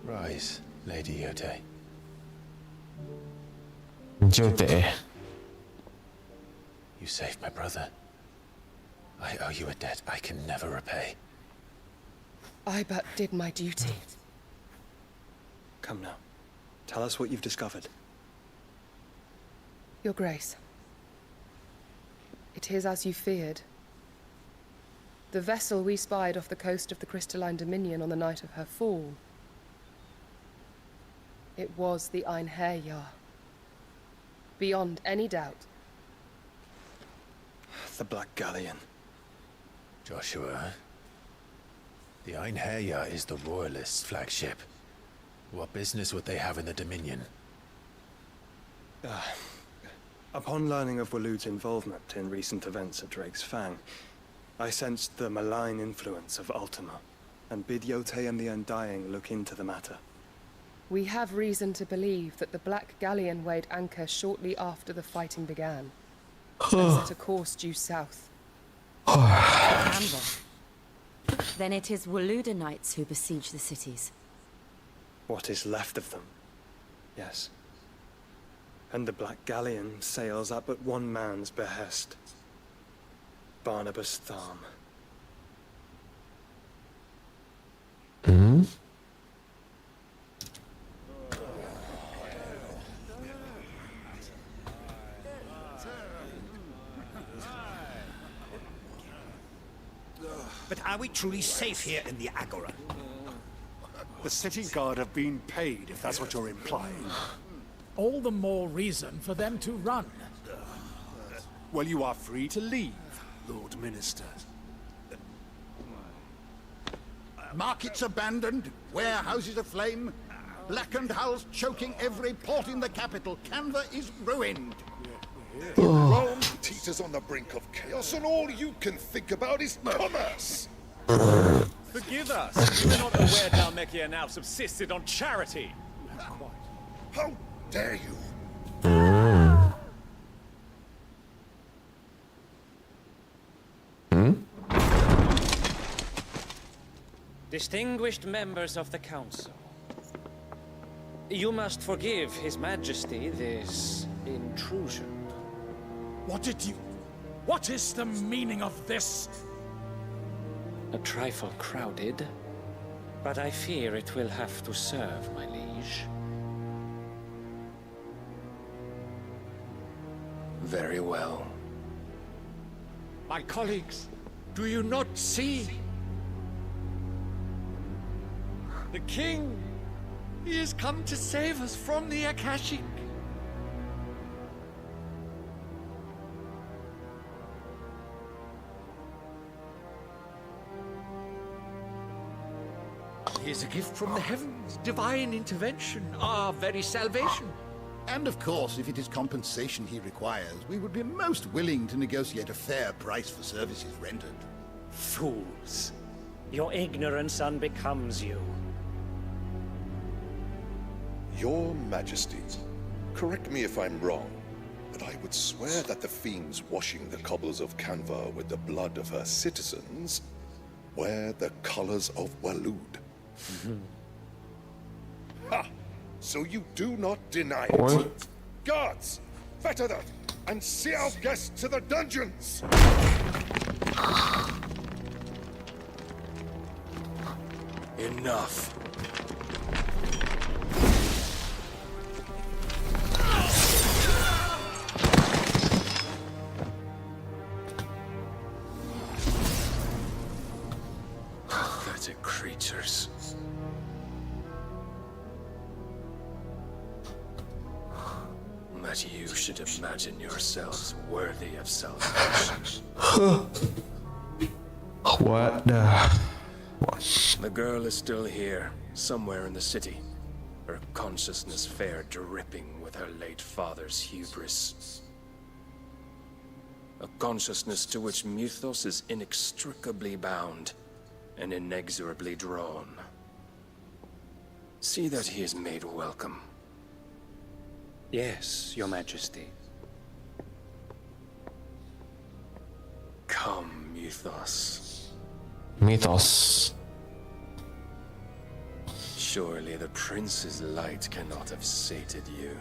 Rise, Lady Yote. Yote. You saved my brother. I owe you a debt I can never repay. I but did my duty. Come now. Tell us what you've discovered. Your Grace. It is as you feared. The vessel we spied off the coast of the Crystalline Dominion on the night of her fall. It was the Einherjar. Beyond any doubt. The Black Galleon. Joshua, the Einherjar is the Royalists' flagship. What business would they have in the Dominion? Upon learning of Waloed's involvement in recent events at Drake's Fang, I sensed the malign influence of Ultima, and bid Yote and the Undying look into the matter. We have reason to believe that the Black Galleon weighed anchor shortly after the fighting began, and set a course due south. Canva. Then it is Waloed Knights who besiege the cities. What is left of them, yes. And the Black Galleon sails up at one man's behest. Barnabas Tharm. But are we truly safe here in the Agora? The city guard have been paid, if that's what you're implying. All the more reason for them to run. Well, you are free to leave, Lord Minister. Markets abandoned, warehouses aflame, blackened hulls choking every port in the capital. Canva is ruined. Rome teeters on the brink of chaos, and all you can think about is commerce. Forgive us. You're not aware Dhalmekia now subsisted on charity. How dare you? Distinguished members of the Council, you must forgive His Majesty this intrusion. What is the meaning of this? A trifle crowded, but I fear it will have to serve, my liege. Very well. My colleagues, do you not see? The king, he has come to save us from the Akashic. He is a gift from the heavens, divine intervention, our very salvation. And of course, if it is compensation he requires, we would be most willing to negotiate a fair price for services rendered. Fools. Your ignorance unbecomes you. Your Majesty, correct me if I'm wrong, but I would swear that the fiends washing the cobbles of Canva with the blood of her citizens wear the colors of Waloed. Ha! So you do not deny it. What? Guards, fetter that, and see our guests to the dungeons! Enough. Pathetic creatures. That you should imagine yourselves worthy of salvation. What the... The girl is still here, somewhere in the city. Her consciousness fair dripping with her late father's hubris. A consciousness to which Mythos is inextricably bound. and inexorably drawn. See that he is made welcome. Yes, Your Majesty. Come, Mythos. Mythos. Surely the prince's light cannot have sated you.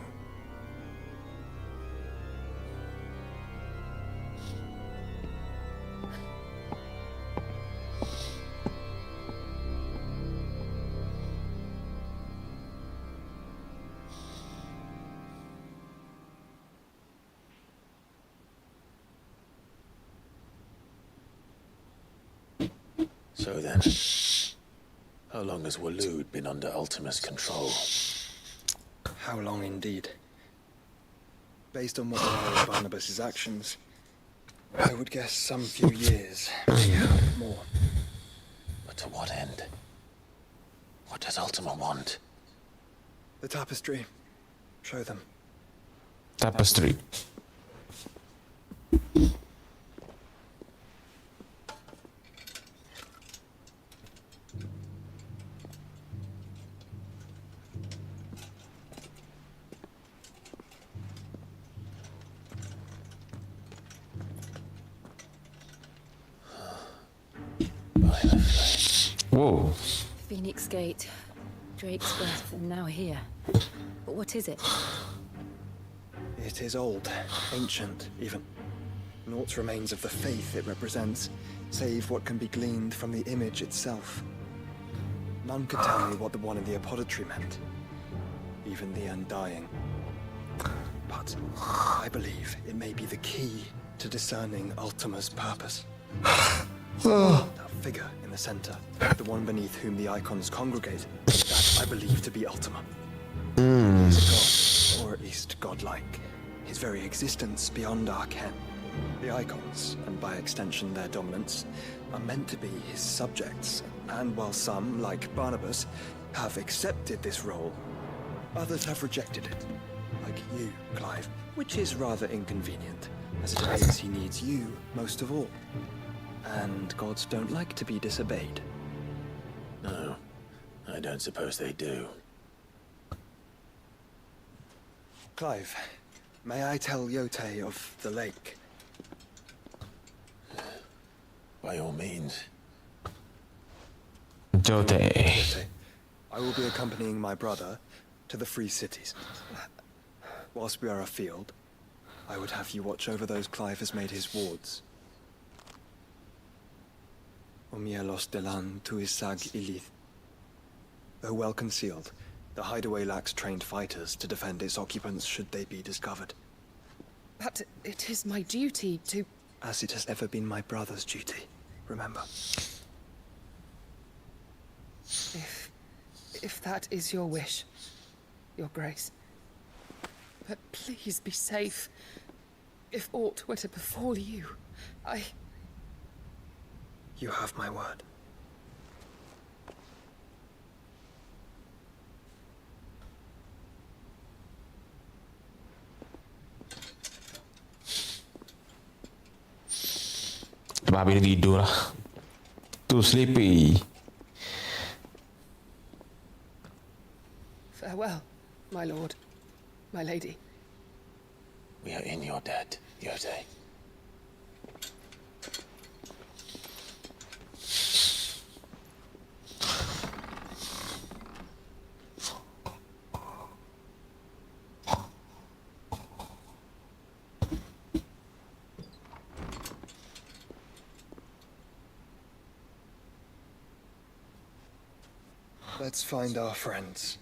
So then, how long has Waloed been under Ultima's control? How long indeed? Based on what I know of Barnabas's actions, I would guess some few years, maybe more. But to what end? What does Ultima want? The tapestry. Show them. Tapestry. Whoa. Phoenix Gate, Drake's Breath, and now here. But what is it? It is old, ancient, even. Naught remains of the faith it represents, save what can be gleaned from the image itself. None could tell me what the one in the apothecary meant, even the Undying. But I believe it may be the key to discerning Ultima's purpose. That figure in the center, the one beneath whom the icons congregate, that I believe to be Ultima. He is a god, or at least godlike. His very existence beyond our ken. The icons, and by extension their dominance, are meant to be his subjects, and while some, like Barnabas, have accepted this role, others have rejected it. Like you, Clive, which is rather inconvenient, as it appears he needs you most of all. And gods don't like to be disobeyed. No, I don't suppose they do. Clive, may I tell Yote of the lake? By all means. Yote. I will be accompanying my brother to the Free Cities. Whilst we are afield, I would have you watch over those Clive has made his wards. Omielos delan tuisag ilith. Though well concealed, the hideaway lacks trained fighters to defend its occupants should they be discovered. But it is my duty to... As it has ever been my brother's duty, remember. If that is your wish, Your Grace. But please be safe. If aught were to befall you, You have my word. Babi ni tidur lah. Too sleepy. Farewell, my lord, my lady. We are in your debt, Yote. Let's find our friends.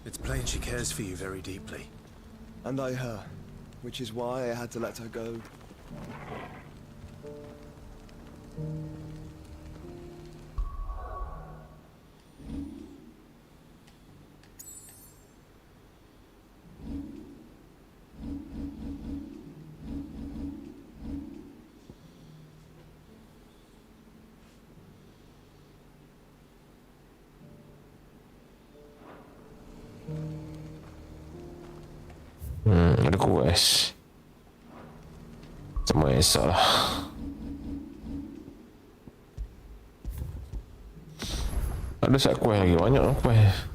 It's plain she cares for you very deeply. And I her, which is why I had to let her go. quest. Sama esok lah. Ada side quest lagi, banyak lah quest.